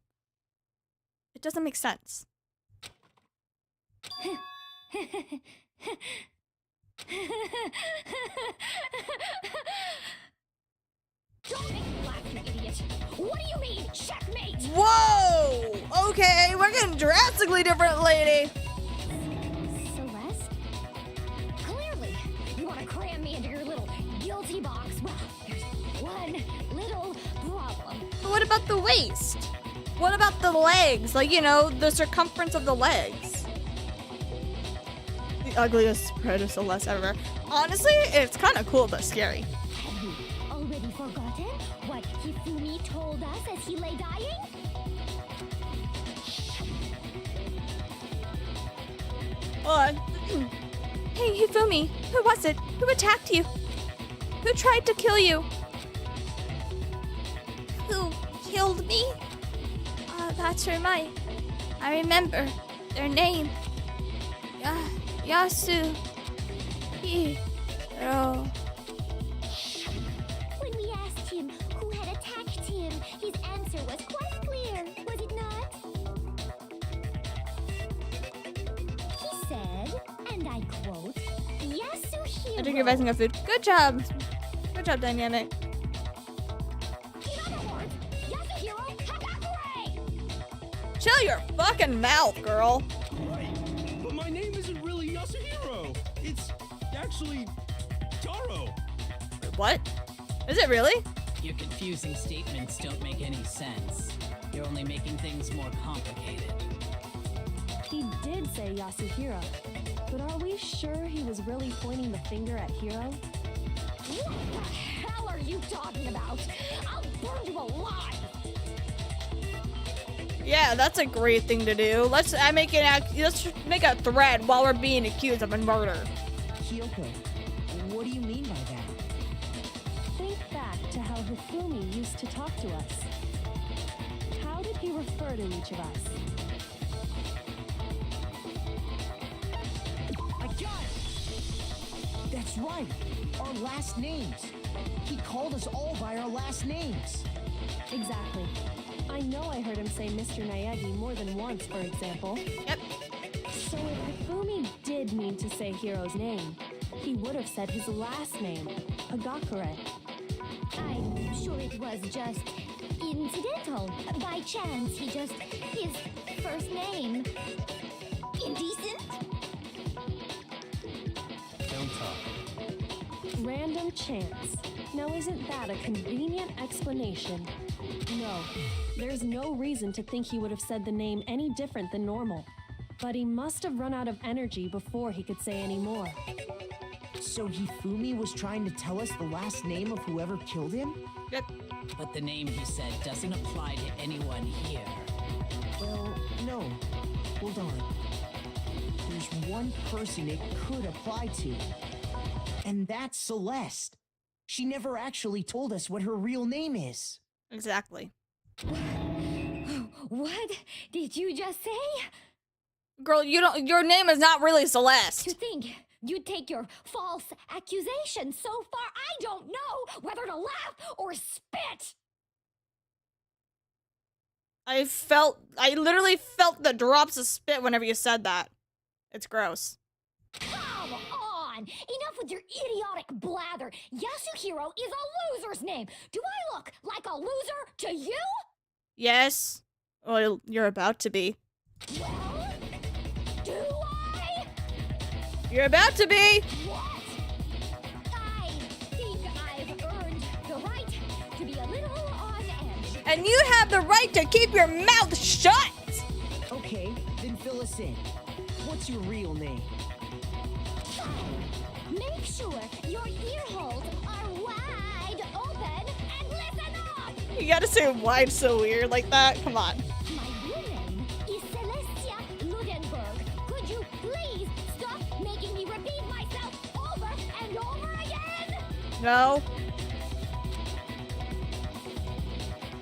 It doesn't make sense. Don't make me laugh, you idiot. What do you mean, checkmate? Whoa! Okay, we're getting drastically different, lady. Celeste? Clearly, you want to cram me into your little guilty box. Well, there's one little problem. But what about the waist? What about the legs? Like, you know, the circumference of the legs. The ugliest spread of Celeste ever. Honestly, it's kind of cool but scary. Have you already forgotten what Hifumi told us as he lay dying? Hold on. Hey, Hifumi, who was it? Who attacked you? Who tried to kill you? Who killed me? That's Hermione. I remember their name. Yasu. Hiro. When we asked him who had attacked him, his answer was quite clear, was it not? He said, and I quote, Yasuhiro. I think you're messing up food. Good job. Good job, Dynamic. In other words, Yasuhiro Hagakure! Chill your fucking mouth, girl. Right. But my name isn't really Yasuhiro. It's actually Taro. Wait, what? Is it really? Your confusing statements don't make any sense. You're only making things more complicated. He did say Yasuhiro, but are we sure he was really pointing the finger at Hiro? What the hell are you talking about? I'll burn you alive! Yeah, that's a great thing to do. Let's make a thread while we're being accused of a murder. Kyoko, what do you mean by that? Think back to how Hifumi used to talk to us. How did he refer to each of us? I got it! That's right, our last names. He called us all by our last names. Exactly. I know I heard him say Mr. Naegi more than once, for example. Yep. So if Hifumi did mean to say Hiro's name, he would have said his last name, Hagakure. I'm sure it was just incidental. By chance, his first name. Indecent? Don't talk. Random chance. Now isn't that a convenient explanation? No, there's no reason to think he would have said the name any different than normal. But he must have run out of energy before he could say any more. So Hifumi was trying to tell us the last name of whoever killed him? Yep. But the name he said doesn't apply to anyone here. Well, no. Hold on. There's one person it could apply to. And that's Celeste. She never actually told us what her real name is. Exactly. What did you just say? Girl, your name is not really Celeste. To think you'd take your false accusation so far, I don't know whether to laugh or spit! I literally felt the drops of spit whenever you said that. It's gross. Come on! Enough with your idiotic blather! Yasuhiro is a loser's name! Do I look like a loser to you? Yes. Well, you're about to be. Well, do I? You're about to be. What? I think I've earned the right to be a little on edge. And you have the right to keep your mouth shut. Okay, then fill us in. What's your real name? Make sure your ear holes are wide open and listen up! You gotta say wide so weird like that. Come on. My real name is Celestia Ludenberg. Could you please stop making me repeat myself over and over again? No.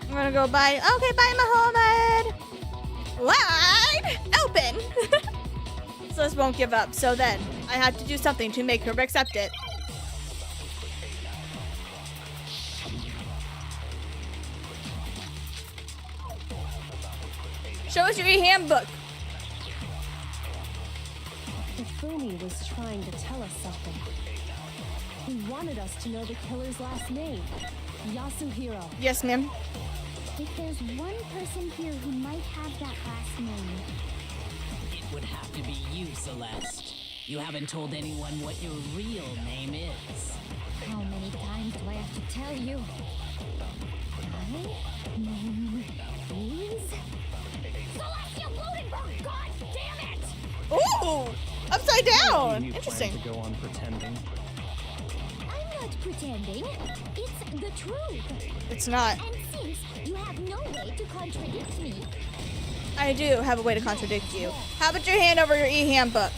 I'm gonna go buy. Okay, buy my whole bed. Wide open. Celeste won't give up, so then I had to do something to make her accept it. Show us your handbook. Hifumi was trying to tell us something. He wanted us to know the killer's last name, Yasuhiro. Yes, ma'am. If there's one person here who might have that last name, It would have to be you, Celeste. You haven't told anyone what your real name is. how many times do I have to tell you? My name is... Celeste, you Ludenberg! God damn it! Ooh, upside down. You Interesting. plan to go on pretending. I'm not pretending. It's the truth. It's not. And since you have no way to contradict me, I do have a way to contradict you. How about your hand over your e-handbook?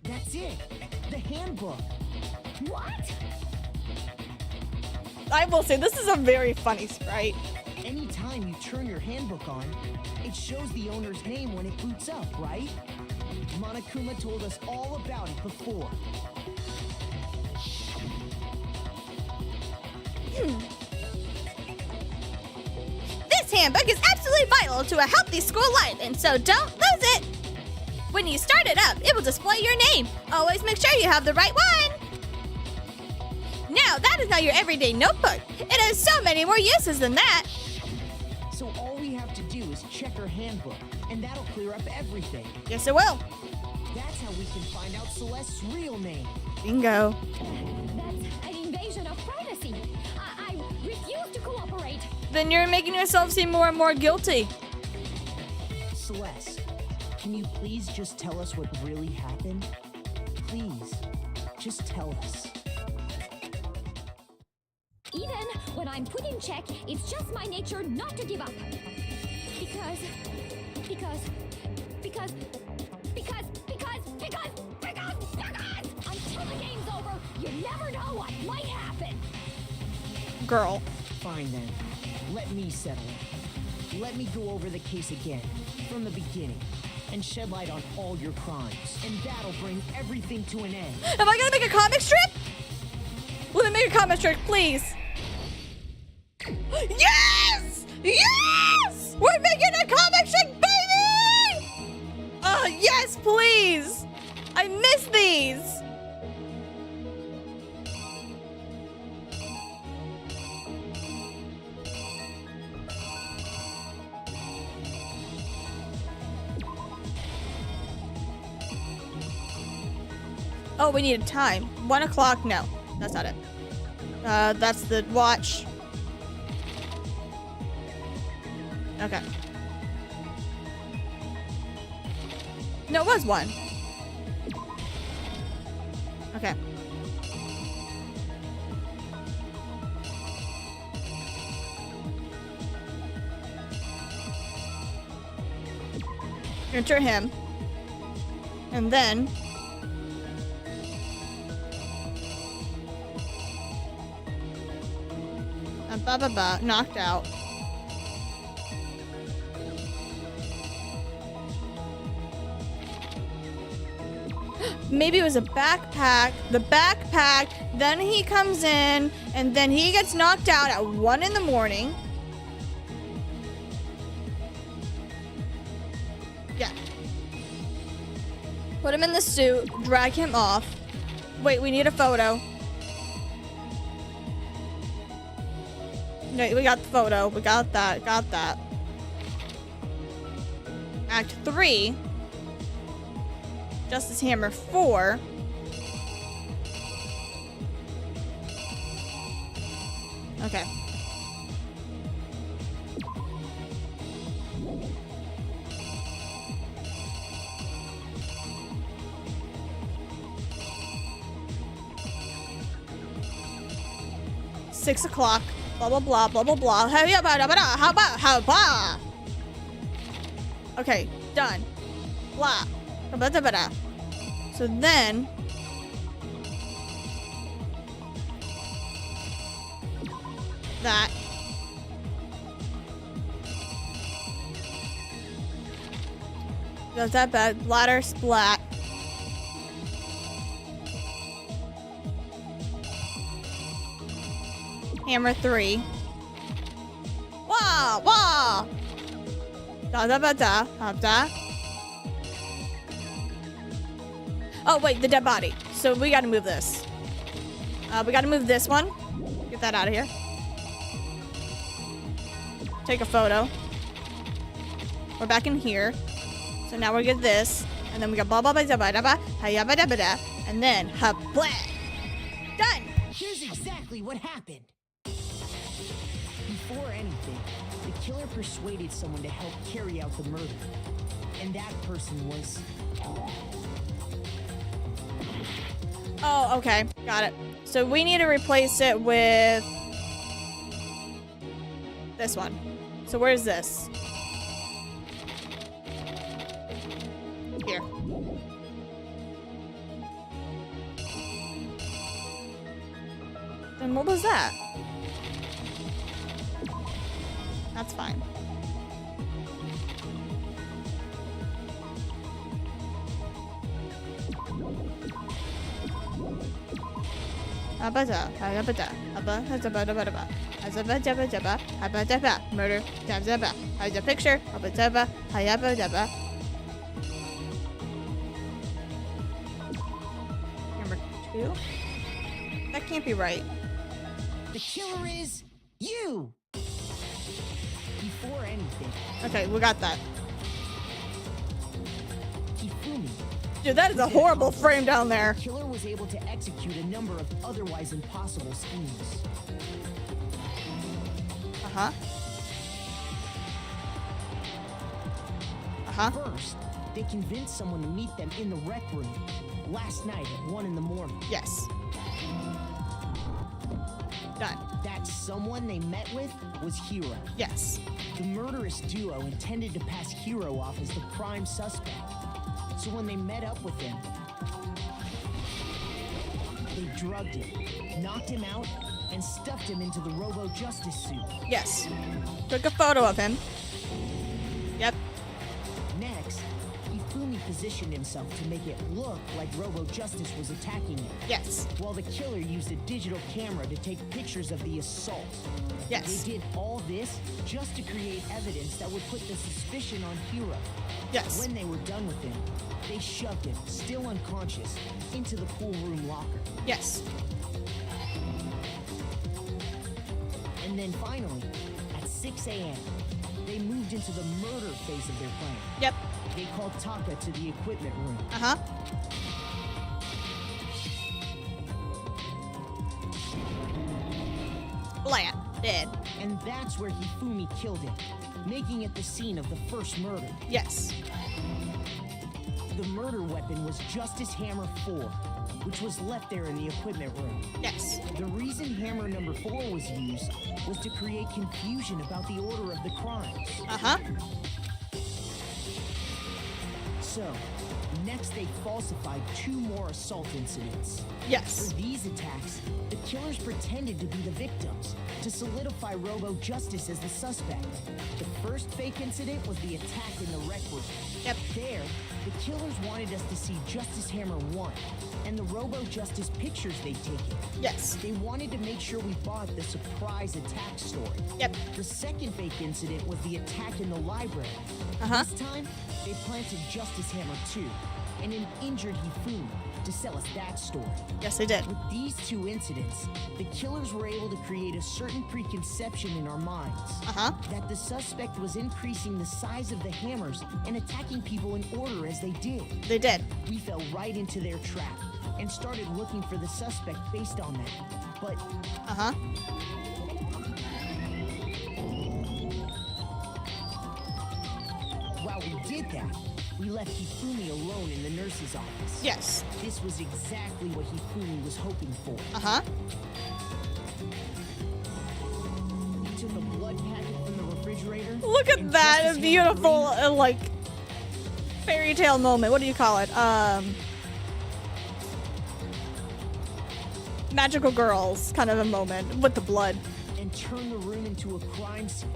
That's it. The handbook. what? I will say, this is a very funny sprite. Anytime you turn your handbook on, it shows the owner's name when it boots up, right? Monokuma told us all about it before. This handbook is absolutely vital to a healthy school life, and so don't lose it. When you start it up, it will display your name. Always make sure you have the right one. Now, that is not your everyday notebook. It has so many more uses than that. So all we have to do is check our handbook, and that'll clear up everything. Yes, it will. That's how we can find out Celeste's real name. Bingo. That's an invasion of privacy. I refuse to cooperate. Then you're making yourself seem more and more guilty. Celeste, can you please just tell us what really happened? Please, just tell us. Even when I'm put in check, it's just my nature not to give up. Because until the game's over, you never know what might happen. Girl. Fine then. Let me settle it. Let me go over the case again, from the beginning, and shed light on all your crimes. And that'll bring everything to an end. Am I gonna make a comic strip? Let me make a comic strip, please. Yes! Yes! We're making a comic strip, baby! Oh, yes, please! I miss these! Oh, we need a time. 1 o'clock? No, that's not it. That's the watch. Okay. No, it was 1. Okay. Enter him. And then knocked out. Maybe it was a backpack. The backpack, then he comes in, and then he gets knocked out at 1 in the morning. Yeah. Put him in the suit, drag him off. Wait, we need a photo. No, we got the photo. We got that. Got that. Act 3. Justice Hammer 4. Okay. Six o'clock. Blah blah blah blah blah blah. How about? Okay, done. Blah. So then that. Does that bad? Bladder splat. Hammer 3. Wah! Wah! Da da da da da da. Oh wait, the dead body. So we gotta move this. We gotta move this one. Get that out of here. Take a photo. We're back in here. So now we get this. And then we got blah blah blah blah blah blah blah blah blah, and then ha blah. Done! Here's exactly what happened. Before anything, the killer persuaded someone to help carry out the murder. And that person was... Oh, okay. Got it. So we need to replace it with this one. So where's this? Here. Then what was that? That's fine. Murder. How's the picture? Number 2? That can't be right. The killer is you! Before anything, Okay, we got that. Hifumi. Dude, that is a horrible frame down there. The killer was able to execute a number of otherwise impossible schemes. Uh-huh. Uh-huh. First, they convinced someone to meet them in the rec room last night at 1 in the morning. Yes. Done. That someone they met with was Hiro. Yes. The murderous duo intended to pass Hiro off as the prime suspect. So when they met up with him, they drugged him, knocked him out, and stuffed him into the Robo-Justice suit. Yes. Took a photo of him. Yep. Next, Hifumi positioned himself to make it look like Robo-Justice was attacking him, Yes. while the killer used a digital camera to take pictures of the assault. Yes. They did all this just to create evidence that would put the suspicion on Hiro. Yes. When they were done with him, they shoved him, still unconscious, into the pool room locker. Yes. And then finally, at 6 a.m., they moved into the murder phase of their plan. Yep. They called Taka to the equipment room. Uh-huh. Blat. Dead. And that's where Hifumi killed him, making it the scene of the first murder. Yes. The murder weapon was Justice Hammer 4, which was left there in the equipment room. Yes. The reason hammer number 4 was used was to create confusion about the order of the crimes. Uh-huh. So, next they falsified 2 more assault incidents. Yes. For these attacks, the killers pretended to be the victims to solidify Robo-Justice as the suspect. The first fake incident was the attack in the rec room. Yep. There, the killers wanted us to see Justice Hammer 1 and the Robo-Justice pictures they'd taken. Yes. They wanted to make sure we bought the surprise attack story. Yep. The second fake incident was the attack in the library. Uh-huh. This time, they planted Justice Hammer 2 and an injured Hifumi to sell us that story. Yes, they did. With these 2 incidents, the killers were able to create a certain preconception in our minds. Uh-huh. That the suspect was increasing the size of the hammers and attacking people in order as they did. They did. We fell right into their trap and started looking for the suspect based on that. But Uh-huh. while we did that, we left Hifumi alone in the nurse's office. Yes. This was exactly what Hifumi was hoping for. Uh-huh. He took a blood packet from the refrigerator. Look at and that. Justice A Hammer beautiful, breathed. like, fairy tale moment. What do you call it? Magical girls kind of a moment with the blood. and turn the room into a crime scene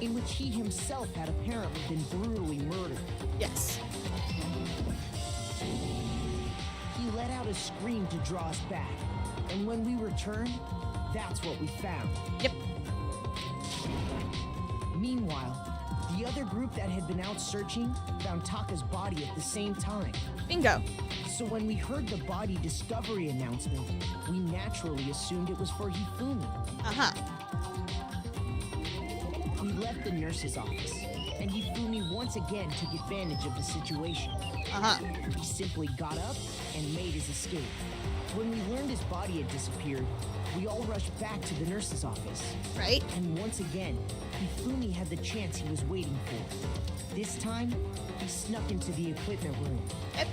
in which he himself had apparently been brutally murdered. Yes. He let out a scream to draw us back, and when we returned, that's what we found. Yep. Meanwhile, the other group that had been out searching found Taka's body at the same time. Bingo. So when we heard the body discovery announcement, we naturally assumed it was for Hifumi. Uh-huh. We left the nurse's office, and Hifumi once again took advantage of the situation. Uh-huh. He simply got up and made his escape. When we learned his body had disappeared, we all rushed back to the nurse's office. Right? And once again, Hifumi had the chance he was waiting for. This time, he snuck into the equipment room. Yep.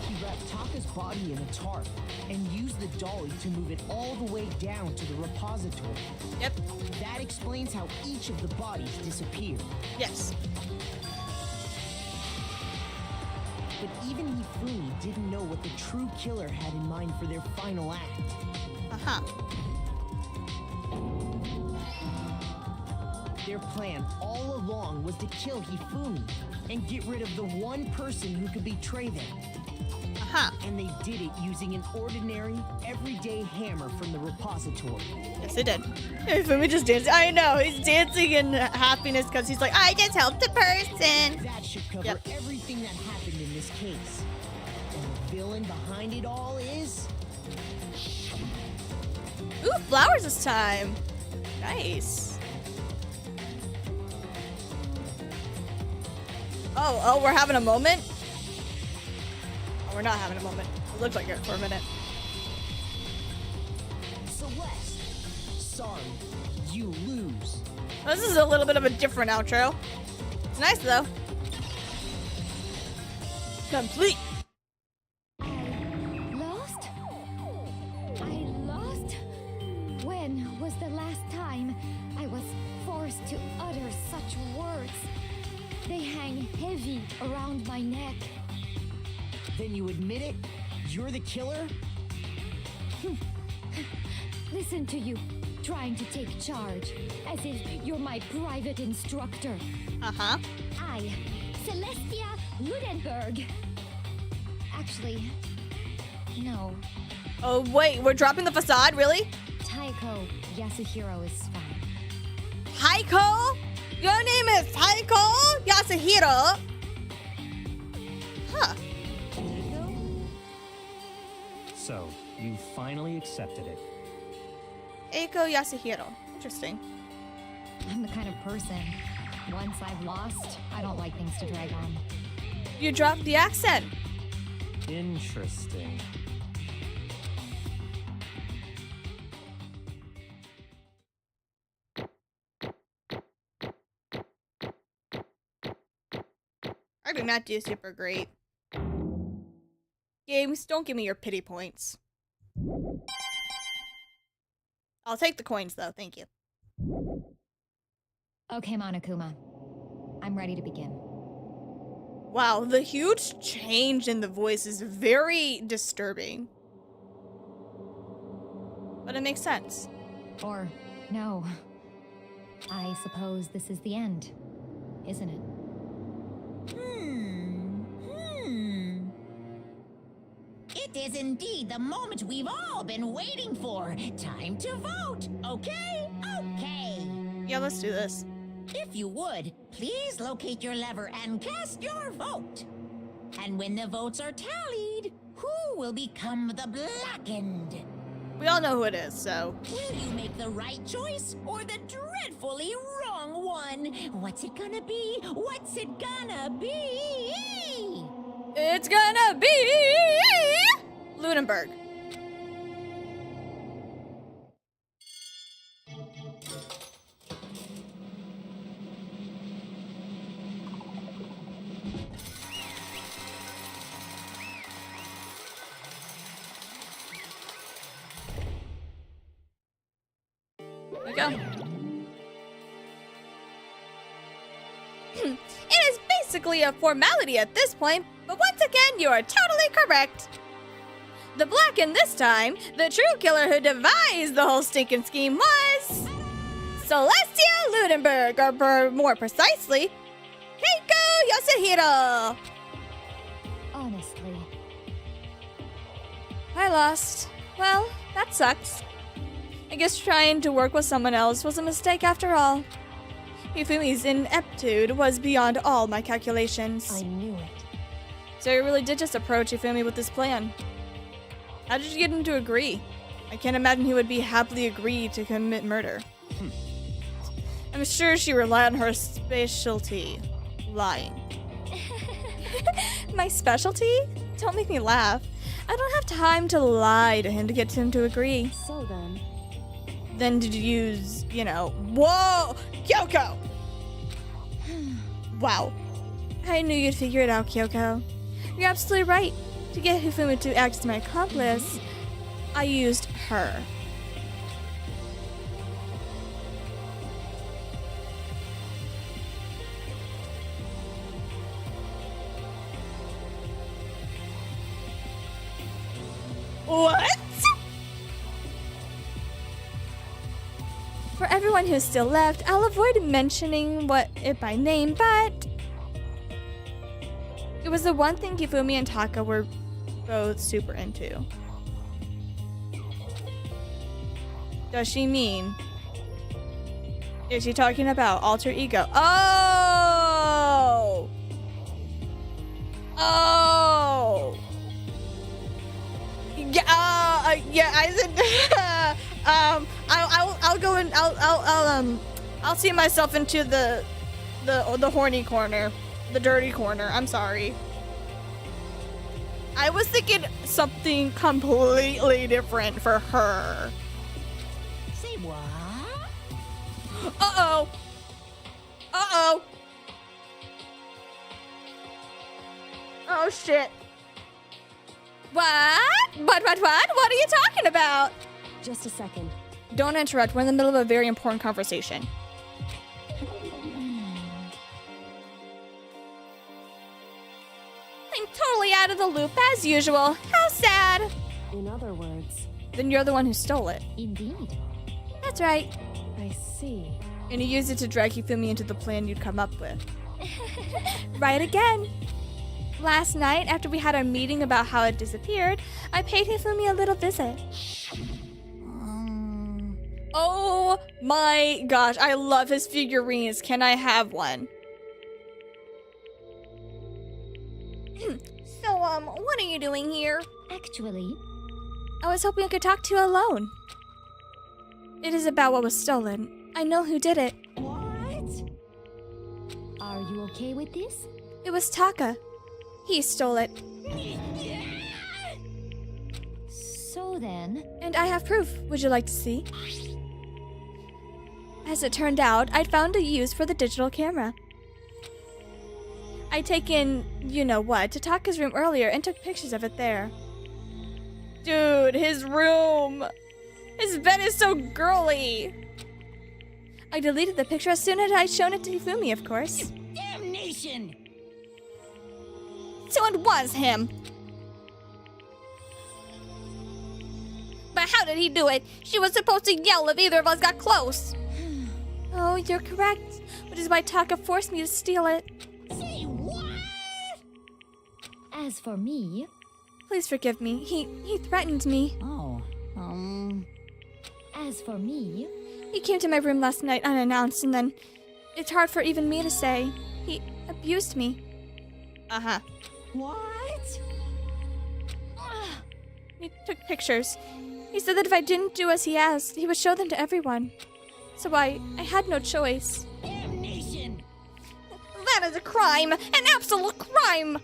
He wrapped Taka's body in a tarp and used the dolly to move it all the way down to the repository. Yep. That explains how each of the bodies disappeared. Yes. But even Hifumi didn't know what the true killer had in mind for their final act. Uh-huh. Their plan all along was to kill Hifumi and get rid of the one person who could betray them. Uh-huh. And they did it using an ordinary, everyday hammer from the repository. Yes, they did. Hey, Fumi just dancing. I know, he's dancing in happiness because he's like, I just helped a person. That should cover Yep. everything that happened in this case. And the villain behind it all is... Ooh, flowers this time. Nice. Oh, we're having a moment? Oh, we're not having a moment. It looks like it for a minute. Celeste. Sorry, you lose. This is a little bit of a different outro. It's nice though. Complete. Lost? I lost? When was the last time I was forced to utter such words? They hang heavy around my neck. Then you admit it? You're the killer? Listen to you, trying to take charge, as if you're my private instructor. Uh-huh. I, Celestia Ludenberg. Actually, no. Oh, wait, we're dropping the facade, really? Taiko Yasuhiro is fine. Heiko? Your name is Heiko Yasuhiro? Huh. So, you finally accepted it. Eiko Yasuhiro. Interesting. I'm the kind of person, once I've lost, I don't like things to drag on. You dropped the accent. Interesting. I do not do super great. Games, don't give me your pity points. I'll take the coins though, thank you. Okay, Monokuma. I'm ready to begin. Wow, the huge change in the voice is very disturbing. But it makes sense. Or, no. I suppose this is the end, isn't it? It is indeed the moment we've all been waiting for. Time to vote, okay? Okay. Yeah, let's do this. If you would, please locate your lever and cast your vote. And when the votes are tallied, who will become the blackened? We all know who it is, so. Will you make the right choice or the dreadfully wrong one? What's it gonna be? What's it gonna be? It's gonna be Lunenburg. There we go. It is basically a formality at this point, but once again, you are totally correct. The black and this time, the true killer who devised the whole stinking scheme was Celestia Ludenberg, or more precisely, Keiko Yoshihiro. Honestly, I lost. Well, that sucks. I guess trying to work with someone else was a mistake after all. Hifumi's ineptitude was beyond all my calculations. I knew it. So you really did just approach Hifumi with this plan. How did you get him to agree? I can't imagine he would be happily agree to commit murder. I'm sure she relied on her specialty, lying. My specialty? Don't make me laugh. I don't have time to lie to him to get him to agree. So then, Then did you use, whoa! Kyoko! Wow. I knew you'd figure it out, Kyoko. You're absolutely right. To get Hifumi to act as my accomplice, I used her. What? For everyone who's still left, I'll avoid mentioning it by name, but it was the one thing Hifumi and Taka were both super into. Does she mean? Is she talking about alter ego? Oh! Oh! Yeah, I said, I'll go and I'll see myself into the horny corner, the dirty corner. I'm sorry. I was thinking something completely different for her. Say what? Uh-oh. Uh-oh. Oh, shit. What? What? What are you talking about? just a second. Don't interrupt. We're in the middle of a very important conversation. I'm totally out of the loop as usual. How sad. In other words, Then you're the one who stole it. indeed. That's right. I see. And you used it to drag Hifumi into the plan you'd come up with. Right again. Last night, after we had our meeting about how it disappeared, I paid Hifumi a little visit. Oh my gosh, I love his figurines. Can I have one? So, what are you doing here? Actually, I was hoping I could talk to you alone. It is about what was stolen. I know who did it. what? Are you okay with this? It was Taka. He stole it. So then, And I have proof. Would you like to see? As it turned out, I'd found a use for the digital camera. I'd taken, you-know-what, to Taka's room earlier and took pictures of it there. Dude, his room! His bed is so girly! I deleted the picture as soon as I'd shown it to Hifumi, of course. Damnation! So it was him! But how did he do it? She was supposed to yell if either of us got close. Oh, you're correct. Which is why Taka forced me to steal it. Say what? as for me, Please forgive me. He threatened me. Oh, as for me, He came to my room last night unannounced, and then it's hard for even me to say. He abused me. Uh-huh. what? He took pictures. He said that if I didn't do as he asked, he would show them to everyone. So I had no choice. Damnation! That is a crime! An absolute crime!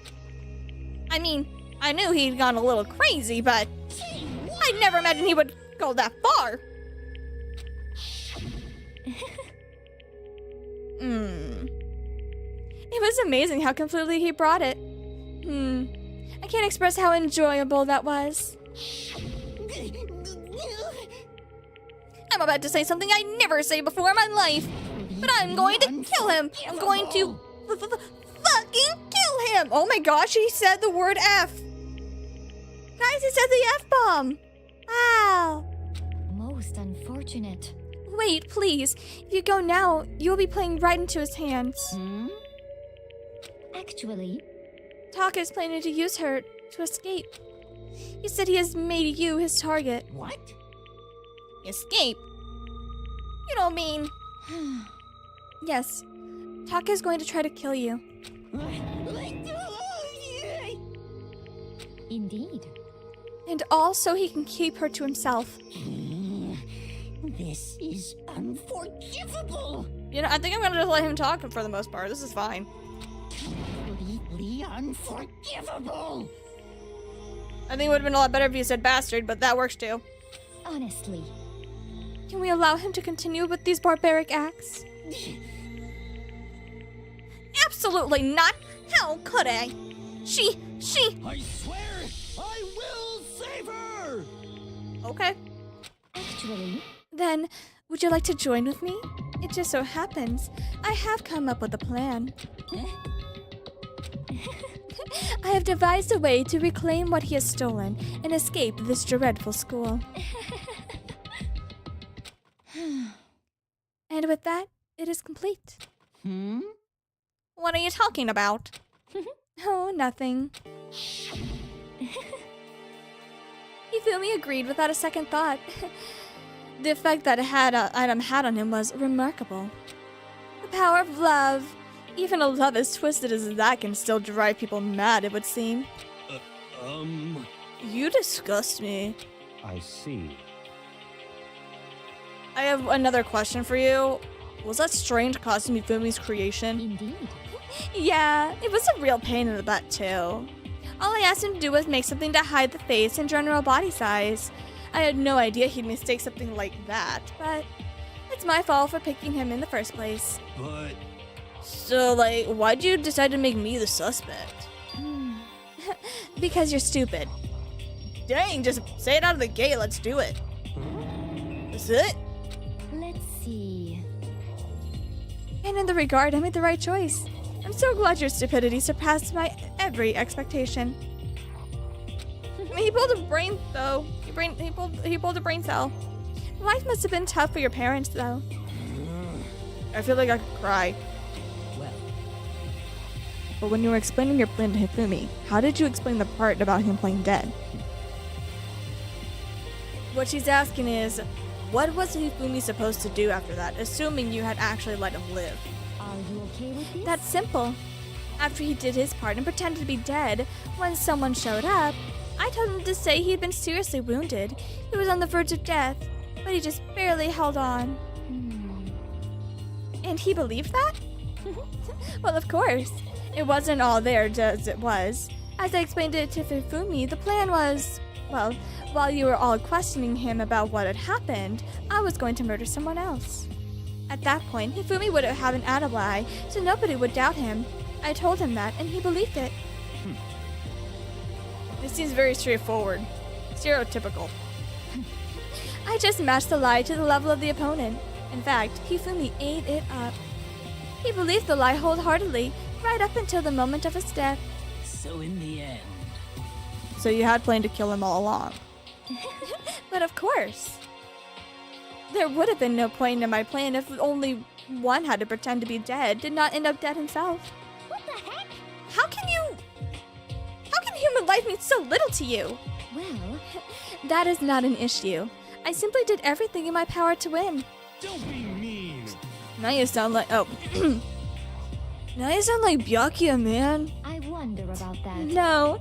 I mean, I knew he'd gone a little crazy, but Say what? I'd never imagined he would go that far. It was amazing how completely he brought it. I can't express how enjoyable that was. I'm about to say something I never say before in my life, but I'm going to kill him. I'm going to fucking kill him. Oh my gosh, he said the word F. Guys, he said the F-bomb! Wow! Most unfortunate. Wait, please. If you go now, you'll be playing right into his hands. Actually, Taka is planning to use her to escape. He said he has made you his target. What? Escape? You don't mean... Yes. Taka is going to try to kill you. indeed. And all so he can keep her to himself. This is unforgivable. You know, I think I'm gonna just let him talk for the most part. This is fine. Completely unforgivable. I think it would have been a lot better if you said bastard, but that works too. Honestly, Can we allow him to continue with these barbaric acts? Absolutely not! How could I? She... I swear, I will save her! Okay. actually, Then, would you like to join with me? It just so happens, I have come up with a plan. I have devised a way to reclaim what he has stolen and escape this dreadful school. And with that, it is complete. What are you talking about? Oh, nothing. Hifumi agreed without a second thought. The effect that item had on him was remarkable. The power of love. Even a love as twisted as that can still drive people mad, it would seem. You disgust me. I see. I have another question for you. Was that strange costume Hifumi's creation? indeed. Yeah, it was a real pain in the butt, too. All I asked him to do was make something to hide the face and general body size. I had no idea he'd mistake something like that, but it's my fault for picking him in the first place. But So, like, why'd you decide to make me the suspect? Because you're stupid. Dang, just say it out of the gate, let's do it. Is it? Let's see. And in the regard, I made the right choice. I'm so glad your stupidity surpassed my every expectation. I mean, he pulled a brain, though. He pulled a brain cell. Life must have been tough for your parents, though. I feel like I could cry. Well, But when you were explaining your plan to Hifumi, how did you explain the part about him playing dead? What she's asking is, what was Hifumi supposed to do after that, assuming you had actually let him live? Are you okay with this? That's simple. After he did his part and pretended to be dead, when someone showed up, I told him to say he'd been seriously wounded. He was on the verge of death, but he just barely held on. And he believed that? Well, of course. It wasn't all there as it was. As I explained it to Hifumi, the plan was, well, while you were all questioning him about what had happened, I was going to murder someone else. At that point, Hifumi would have an alibi, so nobody would doubt him. I told him that, and he believed it. This seems very straightforward. Stereotypical. I just matched the lie to the level of the opponent. In fact, Hifumi ate it up. He believed the lie wholeheartedly, right up until the moment of his death. so in the end, So you had planned to kill him all along. But of course. There would have been no point in my plan if only one had to pretend to be dead, did not end up dead himself. What the heck? How can human life mean so little to you? Well, That is not an issue. I simply did everything in my power to win. don't be mean. Now you sound like, oh. Now you sound like Byakuya, man. I wonder about that. No,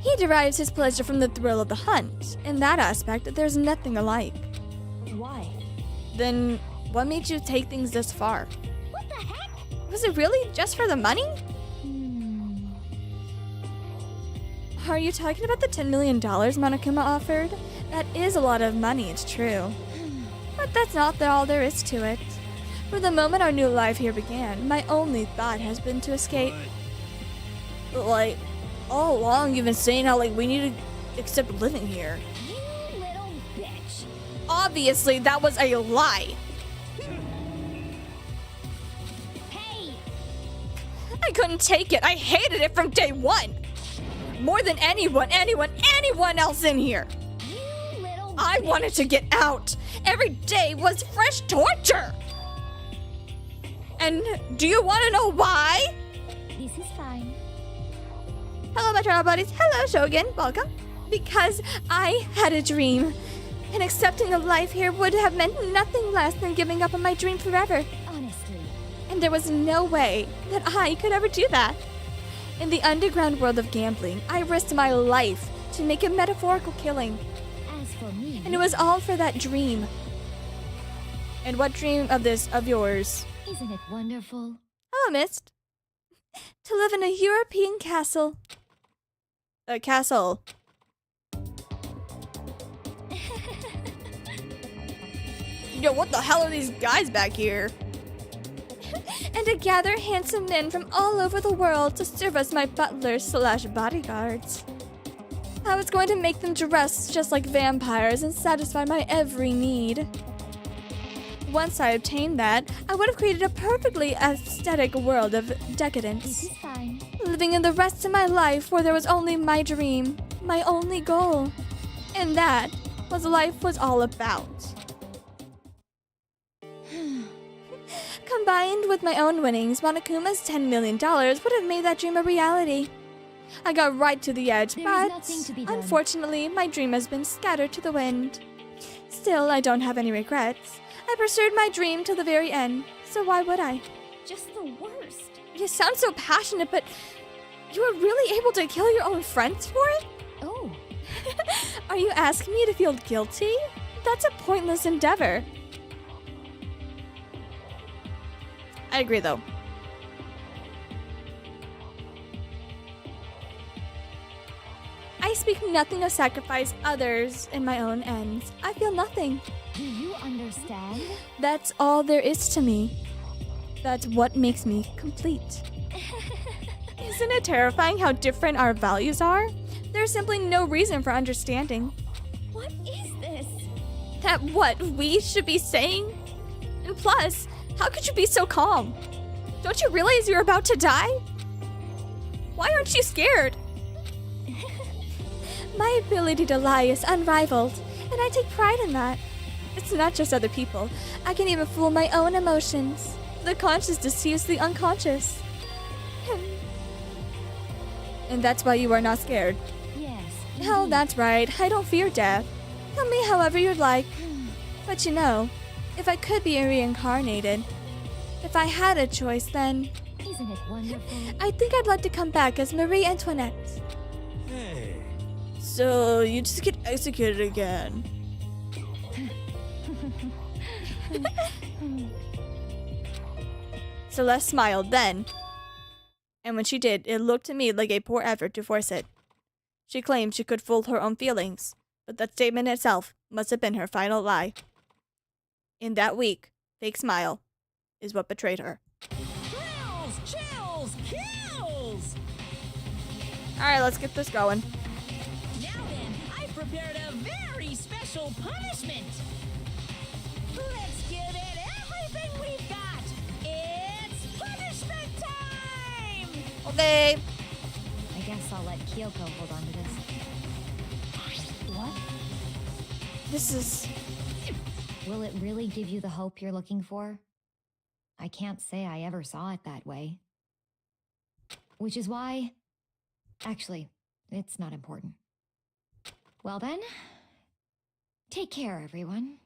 he derives his pleasure from the thrill of the hunt. In that aspect, there's nothing alike. Why? Then, what made you take things this far? What the heck? Was it really just for the money? Are you talking about the $10 million Monokuma offered? That is a lot of money, it's true. But that's not all there is to it. For the moment our new life here began, my only thought has been to escape. Like, all along you've been saying how, like, we need to accept living here. You little bitch. Obviously, that was a lie. Hey! I couldn't take it. I hated it from day one. more than anyone else in here. You little I bitch. wanted to get out. Every day was fresh torture. And do you want to know why? This is fine. Hello, my travel buddies. Hello, Shogun. Welcome. Because I had a dream. And accepting of life here would have meant nothing less than giving up on my dream forever. Honestly. And there was no way that I could ever do that. In the underground world of gambling, I risked my life to make a metaphorical killing. As for me, And it was all for that dream. And what dream of yours? isn't it wonderful? Hello, Mist. To live in a European castle. A castle. Yo, what the hell are these guys back here? And to gather handsome men from all over the world to serve as my butlers/bodyguards. I was going to make them dress just like vampires and satisfy my every need. Once I obtained that, I would have created a perfectly aesthetic world of This decadence. is fine. Living in the rest of my life where there was only my dream, my only goal. And that was what life was all about. Combined with my own winnings, Monokuma's $10 million would have made that dream a reality. I got right to the edge, There is but nothing to be done. unfortunately, my dream has been scattered to the wind. Still, I don't have any regrets. I pursued my dream till the very end, so why would I? Just the worst. You sound so passionate, but you were really able to kill your own friends for it? Oh, Are you asking me to feel guilty? That's a pointless endeavor. I agree, though. I speak nothing of sacrifice others in my own ends. I feel nothing. do you understand? That's all there is to me. That's what makes me complete. Isn't it terrifying how different our values are? There's simply no reason for understanding. What is this? That what we should be saying? And plus, how could you be so calm? Don't you realize you're about to die? Why aren't you scared? My ability to lie is unrivaled, and I take pride in that. It's not just other people. I can even fool my own emotions. The conscious deceives the unconscious. And that's why you are not scared. Yes. Hell, indeed. that's right. I don't fear death. Tell me however you'd like. But you know, if I could be reincarnated, if I had a choice, then Isn't it wonderful? I think I'd like to come back as Marie Antoinette. Hey. So you just get executed again. Celeste smiled then. And when she did, it looked to me like a poor effort to force it. She claimed she could fool her own feelings, but that statement itself must have been her final lie. In that week, fake smile is what betrayed her. Thrills, chills, kills! Alright, let's get this going. Now then, I've prepared a very special punishment. Let's give it everything we've got. It's punishment time! Okay. I guess I'll let Kyoko hold on to this. What? This is... Will it really give you the hope you're looking for? I can't say I ever saw it that way. Which is why... Actually, it's not important. Well then, take care, everyone.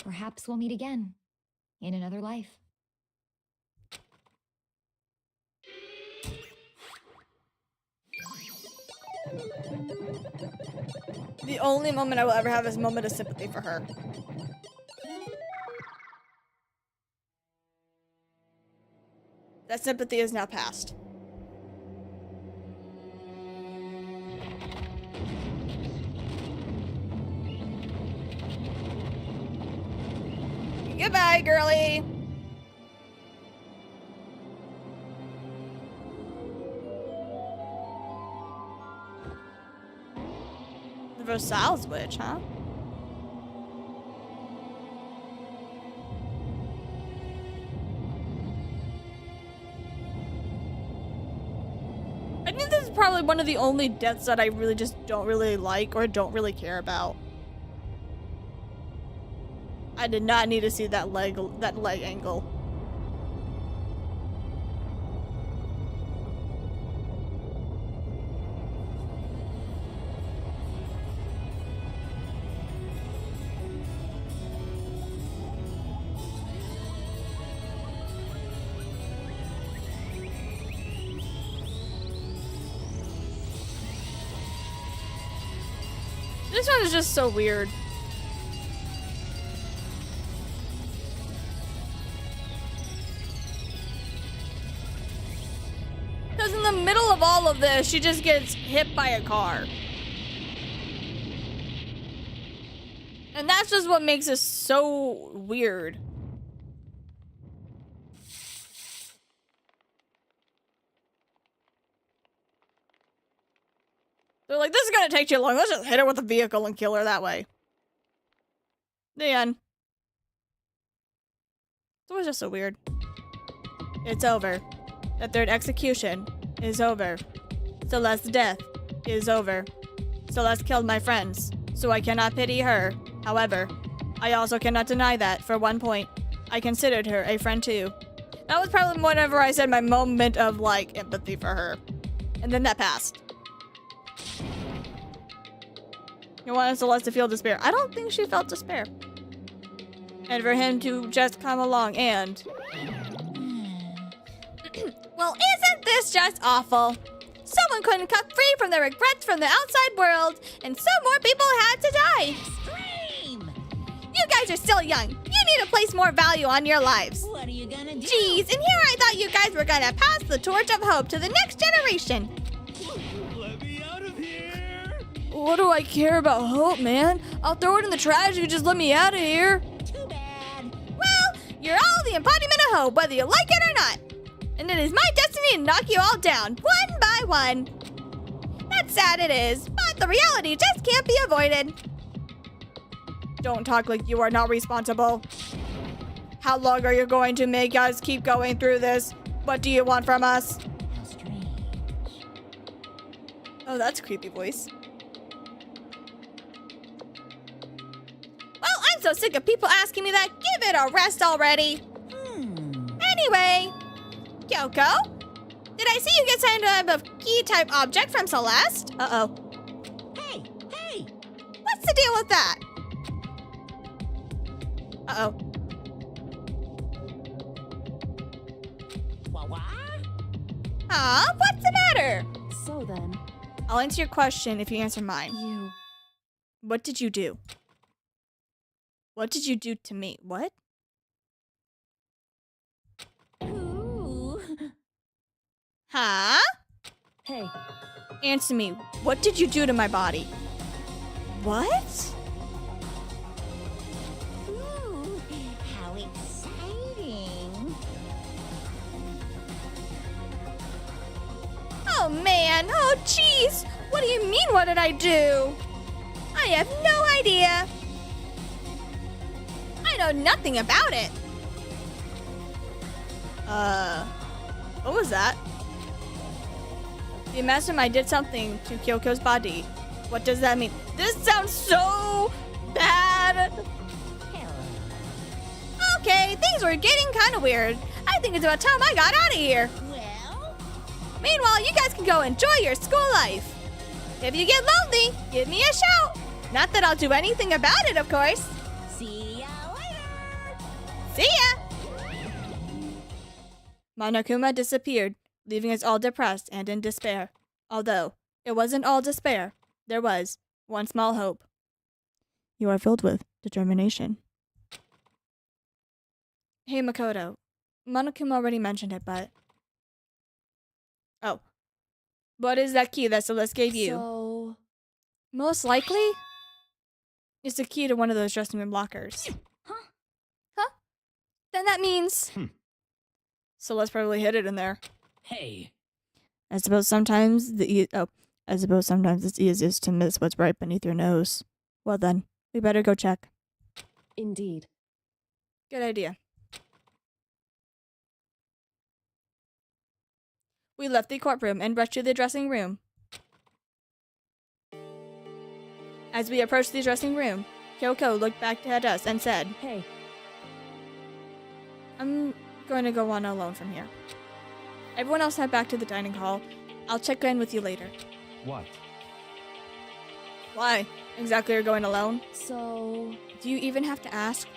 Perhaps we'll meet again in another life. The only moment I will ever have is a moment of sympathy for her. That sympathy is now past. Goodbye, girlie. The Versailles witch, huh? I think this is probably one of the only deaths that I really just don't really like or don't really care about. I did not need to see that leg angle. This one is just so weird. Because in the middle of all of this, she just gets hit by a car. And that's just what makes this so weird. They're like, this is gonna take too long. Let's just hit her with a vehicle and kill her that way. The end. It was just so weird. It's over. The third execution is over. Celeste's death is over. Celeste killed my friends, so I cannot pity her. However, I also cannot deny that, for one point, I considered her a friend too. That was probably whenever I said my moment of, like, empathy for her. And then that passed. You wanted Celeste to feel despair. I don't think she felt despair. And for him to just come along and... Well, isn't this just awful? Someone couldn't cut free from their regrets from the outside world, and so more people had to die. Extreme! You guys are still young. You need to place more value on your lives. What are you gonna do? Jeez, and here I thought you guys were gonna pass the torch of hope to the next generation. Let me out of here! What do I care about hope, man? I'll throw it in the trash if you just let me out of here. Too bad. Well, you're all the embodiment of hope, whether you like it or not. And it is my destiny to knock you all down, one by one. That's sad it is, but the reality just can't be avoided. Don't talk like you are not responsible. How long are you going to make us keep going through this? What do you want from us? How strange. Oh, that's a creepy voice. Well, I'm so sick of people asking me that. Give it a rest already. Anyway, Kyoko, did I see you get some type of key-type object from Celeste? Uh-oh. Hey, hey! What's the deal with that? Uh-oh. Wah-wah? Huh? What's the matter? So then, I'll answer your question if you answer mine. you... What did you do? What did you do to me? What? Ooh. Huh? Hey, Answer me. What did you do to my body? What? Ooh, how exciting. Oh man, oh jeez. What do you mean, what did I do? I have no idea. I know nothing about it. What was that? You imagine I did something to Kyoko's body. What does that mean? This sounds so bad. Okay, things were getting kind of weird. I think it's about time I got out of here. Well, Meanwhile, you guys can go enjoy your school life. If you get lonely, give me a shout. Not that I'll do anything about it, of course. see ya later. See ya! Monokuma disappeared, leaving us all depressed and in despair. Although, it wasn't all despair. There was one small hope. You are filled with determination. Hey, Makoto. Monokuma already mentioned it, but... Oh. What is that key that Celeste gave you? so... Most likely, it's the key to one of those dressing room lockers. Huh? Then that means... Celeste probably hid it in there. Hey, I suppose sometimes it's easiest to miss what's right beneath your nose. Well then, we better go check. Indeed. Good idea. We left the courtroom and rushed to the dressing room. As we approached the dressing room, Kyoko looked back at us and said, Hey, I'm going to go on alone from here. Everyone else head back to the dining hall. I'll check in with you later. What? Why? Exactly you're going alone? so Do you even have to ask?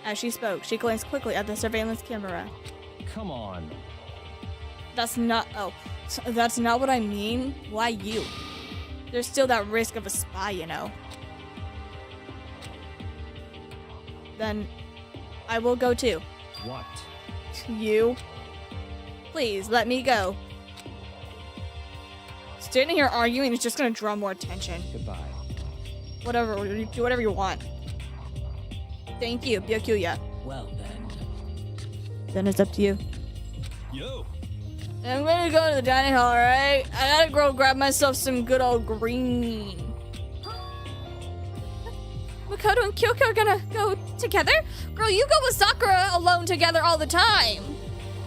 As she spoke, she glanced quickly at the surveillance camera. Come on. That's not what I mean. Why you? There's still that risk of a spy, you know. Then I will go too. What? You? Please, let me go. Standing here arguing is just gonna draw more attention. Goodbye. Whatever, do whatever you want. Thank you, Byakuya. Well then. Then it's up to you. Yo, I'm gonna go to the dining hall, alright? I gotta go grab myself some good old green. Makoto and Kyoko are gonna go together? Girl, you go with Sakura alone together all the time.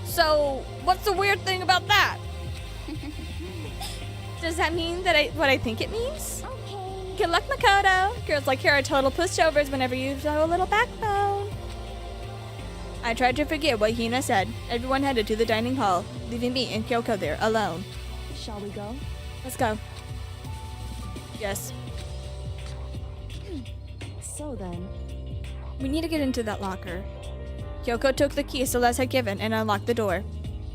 So, what's the weird thing about that? Does that mean that what I think it means? Okay. Good luck, Makoto. Girls like her are total pushovers whenever you show a little backbone. I tried to forget what Hina said. Everyone headed to the dining hall, leaving me and Kyoko there alone. shall we go? Let's go. Yes. So then, We need to get into that locker. Kyoko took the key Celeste had given and unlocked the door.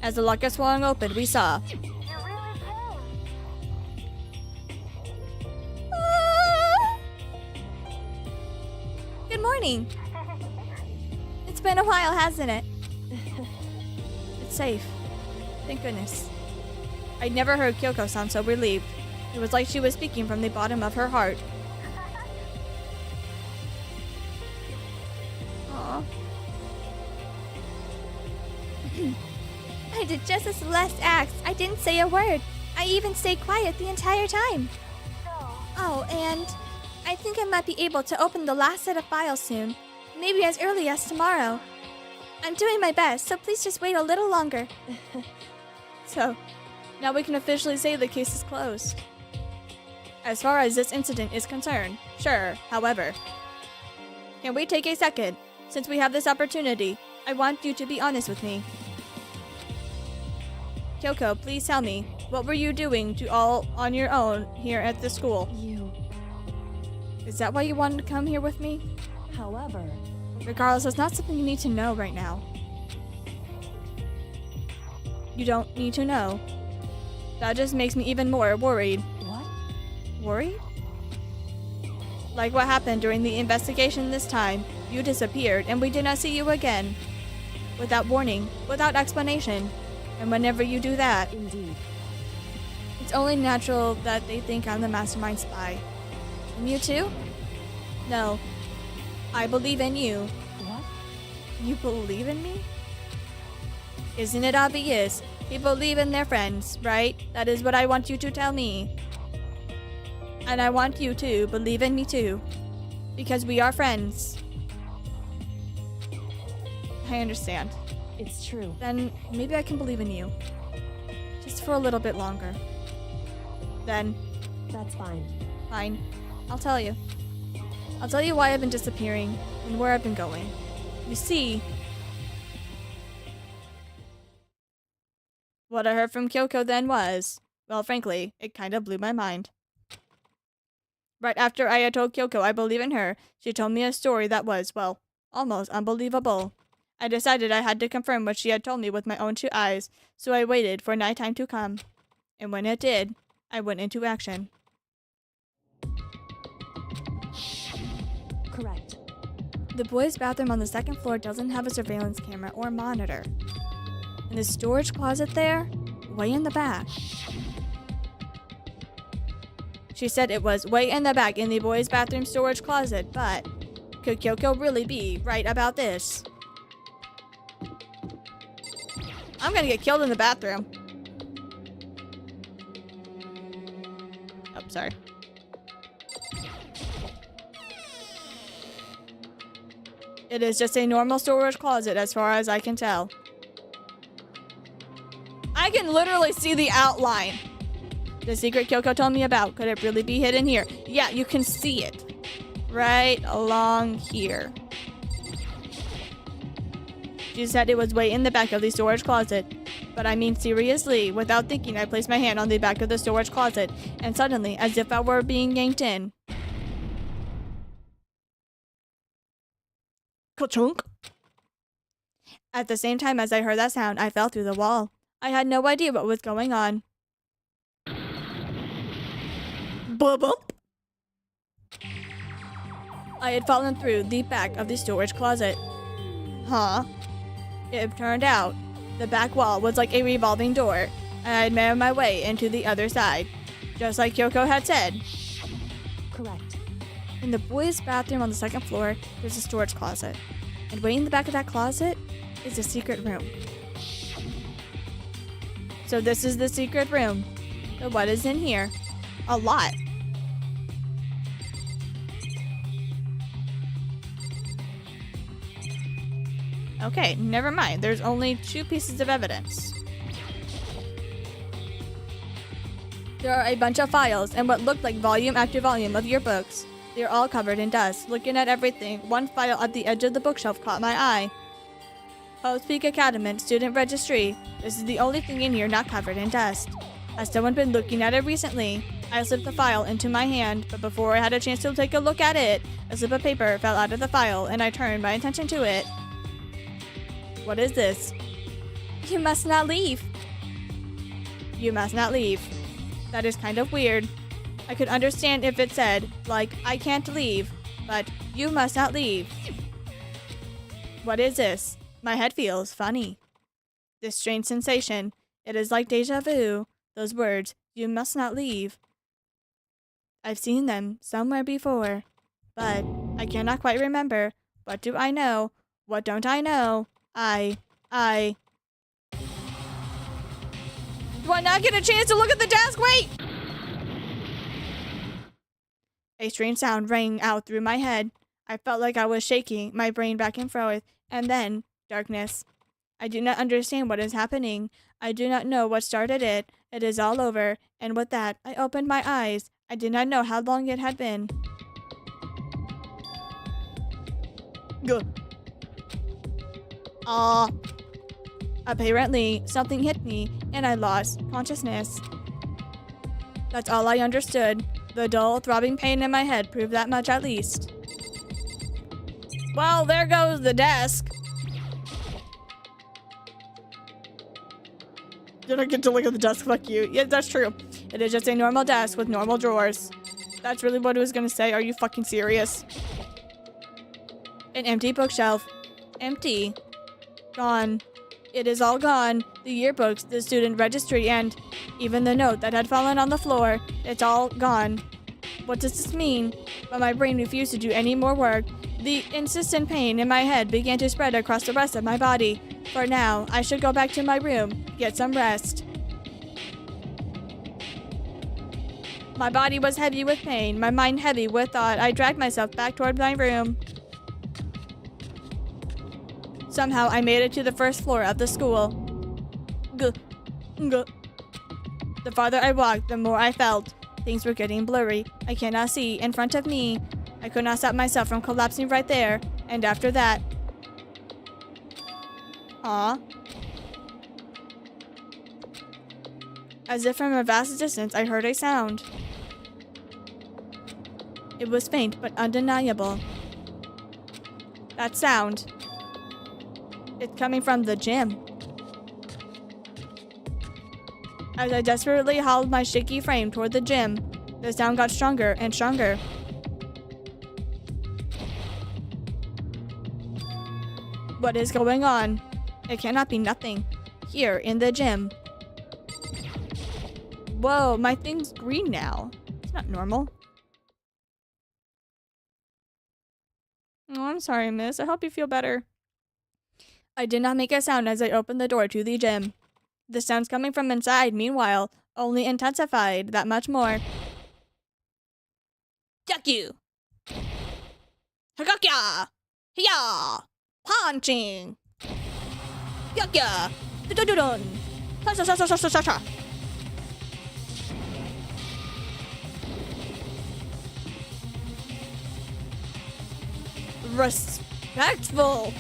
As the locker swung open, we saw... Ah! Good morning. It's been a while, hasn't it? It's safe. Thank goodness. I'd never heard Kyoko sound so relieved. It was like she was speaking from the bottom of her heart. Aw. I did just as Celeste asked. I didn't say a word. I even stayed quiet the entire time. Oh, and I think I might be able to open the last set of files soon. Maybe as early as tomorrow. I'm doing my best, so please just wait a little longer. So, now we can officially say the case is closed. As far as this incident is concerned, sure, however. Can we take a second? Since we have this opportunity, I want you to be honest with me. Kyoko, please tell me, what were you doing all on your own here at the school? Is that why you wanted to come here with me? however, Regardless, it's not something you need to know right now. You don't need to know. That just makes me even more worried. what? Worried? Like what happened during the investigation this time. You disappeared and we did not see you again. Without warning, without explanation. And whenever you do that, Indeed. it's only natural that they think I'm the mastermind spy. And you too? No. I believe in you. What? You believe in me? Isn't it obvious? People believe in their friends, right? That is what I want you to tell me. And I want you to believe in me too. Because we are friends. I understand. It's true. Then maybe I can believe in you. Just for a little bit longer. Then, That's fine. fine. I'll tell you. I'll tell you why I've been disappearing and where I've been going. You see, what I heard from Kyoko then was, well, frankly, it kind of blew my mind. Right after I had told Kyoko I believe in her, she told me a story that was, well, almost unbelievable. I decided I had to confirm what she had told me with my own two eyes, so I waited for nighttime to come. And when it did, I went into action. Correct. The boys' bathroom on the second floor doesn't have a surveillance camera or monitor. And the storage closet there, way in the back. She said it was way in the back in the boys' bathroom storage closet, but could Kyoko really be right about this? I'm gonna get killed in the bathroom. Oh, sorry. It is just a normal storage closet as far as I can tell. I can literally see the outline. The secret Kyoko told me about. Could it really be hidden here? Yeah, you can see it. Right along here. She said it was way in the back of the storage closet. But I mean seriously, without thinking, I placed my hand on the back of the storage closet, and suddenly, as if I were being yanked in. Ka-chunk! At the same time as I heard that sound, I fell through the wall. I had no idea what was going on. Bump! I had fallen through the back of the storage closet. Huh? It turned out the back wall was like a revolving door, and I had made my way into the other side, just like Kyoko had said. Correct. In the boys' bathroom on the second floor, there's a storage closet, and way in the back of that closet is a secret room. So this is the secret room. So what is in here? A lot. Okay, never mind. There's only 2 pieces of evidence. There are a bunch of files and what looked like volume after volume of yearbooks. They're all covered in dust. Looking at everything, one file at the edge of the bookshelf caught my eye. Post Peak Academy Student Registry. This is the only thing in here not covered in dust. Has someone been looking at it recently? I slipped the file into my hand, but before I had a chance to take a look at it, a slip of paper fell out of the file and I turned my attention to it. What is this? You must not leave. You must not leave. That is kind of weird. I could understand if it said, like, I can't leave, but you must not leave. What is this? My head feels funny. This strange sensation. It is like deja vu. Those words, you must not leave. I've seen them somewhere before, but I cannot quite remember. What do I know? What don't I know? Do I not get a chance to look at the desk? Wait! A strange sound rang out through my head. I felt like I was shaking my brain back and forth, and then darkness. I do not understand what is happening. I do not know what started it. It is all over, and with that, I opened my eyes. I did not know how long it had been. Good. Apparently, something hit me, and I lost consciousness. That's all I understood. The dull, throbbing pain in my head proved that much at least. Well, there goes the desk. Did I get to look at the desk? Fuck you. Yeah, that's true. It is just a normal desk with normal drawers. That's really what I was gonna say. Are you fucking serious? An empty bookshelf. Empty. Gone. It is all gone. The yearbooks, the student registry, and even the note that had fallen on the floor. It's all gone. What does this mean? But my brain refused to do any more work. The insistent pain in my head began to spread across the rest of my body. For now, I should go back to my room, get some rest. My body was heavy with pain, my mind heavy with thought. I dragged myself back toward my room. Somehow, I made it to the first floor of the school. The farther I walked, the more I felt. Things were getting blurry. I cannot see in front of me. I could not stop myself from collapsing right there. And after that... As if from a vast distance, I heard a sound. It was faint but undeniable. That sound... It's coming from the gym. As I desperately hauled my shaky frame toward the gym, the sound got stronger and stronger. What is going on? It cannot be nothing. Here in the gym. Whoa, my thing's green now. It's not normal. Oh, I'm sorry, miss. I hope you feel better. I did not make a sound as I opened the door to the gym. The sounds coming from inside, meanwhile, only intensified that much more. Duck you! Hagakya! Hiya! Punching! Yakya! Dun-dun-dun! Respectful.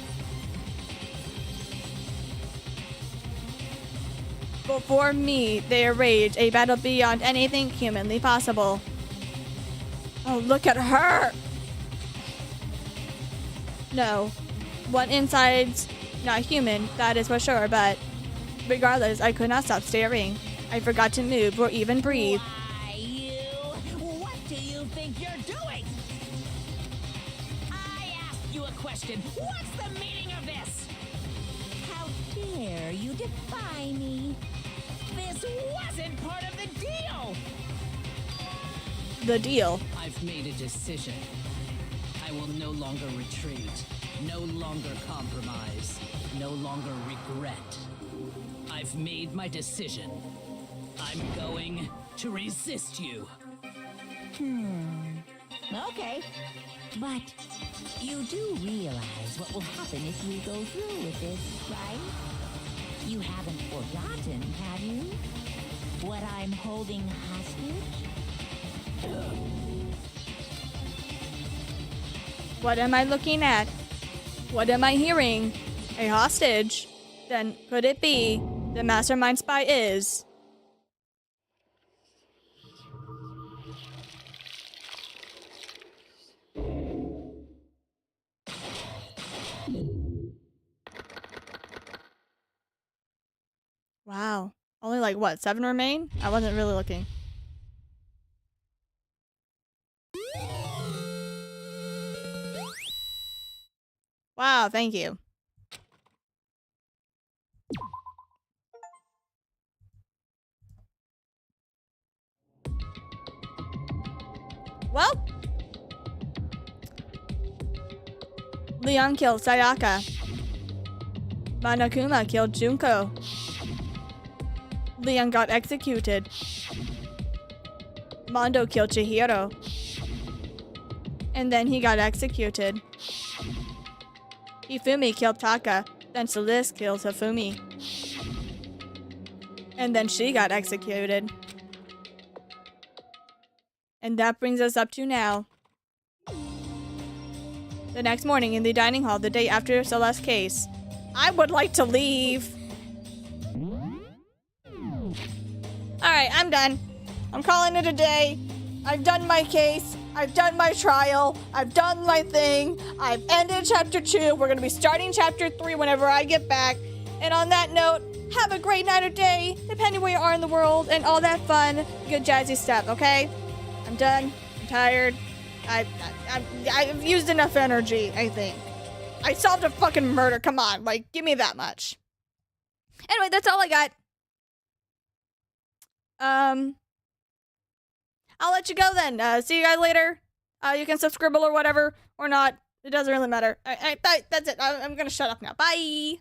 Before me, they arranged a battle beyond anything humanly possible. Oh, look at her! No, one inside's not human, that is for sure, but regardless, I could not stop staring. I forgot to move or even breathe. Why, you? What do you think you're doing? I asked you a question. What's the meaning of this? How dare you defy me? This wasn't part of the deal! The deal. I've made a decision. I will no longer retreat, no longer compromise, no longer regret. I've made my decision. I'm going to resist you. Okay. But you do realize what will happen if you go through with this, right? You haven't forgotten, have you? What I'm holding hostage? What am I looking at? What am I hearing? A hostage? Then could it be the mastermind spy is? Wow. Only like what, 7 remain? I wasn't really looking. Wow, thank you. Well, Leon killed Sayaka. Monokuma killed Junko. Leon got executed. Mondo killed Chihiro. And then he got executed. Hifumi killed Taka, then Celeste killed Hifumi. And then she got executed. And that brings us up to now. The next morning in the dining hall, the day after Celeste's case. I would like to leave. Alright, I'm done. I'm calling it a day. I've done my case. I've done my trial. I've done my thing. I've ended chapter 2. We're going to be starting chapter 3 whenever I get back. And on that note, have a great night or day, depending where you are in the world, and all that fun, good jazzy stuff, okay? I'm done. I'm tired. I've used enough energy, I think. I solved a fucking murder. Come on, like, give me that much. Anyway, that's all I got. I'll let you go then. See you guys later. You can subscribe or whatever, or not. It doesn't really matter. That's it. I'm gonna shut up now. Bye.